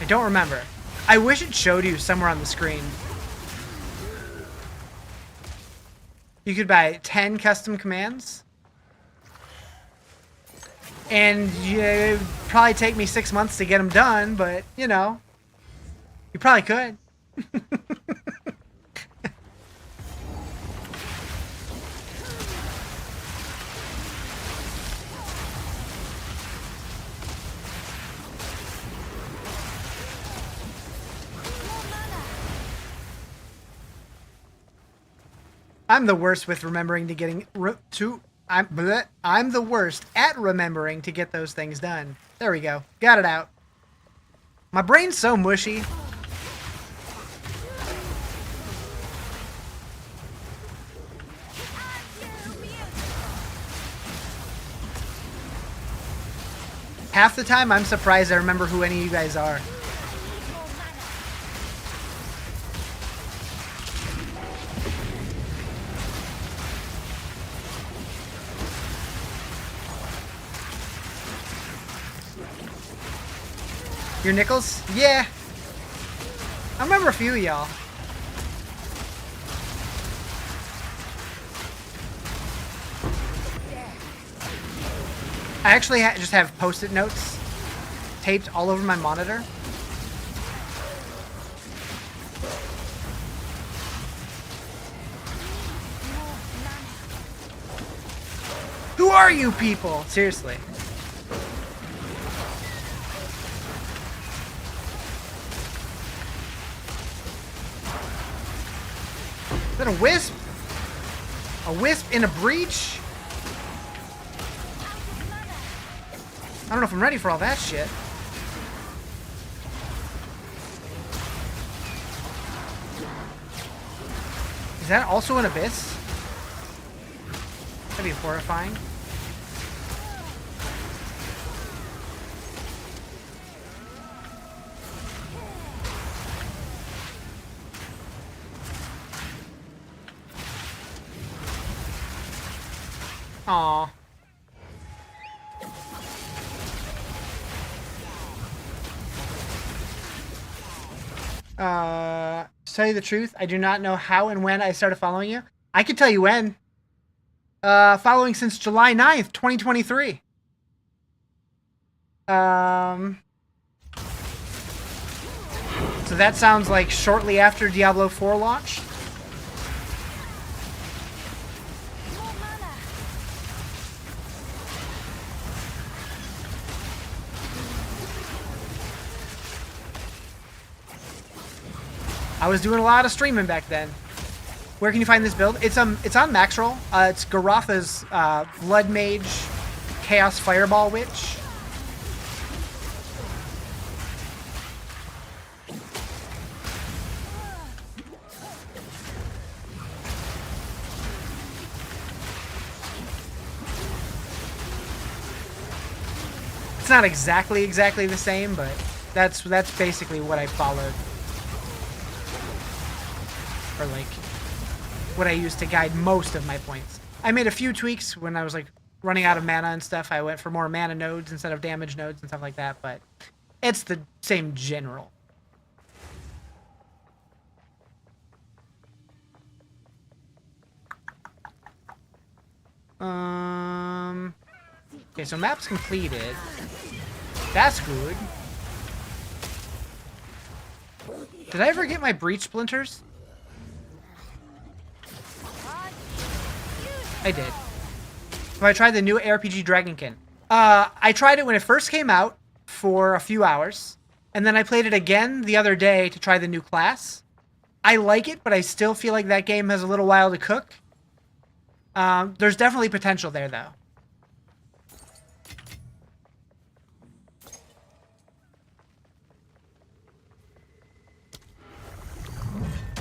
I don't remember. I wish it showed you somewhere on the screen. You could buy 10 custom commands. And it'd probably take me 6 months to get them done, but, you know, you probably could. I'm the worst with remembering to getting I'm the worst at remembering to get those things done. There we go. Got it out. My brain's so mushy. Half the time I'm surprised I remember who any of you guys are. Your nickels? Yeah. I remember a few of y'all. I actually just have post-it notes taped all over my monitor. Who are you people? Seriously. Is that a wisp? A wisp in a breach? I don't know if I'm ready for all that shit. Is that also an abyss? That'd be horrifying. Aww. To tell you the truth, I do not know how and when I started following you. I can tell you when. Following since July 9th, 2023. So that sounds like shortly after Diablo 4 launched. I was doing a lot of streaming back then. Where can you find this build? It's on Maxroll. It's Garotha's Blood Mage Chaos Fireball Witch. It's not exactly the same, but that's basically what I followed. Or like what I used to guide most of my points. I made a few tweaks when I was like running out of mana and stuff. I went for more mana nodes instead of damage nodes and stuff like that, but it's the same general. Okay, so map's completed. That's good. Did I ever get my breach splinters? I did. So I tried the new ARPG Dragonkin. I tried it when it first came out for a few hours, and then I played it again the other day to try the new class. I like it, but I still feel like that game has a little while to cook. There's definitely potential there, though.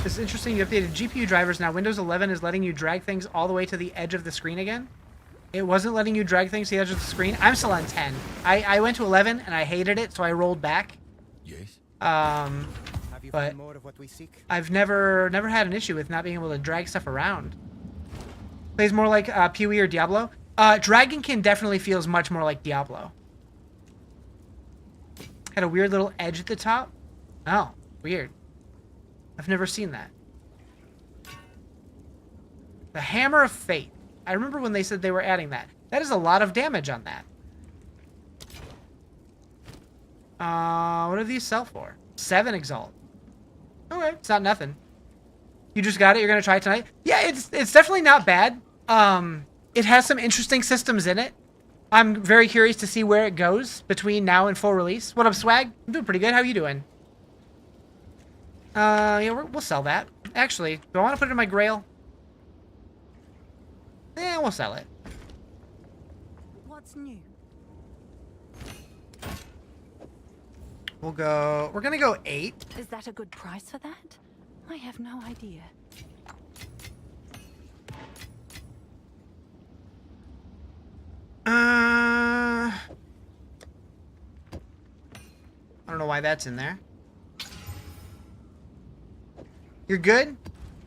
It's interesting, you updated GPU drivers. Now Windows 11 is letting you drag things all the way to the edge of the screen again. It wasn't letting you drag things to the edge of the screen. I'm still on 10. I went to 11 and I hated it, so I rolled back. Yes. But more of what we seek? I've never had an issue with not being able to drag stuff around. Plays more like PoE or Diablo. Dragonkin definitely feels much more like Diablo. Had a weird little edge at the top. Oh, weird. I've never seen that. The Hammer of Fate. I remember when they said they were adding that. That is a lot of damage on that. What do these sell for? 7 Exalt. Okay, it's not nothing. You just got it? You're going to try it tonight? Yeah, it's definitely not bad. It has some interesting systems in it. I'm very curious to see where it goes between now and full release. What up, Swag? I'm doing pretty good. How you doing? Yeah, we'll sell that. Actually, do I want to put it in my grail? Yeah, we'll sell it. What's new? We're gonna go 8. Is that a good price for that? I have no idea. I don't know why that's in there. You're good?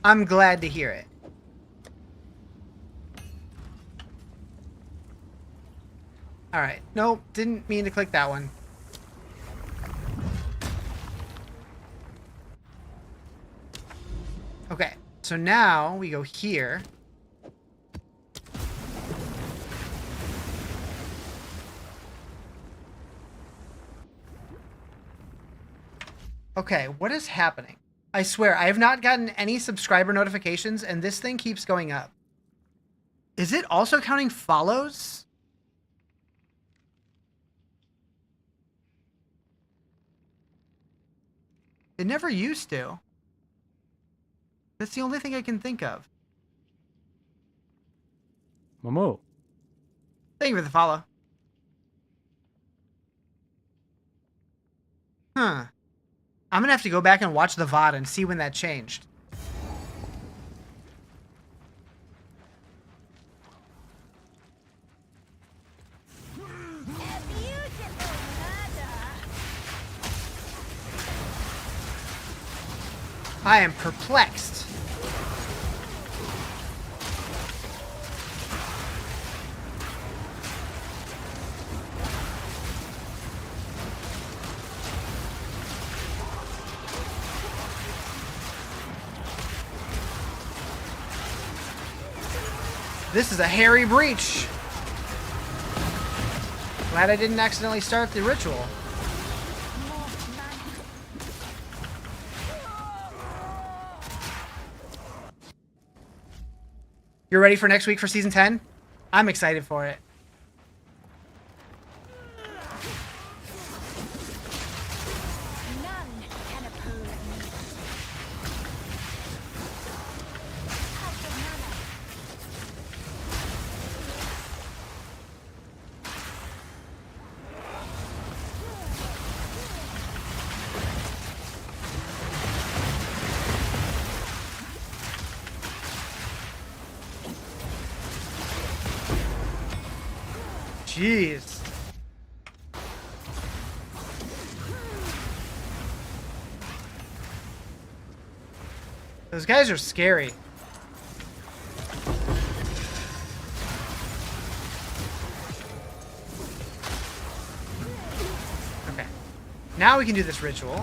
I'm glad to hear it. Alright. Nope, didn't mean to click that one. Okay, so now we go here. Okay, what is happening? I swear, I have not gotten any subscriber notifications, and this thing keeps going up. Is it also counting follows? It never used to. That's the only thing I can think of. Momo. Thank you for the follow. Huh. I'm gonna have to go back and watch the VOD and see when that changed. I am perplexed. This is a hairy breach. Glad I didn't accidentally start the ritual. You're ready for next week for season 10? I'm excited for it. None can oppose me. Path of Jeez. Those guys are scary. Okay. Now we can do this ritual.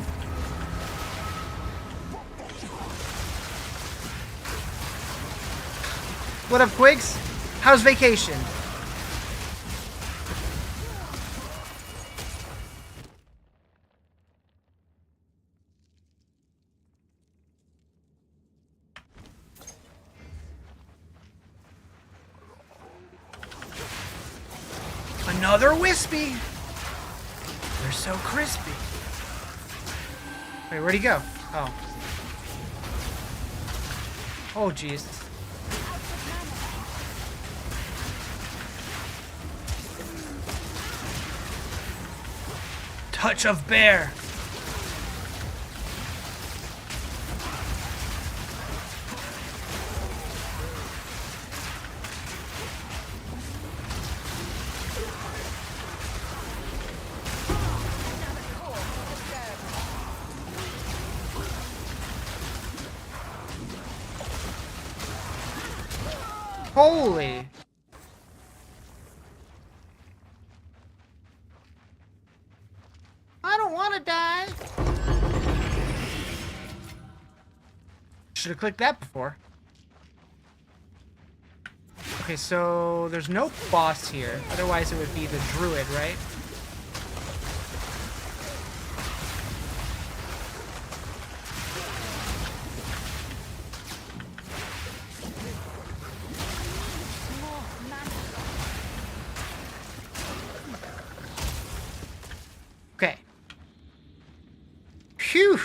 What up, Quigs? How's vacation? Another wispy. They're so crispy. Wait, where'd he go? Oh. Oh, jeez. Touch of bear. Holy. I don't want to die. Should have clicked that before. Okay, so there's no boss here. Otherwise it would be the druid, right? Okay. Phew.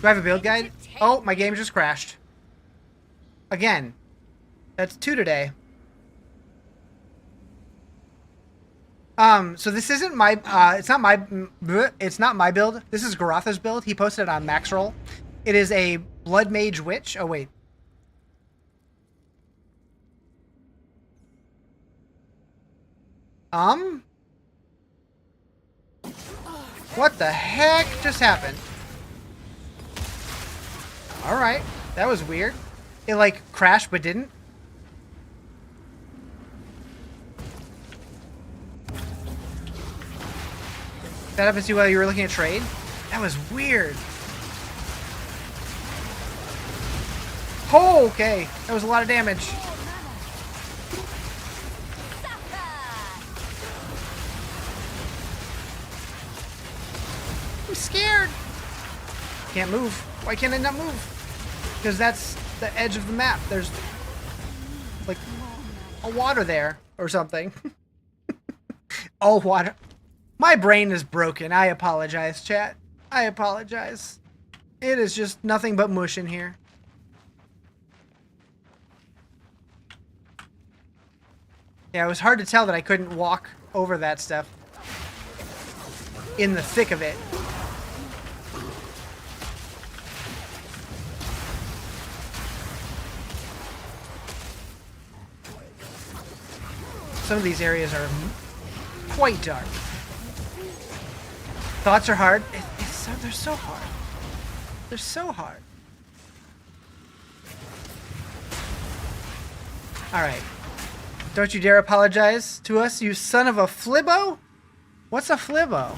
Do I have a build guide? Oh, my game just crashed. Again. That's 2 today. So this isn't my, it's not my build. This is Garatha's build. He posted it on Maxroll. It is a Blood Mage Witch. Oh, wait. What the heck just happened? Alright. That was weird. It, like, crashed but didn't. That happens to you while you were looking at trade? That was weird. Oh, okay. That was a lot of damage. I'm scared. Can't move. Why can't I not move? Because that's the edge of the map. There's like a water there or something. Oh, water. My brain is broken. I apologize, chat. I apologize. It is just nothing but mush in here. Yeah, it was hard to tell that I couldn't walk over that stuff in the thick of it. Some of these areas are quite dark. Thoughts are hard. They're so hard. They're so hard. Alright. Don't you dare apologize to us, you son of a flibbo? What's a flibbo?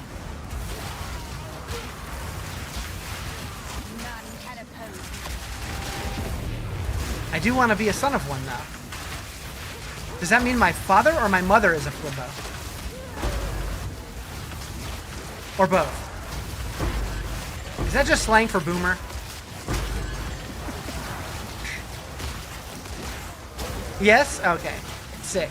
I do want to be a son of one, though. Does that mean my father or my mother is a flibbo? Or both? Is that just slang for boomer? Yes? Okay. Sick.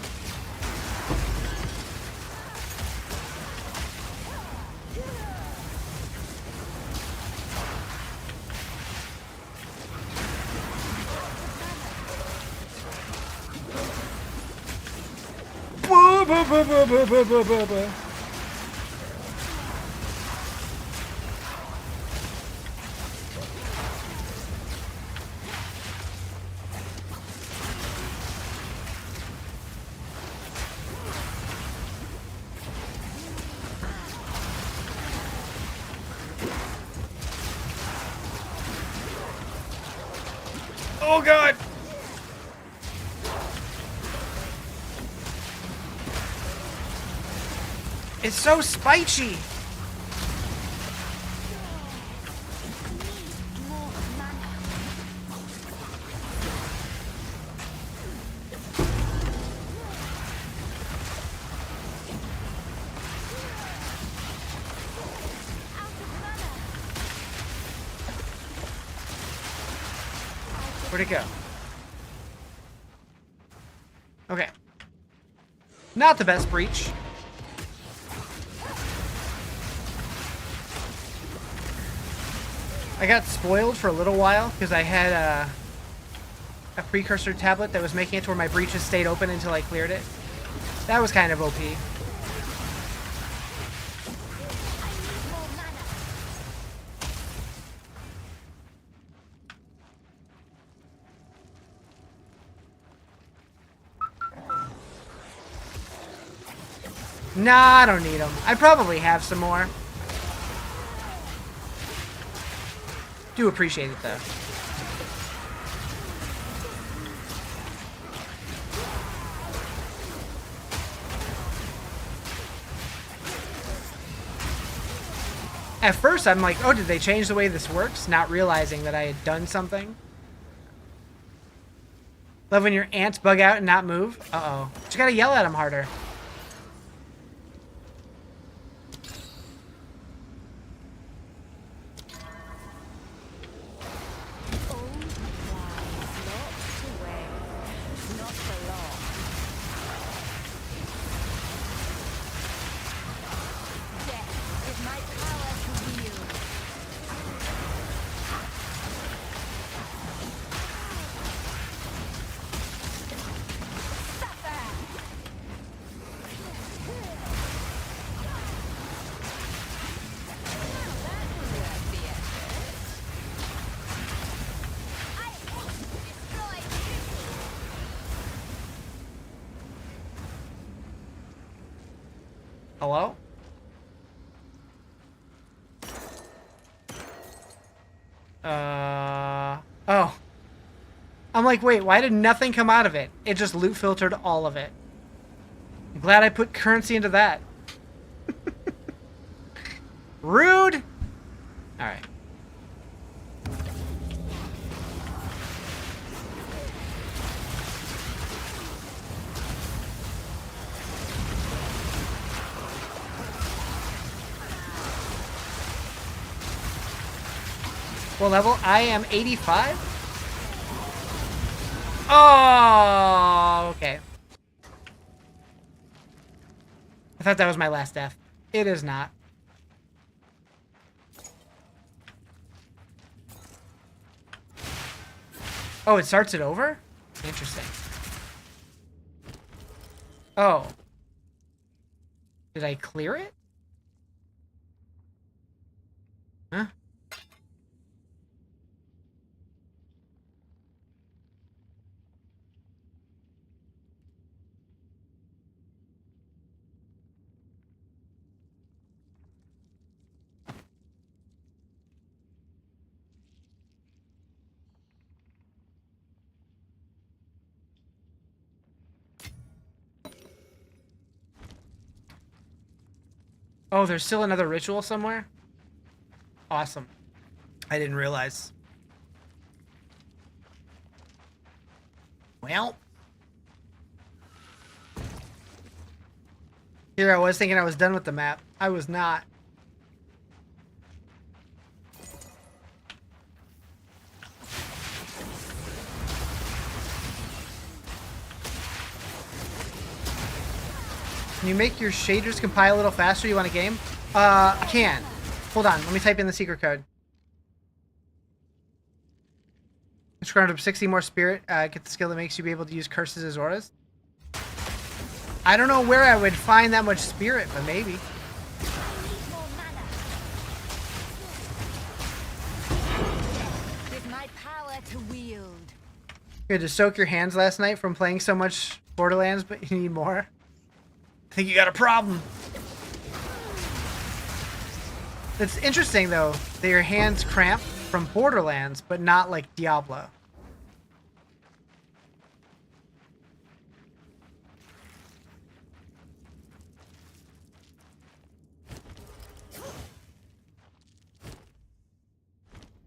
Oh god! It's so spicy! Where'd it go? Okay. Not the best breach. I got spoiled for a little while because I had a precursor tablet that was making it to where my breaches stayed open until I cleared it. That was kind of OP. Nah, I don't need them. I probably have some more. Do appreciate it, though. At first, I'm like, oh, did they change the way this works? Not realizing that I had done something. Love when your ants bug out and not move. Uh-oh. But you gotta yell at them harder. Hello? Oh. I'm like, wait, why did nothing come out of it? It just loot filtered all of it. I'm glad I put currency into that. Rude! Alright. What level? I am 85? Oh, okay. I thought that was my last death. It is not. Oh, it starts it over? Interesting. Oh. Did I clear it? Huh? Oh, there's still another ritual somewhere? Awesome. I didn't realize. Well. Here I was thinking I was done with the map. I was not. Can you make your shaders compile a little faster? You want a game? I can. Hold on. Let me type in the secret code. Just ground up 60 more spirit. Get the skill that makes you be able to use curses as auras. I don't know where I would find that much spirit, but maybe. With my power to wield. You had to soak your hands last night from playing so much Borderlands, but you need more? I think you got a problem. It's interesting, though, that your hands cramp from Borderlands, but not like Diablo.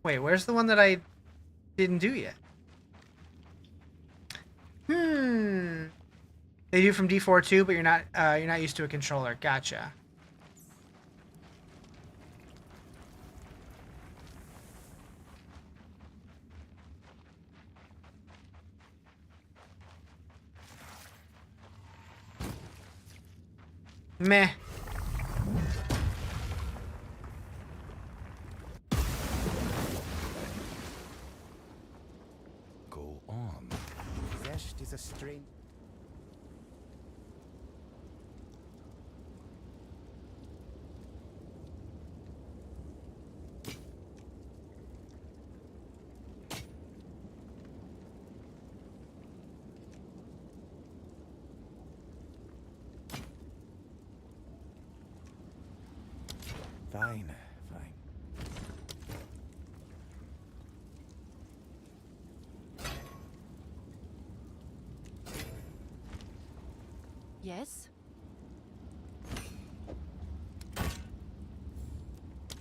Wait, where's the one that I didn't do yet? They do from D4 too, but you're not used to a controller. Gotcha. Meh. Go on. Zest is a strange. Fine, fine. Yes?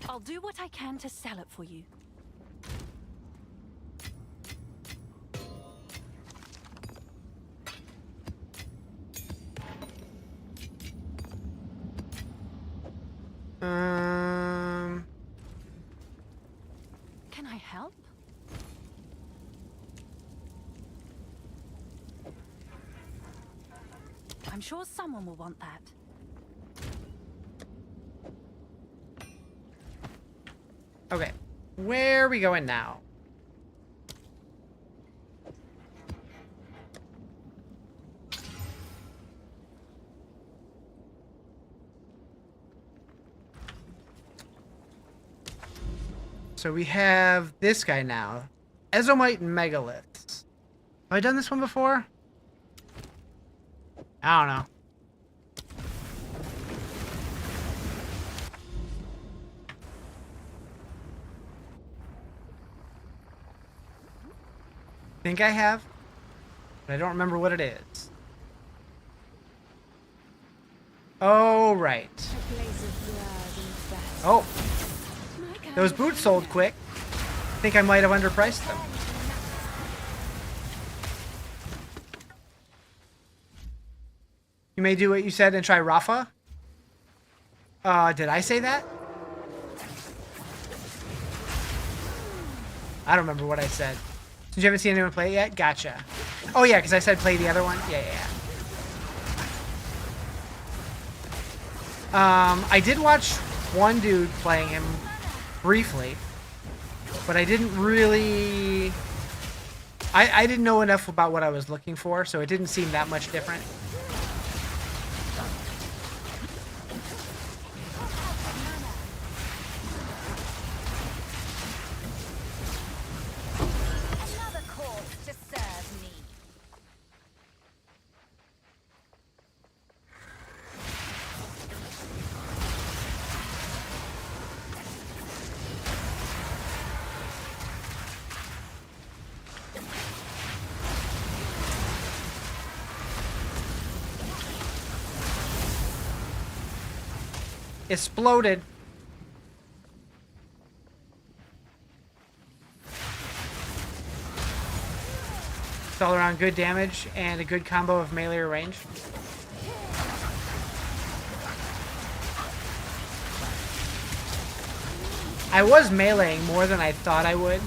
I'll do what I can to sell it for you. Can I help? I'm sure someone will want that. Okay, where are we going now? So we have this guy now. Ezomite Megaliths. Have I done this one before? I don't know. Think I have, but I don't remember what it is. Oh, right. A place of blood and battle. Oh, those boots sold quick. I think I might have underpriced them. You may do what you said and try Rafa. Did I say that? I don't remember what I said. Since you haven't seen anyone play it yet? Gotcha. Oh yeah, because I said play the other one? Yeah. I did watch one dude playing him briefly, but I didn't really... I didn't know enough about what I was looking for, so it didn't seem that much different. Another corpse to serve me. Exploded. It's all around good damage and a good combo of melee or range. I was meleeing more than I thought I would.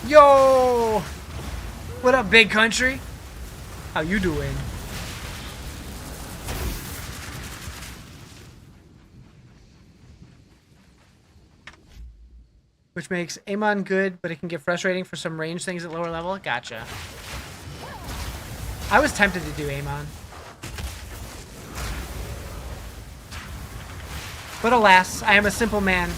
Yo! What up, big country? How you doing? Which makes Amon good, but it can get frustrating for some range things at lower level. Gotcha. I was tempted to do Amon. But alas, I am a simple man.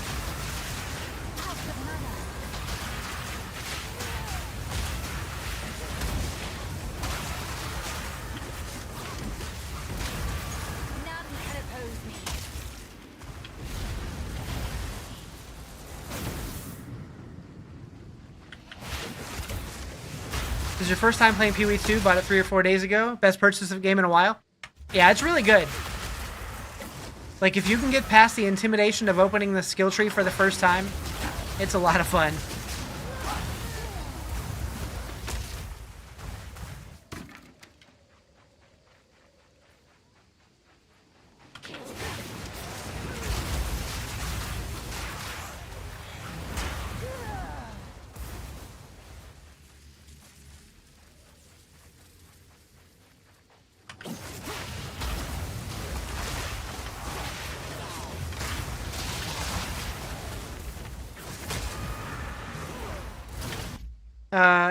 This is your first time playing Pee-wee 2, bought it 3 or 4 days ago. Best purchase of the game in a while. Yeah, it's really good. Like, if you can get past the intimidation of opening the skill tree for the first time, it's a lot of fun.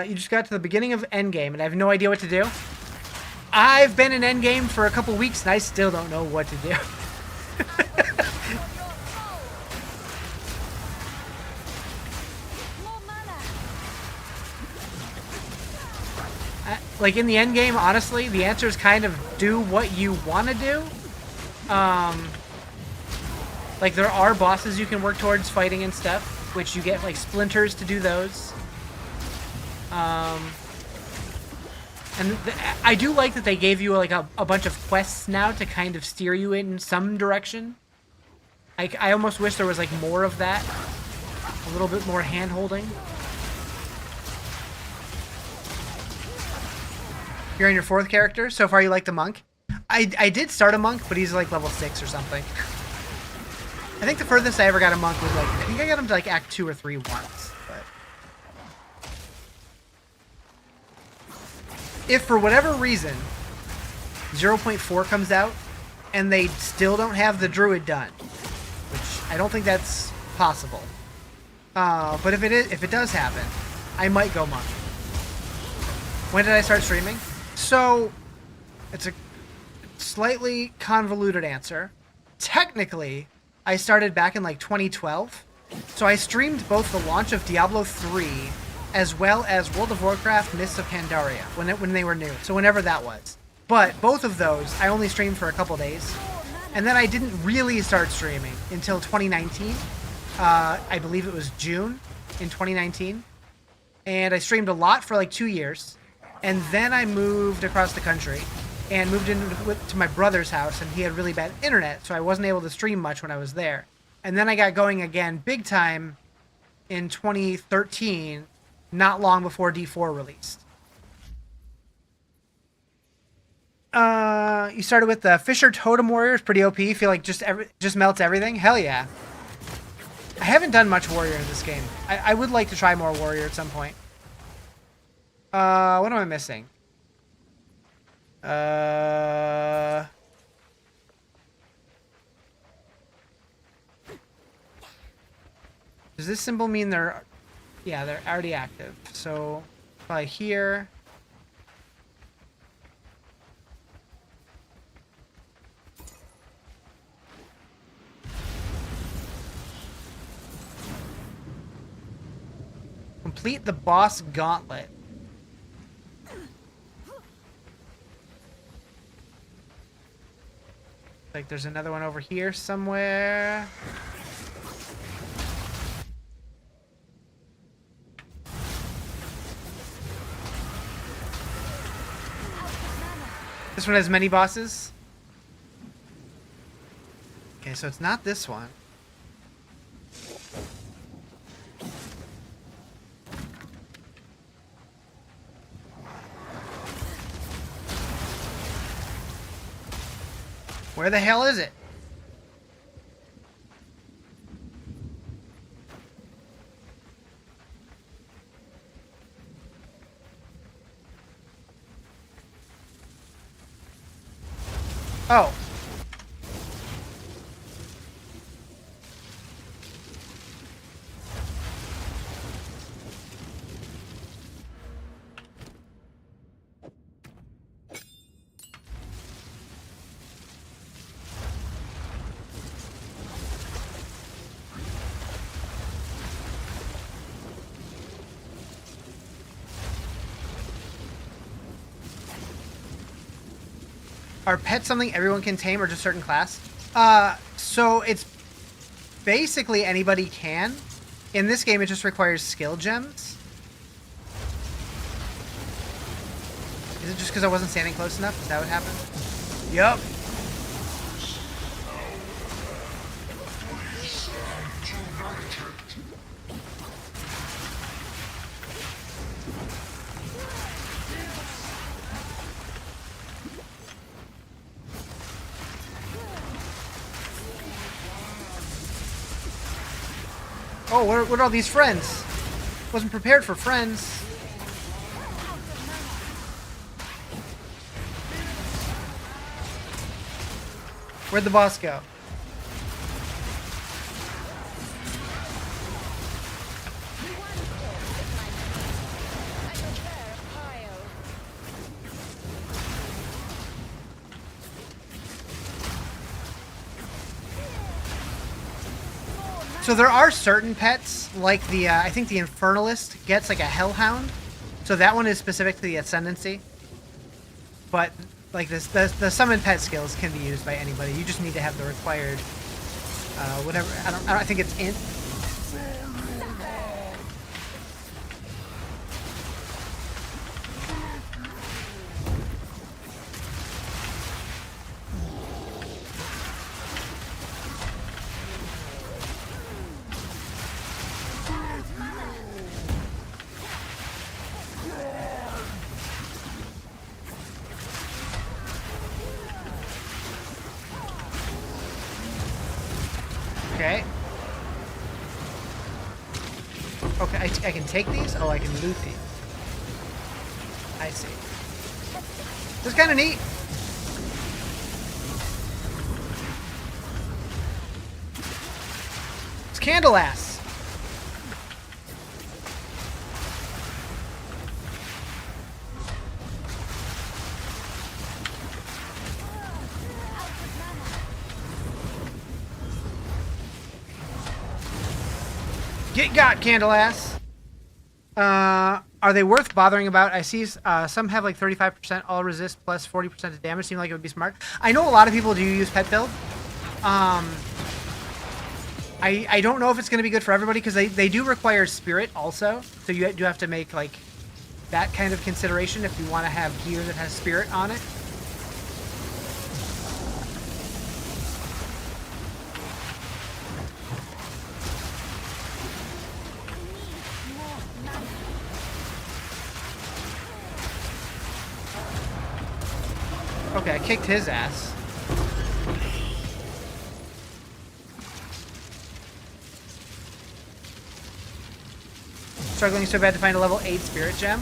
You just got to the beginning of Endgame, and I have no idea what to do. I've been in Endgame for a couple weeks, and I still don't know what to do. Like, in the Endgame, honestly, the answer is kind of do what you want to do. Like, there are bosses you can work towards fighting and stuff, which you get, like, splinters to do those. I do like that they gave you like a bunch of quests now to kind of steer you in some direction. I almost wish there was like more of that, a little bit more hand-holding. You're on your 4th character. So far you like the monk. I did start a monk, but he's like level 6 or something. I think the furthest I ever got a monk was like, I think I got him to like Act 2 or 3 once. If for whatever reason 0.4 comes out and they still don't have the druid done, which I don't think that's possible, but if it does happen, I might go monk. When did I start streaming? So it's a slightly convoluted answer. Technically, I started back in like 2012, so I streamed both the launch of Diablo 3 as well as World of Warcraft Mists of Pandaria when they were new. So whenever that was. But both of those, I only streamed for a couple days. And then I didn't really start streaming until 2019. I believe it was June in 2019. And I streamed a lot for like 2 years. And then I moved across the country and moved to my brother's house, and he had really bad internet, so I wasn't able to stream much when I was there. And then I got going again big time in 2013, not long before D4 released. You started with the Fisher Totem Warriors, pretty OP. Feel like just melts everything. Hell yeah. I haven't done much Warrior in this game. I would like to try more Warrior at some point. What am I missing? Does this symbol mean they're already active? So, probably here. Complete the boss gauntlet. Like there's another one over here somewhere. This one has many bosses. Okay, so it's not this one. Where the hell is it? Oh. Are pets something everyone can tame or just certain class? So it's basically anybody can. In this game, it just requires skill gems. Is it just because I wasn't standing close enough? Is that what happened? Yup. Oh, what are all these friends? Wasn't prepared for friends. Where'd the boss go? So there are certain pets, like the, I think the Infernalist gets like a Hellhound. So that one is specific to the Ascendancy. But like this, the summon pet skills can be used by anybody. You just need to have the required, whatever, I think it's int. Okay. Okay, I can take these? Oh, I can loot these. I see. This is kind of neat. It's Candle Ass. Get got, Candle Ass. Are they worth bothering about? I see some have like 35% all resist plus 40% of damage. Seem like it would be smart. I know a lot of people do use pet build. I don't know if it's going to be good for everybody because they do require spirit also. So you do have to make like that kind of consideration if you want to have gear that has spirit on it. Okay, I kicked his ass. Struggling so bad to find a level 8 spirit gem?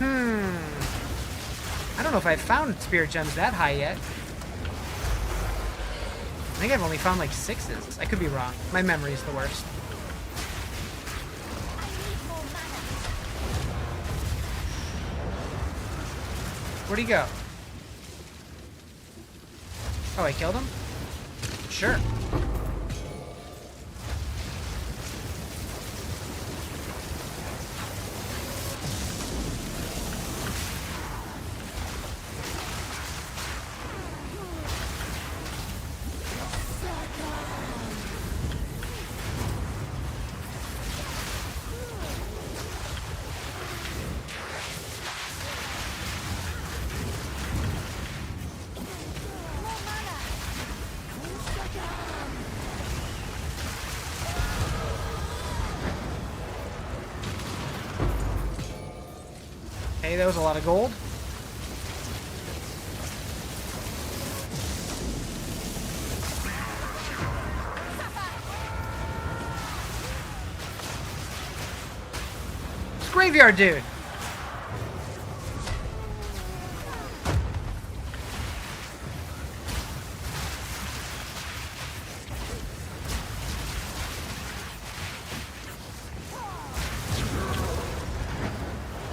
I don't know if I've found spirit gems that high yet. I think I've only found like 6s. I could be wrong. My memory is the worst. Where'd he go? Oh, I killed him? Sure. Hey, that was a lot of gold. It's Graveyard Dude.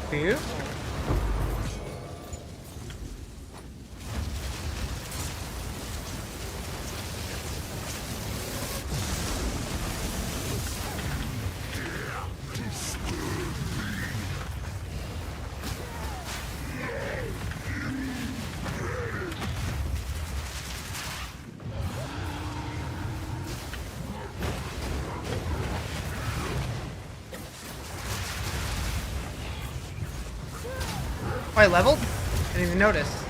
Phew. Oh, I leveled? Didn't even notice.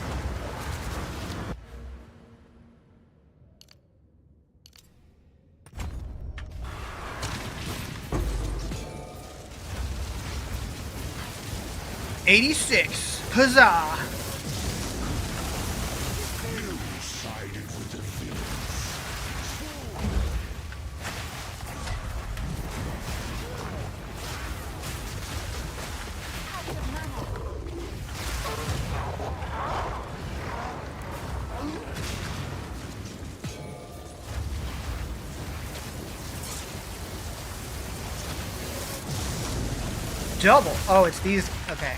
'86. Huzzah! Double. Oh, it's these. Okay.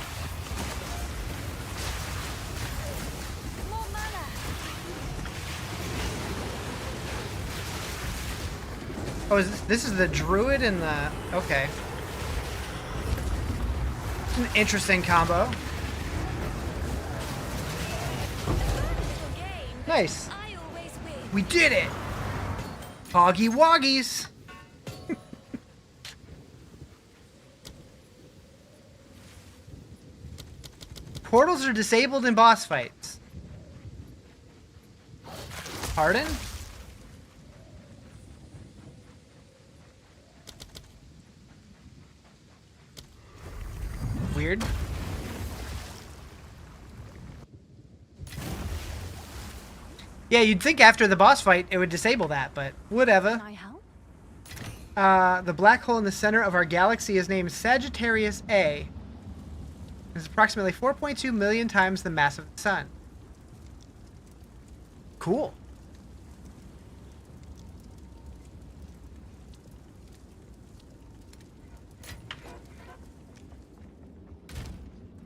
Oh, this is the druid and the. Okay. It's an interesting combo. Nice. We did it. Hoggy woggies. Portals are disabled in boss fights. Pardon? Weird. Yeah, you'd think after the boss fight it would disable that, but whatever. Can I help? The black hole in the center of our galaxy is named Sagittarius A. It's approximately 4.2 million times the mass of the sun. Cool.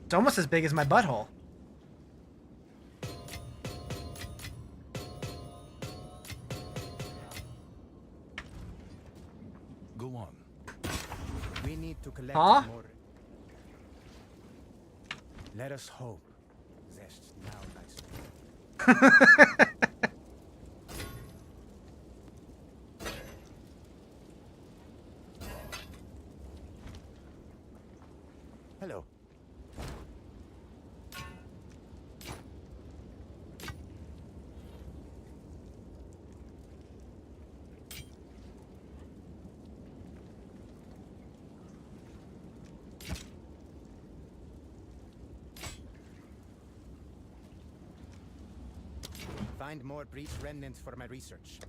It's almost as big as my butthole. Go on. We need to collect Huh? more. Let us hope. There's now nice. Hello. Find more breach remnants for my research.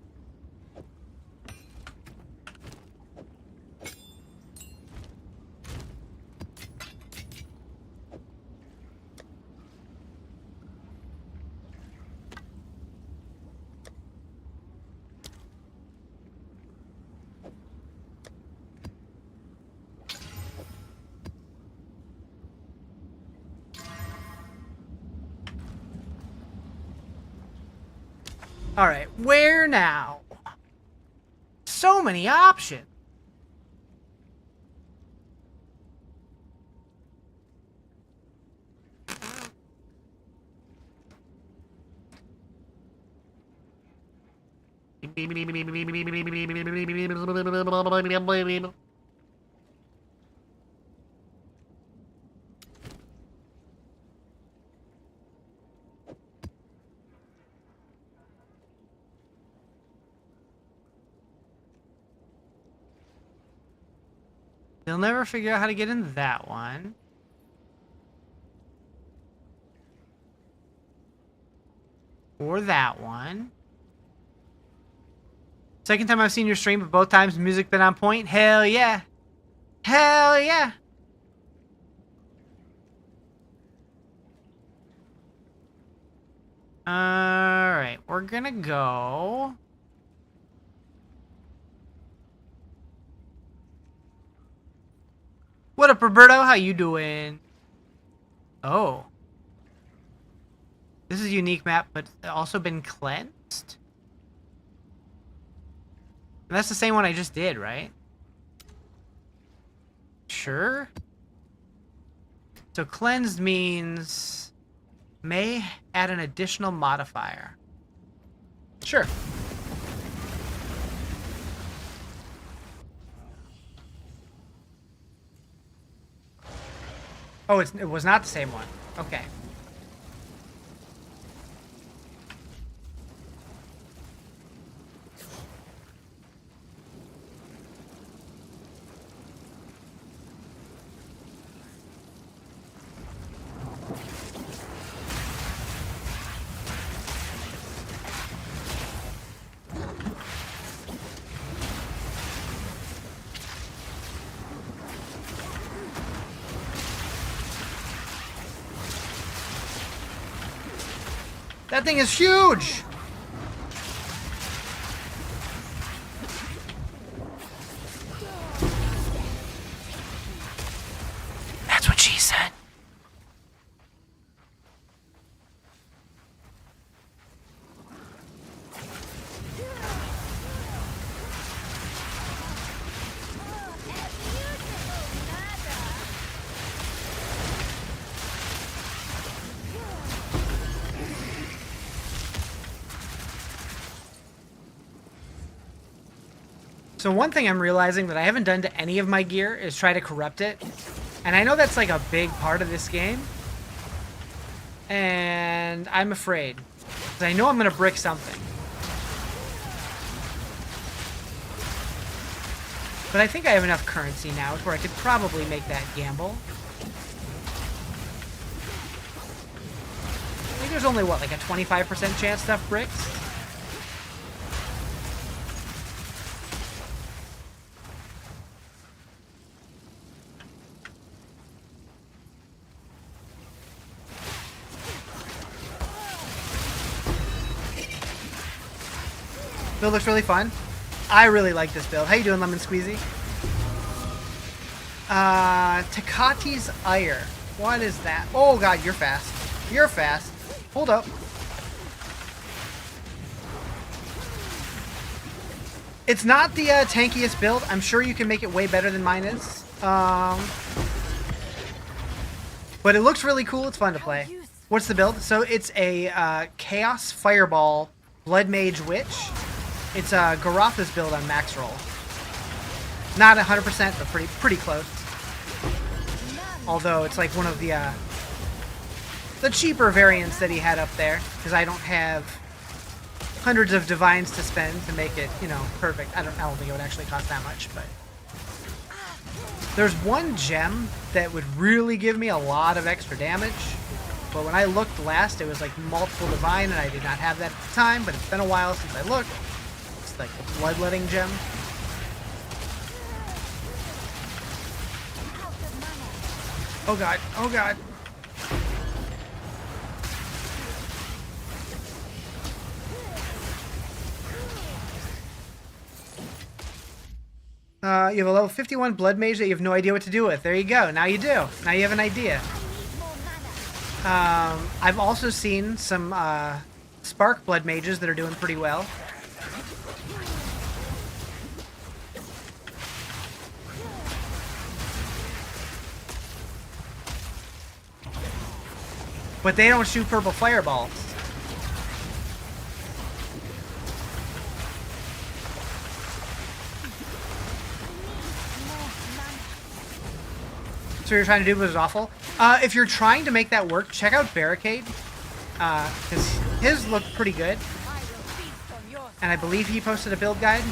All right, where now? So many options. They'll never figure out how to get into that one. Or that one. Second time I've seen your stream, but both times music been on point. Hell yeah. Hell yeah. Alright, we're gonna go. What up, Roberto? How you doing? Oh. This is a unique map, but also been cleansed? And that's the same one I just did, right? Sure. So cleansed means may add an additional modifier. Sure. Oh, it was not the same one. Okay. That thing is huge! That's what she said. So one thing I'm realizing that I haven't done to any of my gear is try to corrupt it. And I know that's like a big part of this game. And I'm afraid. Because I know I'm going to brick something. But I think I have enough currency now where I could probably make that gamble. I think there's only, what, like a 25% chance stuff bricks? Build looks really fun. I really like this build. How you doing, Lemon Squeezy? Takati's Ire. What is that? Oh god, you're fast. You're fast. Hold up. It's not the tankiest build. I'm sure you can make it way better than mine is. But But it looks really cool. It's fun to play. What's the build? So it's a Chaos Fireball Blood Mage Witch. It's a Garotha's build on max roll. Not 100%, but pretty close. Although it's like one of the cheaper variants that he had up there, because I don't have hundreds of divines to spend to make it, you know, perfect. I don't think it would actually cost that much, but there's one gem that would really give me a lot of extra damage. But when I looked last, it was like multiple divine, and I did not have that at the time. But it's been a while since I looked. It's like the bloodletting gem. Oh god! Oh god! You have a level 51 blood mage that you have no idea what to do with. There you go. Now you do. Now you have an idea. I've also seen some spark blood mages that are doing pretty well. But they don't shoot purple fireballs. So what you're trying to do was awful. If you're trying to make that work, check out Barricade. Because his looked pretty good. And I believe he posted a build guide.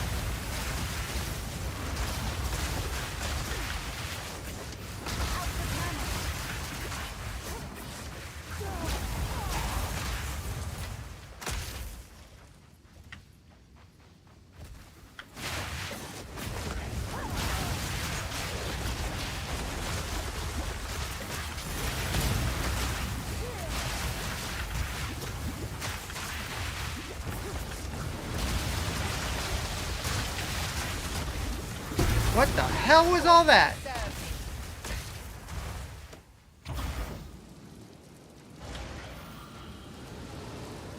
What the hell was all that?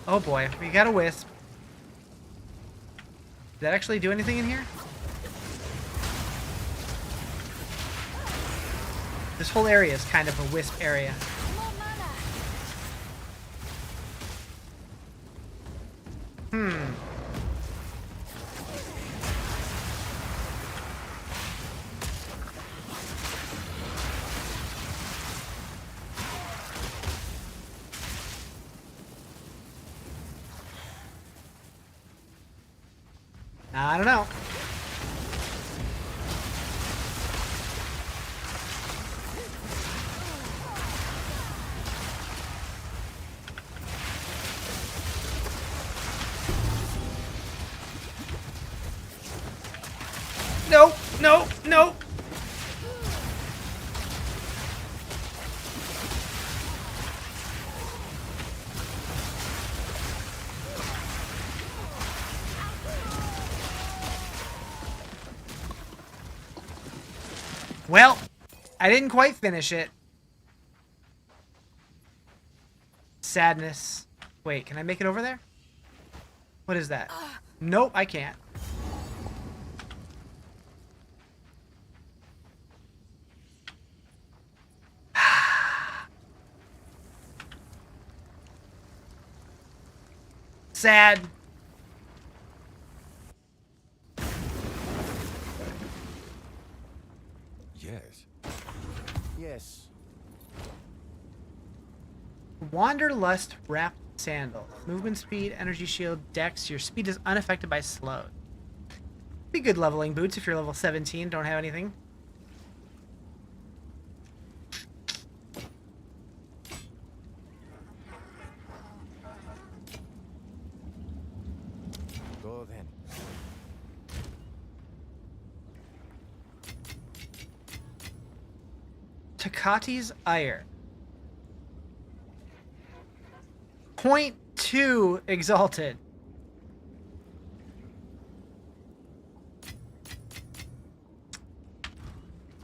Oh boy, we got a wisp. Did that actually do anything in here? This whole area is kind of a wisp area. I don't know. No, no, no. Well, I didn't quite finish it. Sadness. Wait, can I make it over there? What is that? Nope, I can't. Sad. Yes. Yes. Wanderlust wrapped sandal. Movement speed, energy shield, dex. Your speed is unaffected by slow. Be good leveling boots if you're level 17. Don't have anything. Go then. Takati's ire. 0.2 exalted.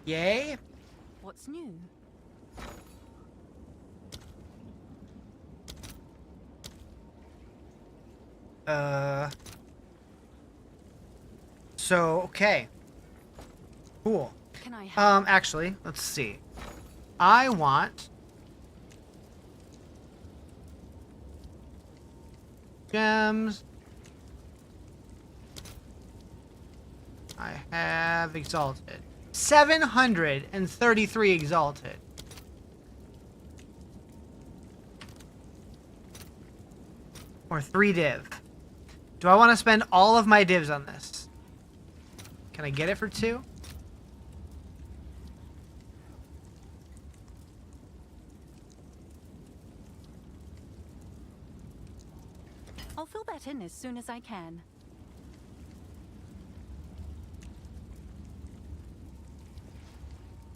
Yay. What's new? So, okay. Cool. Can I have Actually, let's see. I want gems. I have exalted. 733 exalted. Or 3 div. Do I want to spend all of my divs on this? Can I get it for 2? I'll fill that in as soon as I can.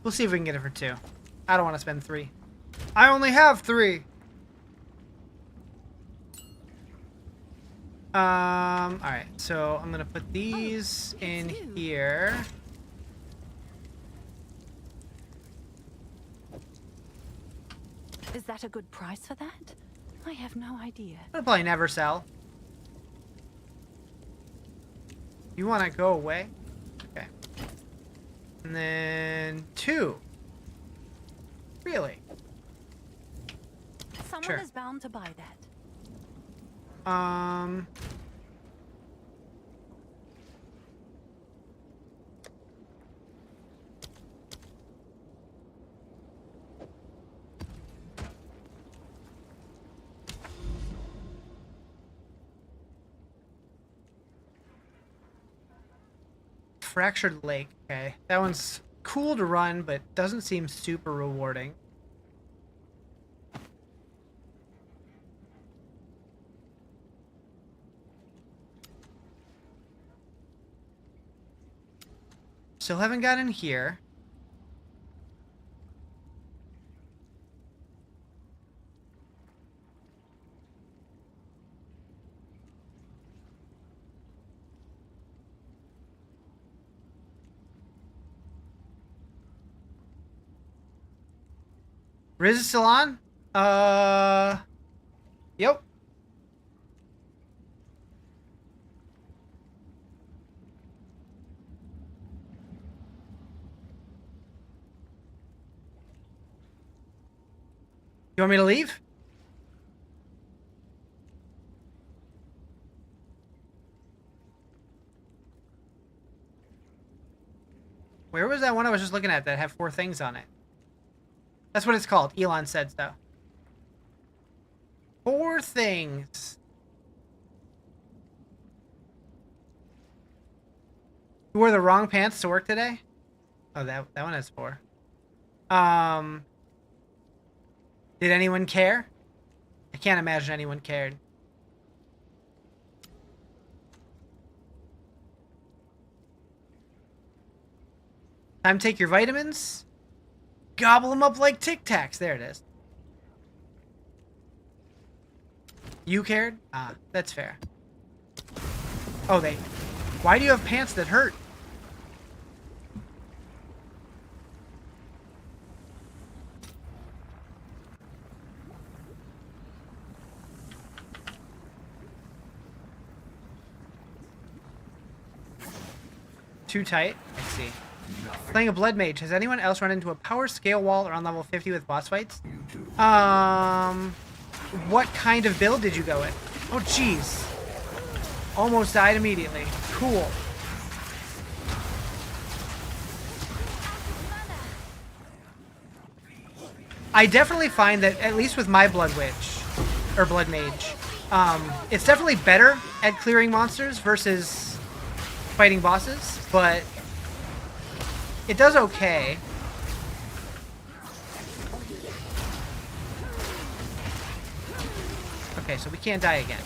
We'll see if we can get it for 2. I don't want to spend 3. I only have 3. Alright, so I'm gonna put these in here. Is that a good price for that? I have no idea. I'll probably never sell. You want to go away? Okay. And then 2. Really? Someone Sure. is bound to buy that. Fractured Lake. Okay. That one's cool to run, but doesn't seem super rewarding. Still haven't gotten here. Riz is still on? Yep. You want me to leave? Where was that one I was just looking at that had 4 things on it? That's what it's called. Elon said so. 4 things. You wore the wrong pants to work today? Oh, that one has 4. Did anyone care? I can't imagine anyone cared. Time to take your vitamins. Gobble them up like Tic Tacs. There it is. You cared? Ah, that's fair. Oh, they... Why do you have pants that hurt? Too tight? I see. Playing a blood mage. Has anyone else run into a power scale wall around level 50 with boss fights? What kind of build did you go with? Oh, jeez. Almost died immediately. Cool. I definitely find that, at least with my blood witch, or blood mage, it's definitely better at clearing monsters versus fighting bosses, but it does okay. Okay, so we can't die again.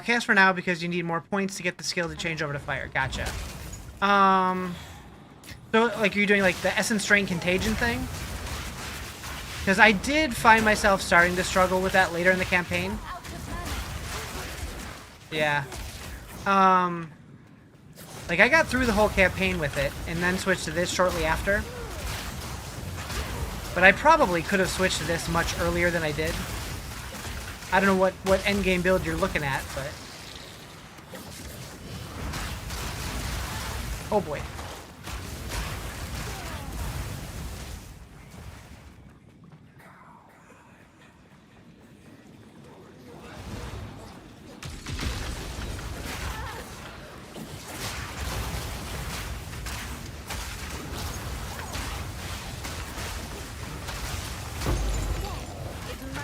Cast for now because you need more points to get the skill to change over to fire. Gotcha. So, like, you're doing, like, the Essence Drain Contagion thing? Because I did find myself starting to struggle with that later in the campaign. Yeah. Like, I got through the whole campaign with it, and then switched to this shortly after. But I probably could have switched to this much earlier than I did. I don't know what endgame build you're looking at, but... Oh boy.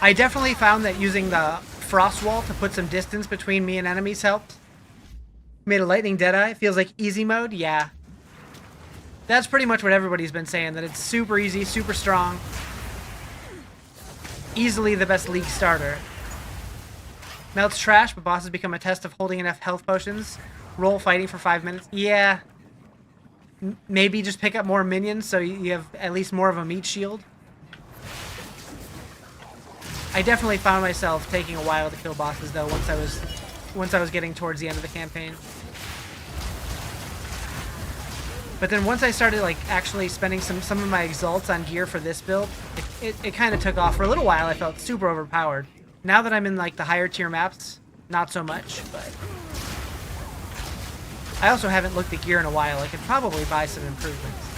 I definitely found that using the frost wall to put some distance between me and enemies helped. Made a lightning deadeye. Feels like easy mode. Yeah. That's pretty much what everybody's been saying, that it's super easy, super strong. Easily the best league starter. Melts trash, but bosses become a test of holding enough health potions. Roll fighting for 5 minutes. Yeah. Maybe just pick up more minions so you have at least more of a meat shield. I definitely found myself taking a while to kill bosses though once I was getting towards the end of the campaign. But then once I started like actually spending some of my exalts on gear for this build, it kind of took off. For a little while I felt super overpowered. Now that I'm in like the higher tier maps, not so much, but I also haven't looked at gear in a while. I could probably buy some improvements.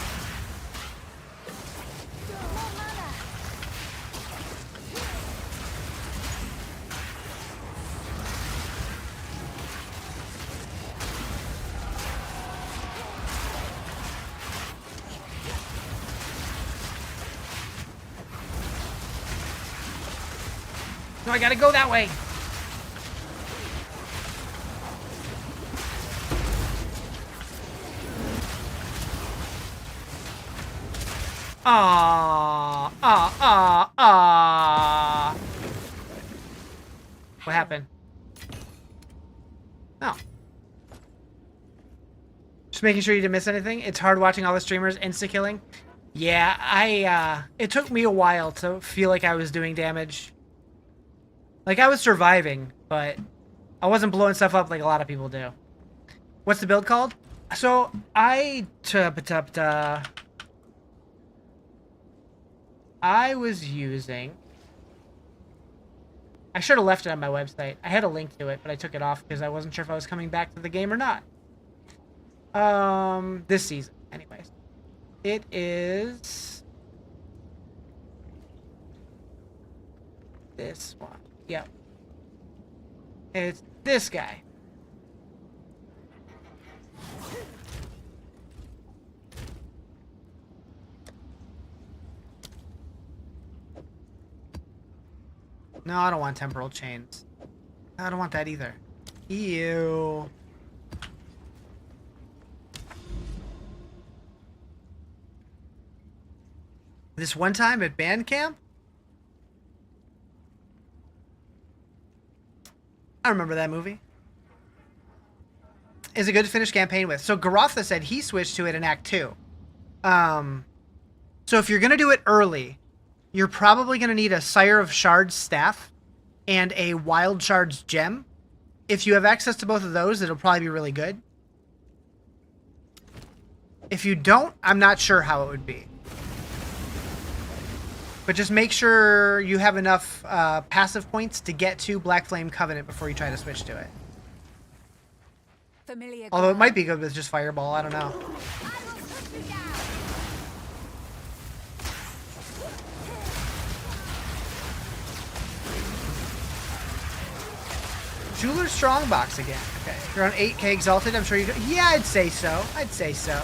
No, I gotta go that way. What happened? Oh. Just making sure you didn't miss anything. It's hard watching all the streamers insta-killing. Yeah, it took me a while to feel like I was doing damage. Like, I was surviving, but I wasn't blowing stuff up like a lot of people do. What's the build called? So, I was using... I should have left it on my website. I had a link to it, but I took it off because I wasn't sure if I was coming back to the game or not. This season, anyways. It is... this one. Yep. It's this guy. No, I don't want temporal chains. I don't want that either. Ew. This one time at band camp? I remember that movie. Is a good to finish campaign with. So Garotha said he switched to it in Act 2. So if you're going to do it early, you're probably going to need a Sire of Shards staff and a Wild Shards gem. If you have access to both of those, it'll probably be really good. If you don't, I'm not sure how it would be. But just make sure you have enough passive points to get to Black Flame Covenant before you try to switch to it. Familiar Although it might be good with just Fireball, I don't know. Jeweler's Strongbox again. Okay, you're on 8k Exalted, I'm sure you... Yeah, I'd say so. I'd say so.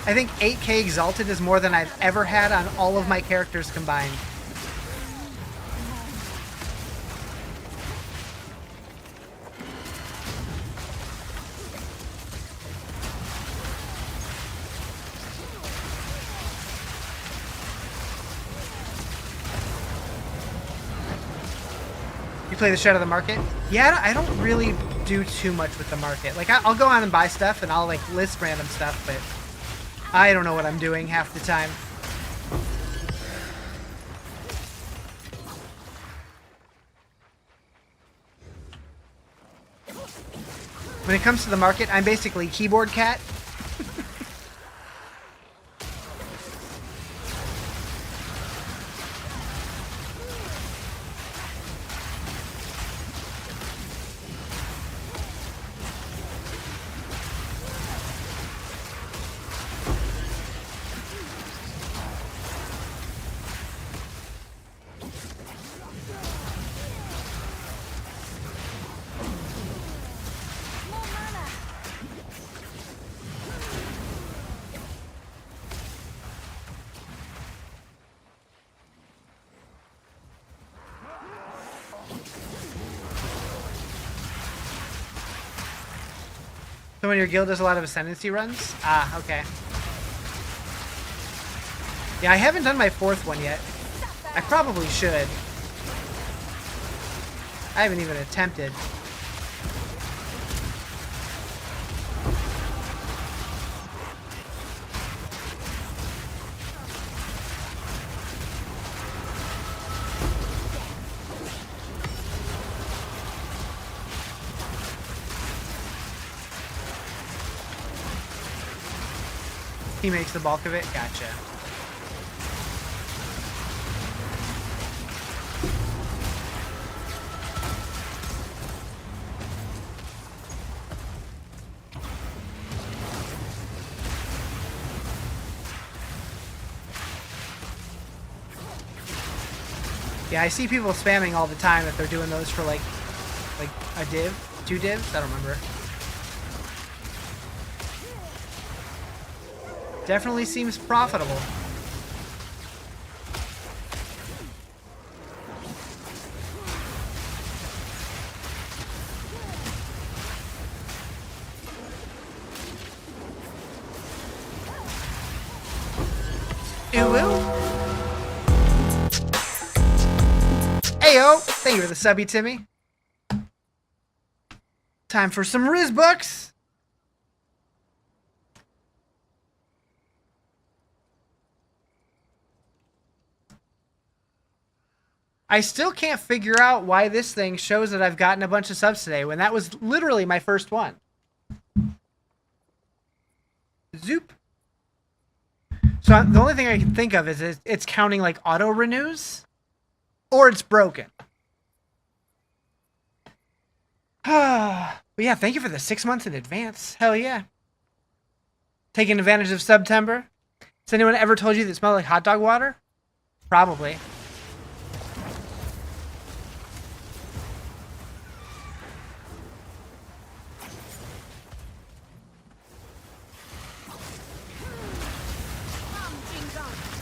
I think 8k Exalted is more than I've ever had on all of my characters combined. You play the Shadow of the Market? Yeah, I don't really do too much with the market. Like, I'll go on and buy stuff, and I'll, like, list random stuff, but I don't know what I'm doing half the time. When it comes to the market, I'm basically keyboard cat. So when your guild does a lot of ascendancy runs? Ah, okay. Yeah, I haven't done my 4th one yet. I probably should. I haven't even attempted. He makes the bulk of it? Gotcha. Yeah, I see people spamming all the time that they're doing those for like a div, 2 divs, I don't remember. Definitely seems profitable. Ew. Heyo! Thank you for the subby, Timmy. Time for some Riz bucks. I still can't figure out why this thing shows that I've gotten a bunch of subs today when that was literally my first one. Zoop. So the only thing I can think of is it's counting like auto renews or it's broken. But yeah, thank you for the 6 months in advance. Hell yeah. Taking advantage of September. Has anyone ever told you that it smelled like hot dog water? Probably.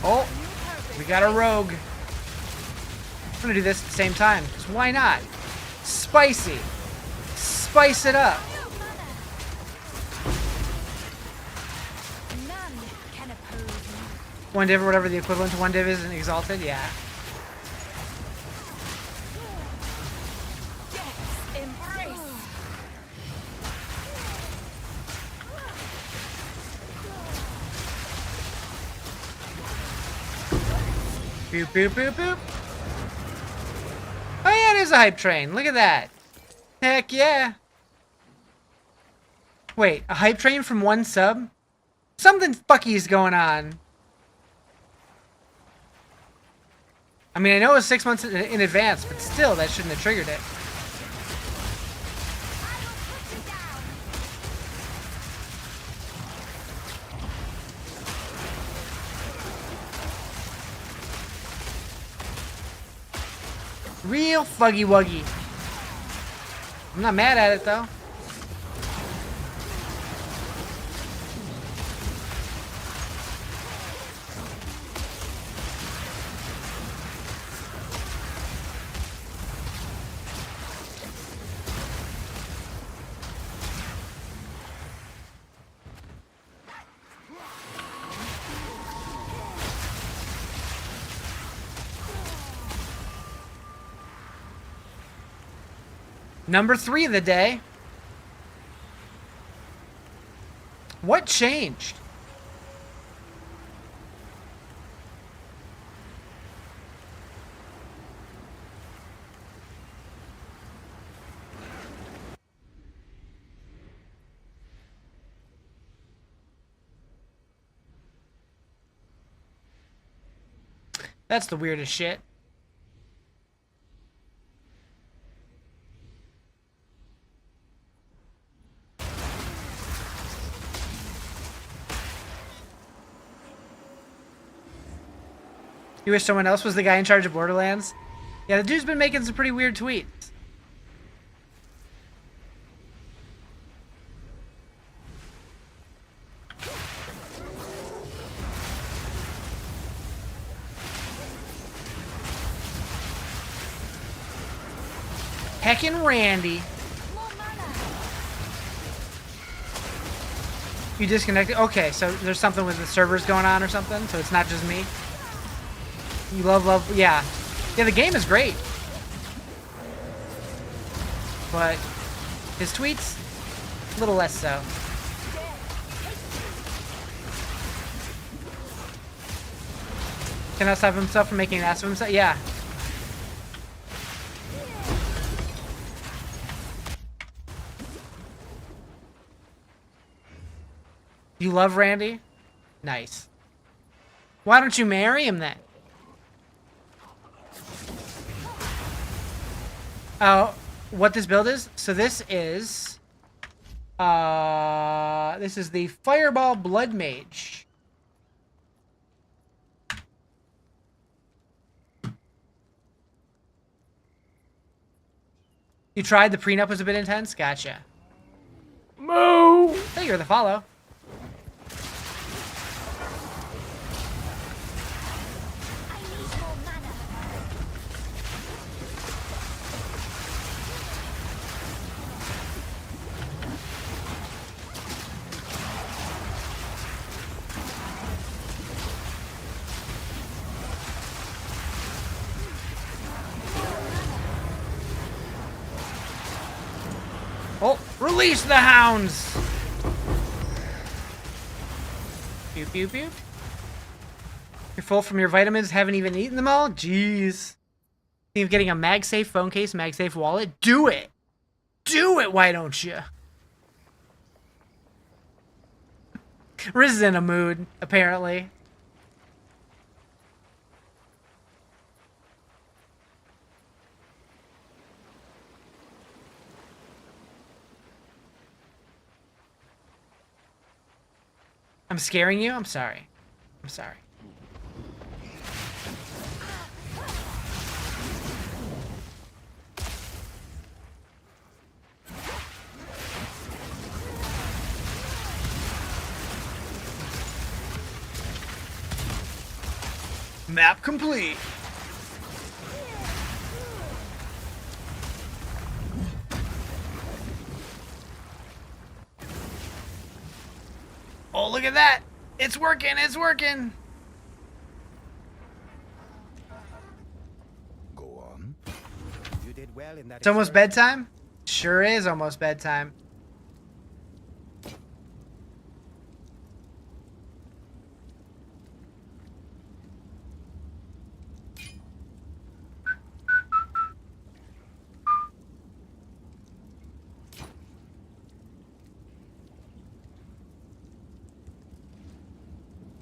Oh, we got a rogue. I'm gonna do this at the same time, because why not? Spicy. Spice it up. One div or whatever the equivalent to one div is in Exalted, yeah. Boop, boop, boop, boop. Oh yeah, it is a hype train. Look at that. Heck yeah. Wait, a hype train from 1 sub? Something fucky's going on. I mean, I know it was 6 months in advance, but still, that shouldn't have triggered it. Real fuggy wuggy. I'm not mad at it though. Number 3 of the day. What changed? That's the weirdest shit. You wish someone else was the guy in charge of Borderlands? Yeah, the dude's been making some pretty weird tweets. Heckin' Randy. You disconnected? Okay, so there's something with the servers going on or something, so it's not just me. You love, yeah. Yeah, the game is great. But his tweets, a little less so. Cannot stop himself from making an ass of himself? Yeah. You love Randy? Nice. Why don't you marry him then? Oh, what this build is? So this is the Fireball Blood Mage. You tried, the prenup was a bit intense? Gotcha. Moo! Hey, you're the follow. I need more mana. Oh, release the hounds! Pew, pew, pew. You're full from your vitamins, haven't even eaten them all? Jeez. Think of getting a MagSafe phone case, MagSafe wallet? Do it! Do it, why don't you? Riz is in a mood, apparently. I'm scaring you? I'm sorry. I'm sorry. Map complete. Oh, look at that. It's working. It's working. Go on. You did well in that. It's almost experiment. bedtime? Sure is almost bedtime.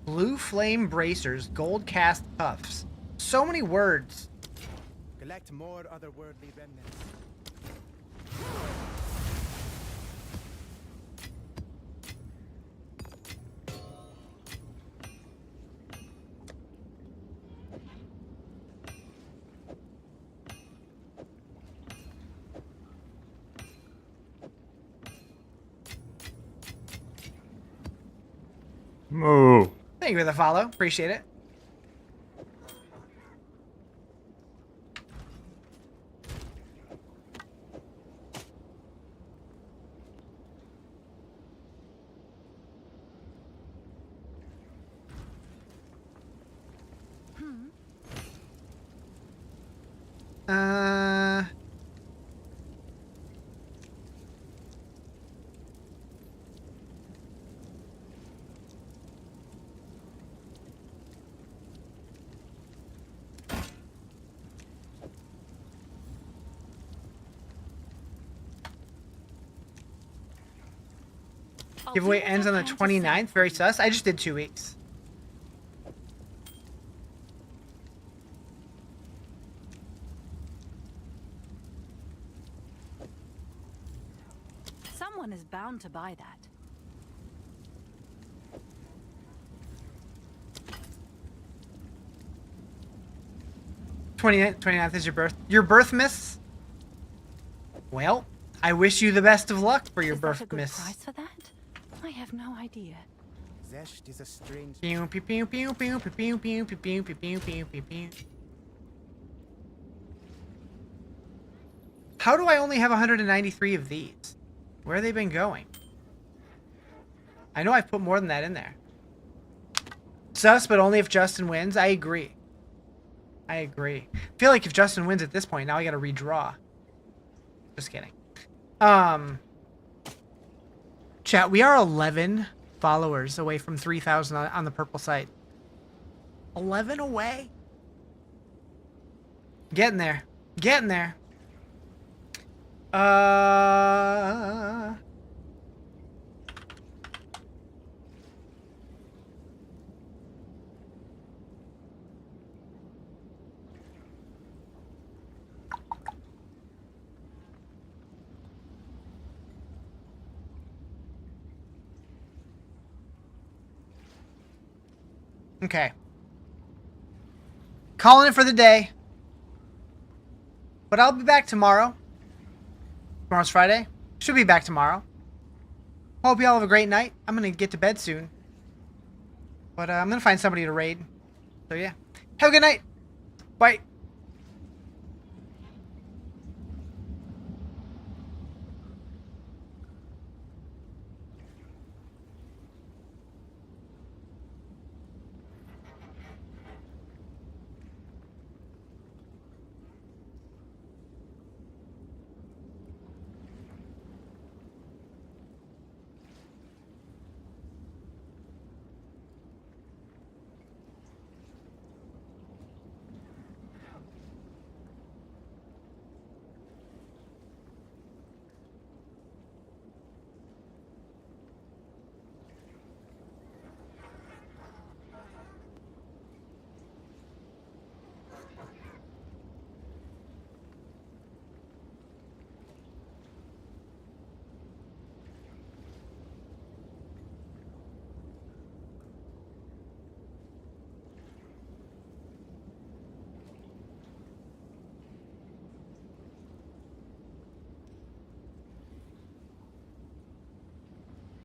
Blue flame bracers, gold cast puffs. So many words. Collect more otherworldly remnants. Moo. Thank you for the follow. Appreciate it. Uh... Giveaway ends on the 29th. Very sus. I just did 2 weeks. Someone is bound to buy that. 29th is your birth miss. Well, I wish you the best of luck for your Is that a birth good miss. price for that? I have no idea. Zest is a strange. Pew, pew, pew, pew, pew, pew, pew, pew, pew, pew, pew, pew, pew, pew. How do I only have 193 of these? Where have they been going? I know I've put more than that in there. Sus, but only if Justin wins. I agree. I agree. I feel like if Justin wins at this point, now I gotta redraw. Just kidding. Chat, we are 11 followers away from 3,000 on the purple site. 11 away? Getting there. Getting there. Okay. Calling it for the day. But I'll be back tomorrow. Tomorrow's Friday. Should be back tomorrow. Hope y'all have a great night. I'm going to get to bed soon. But I'm going to find somebody to raid. So yeah. Have a good night. Bye.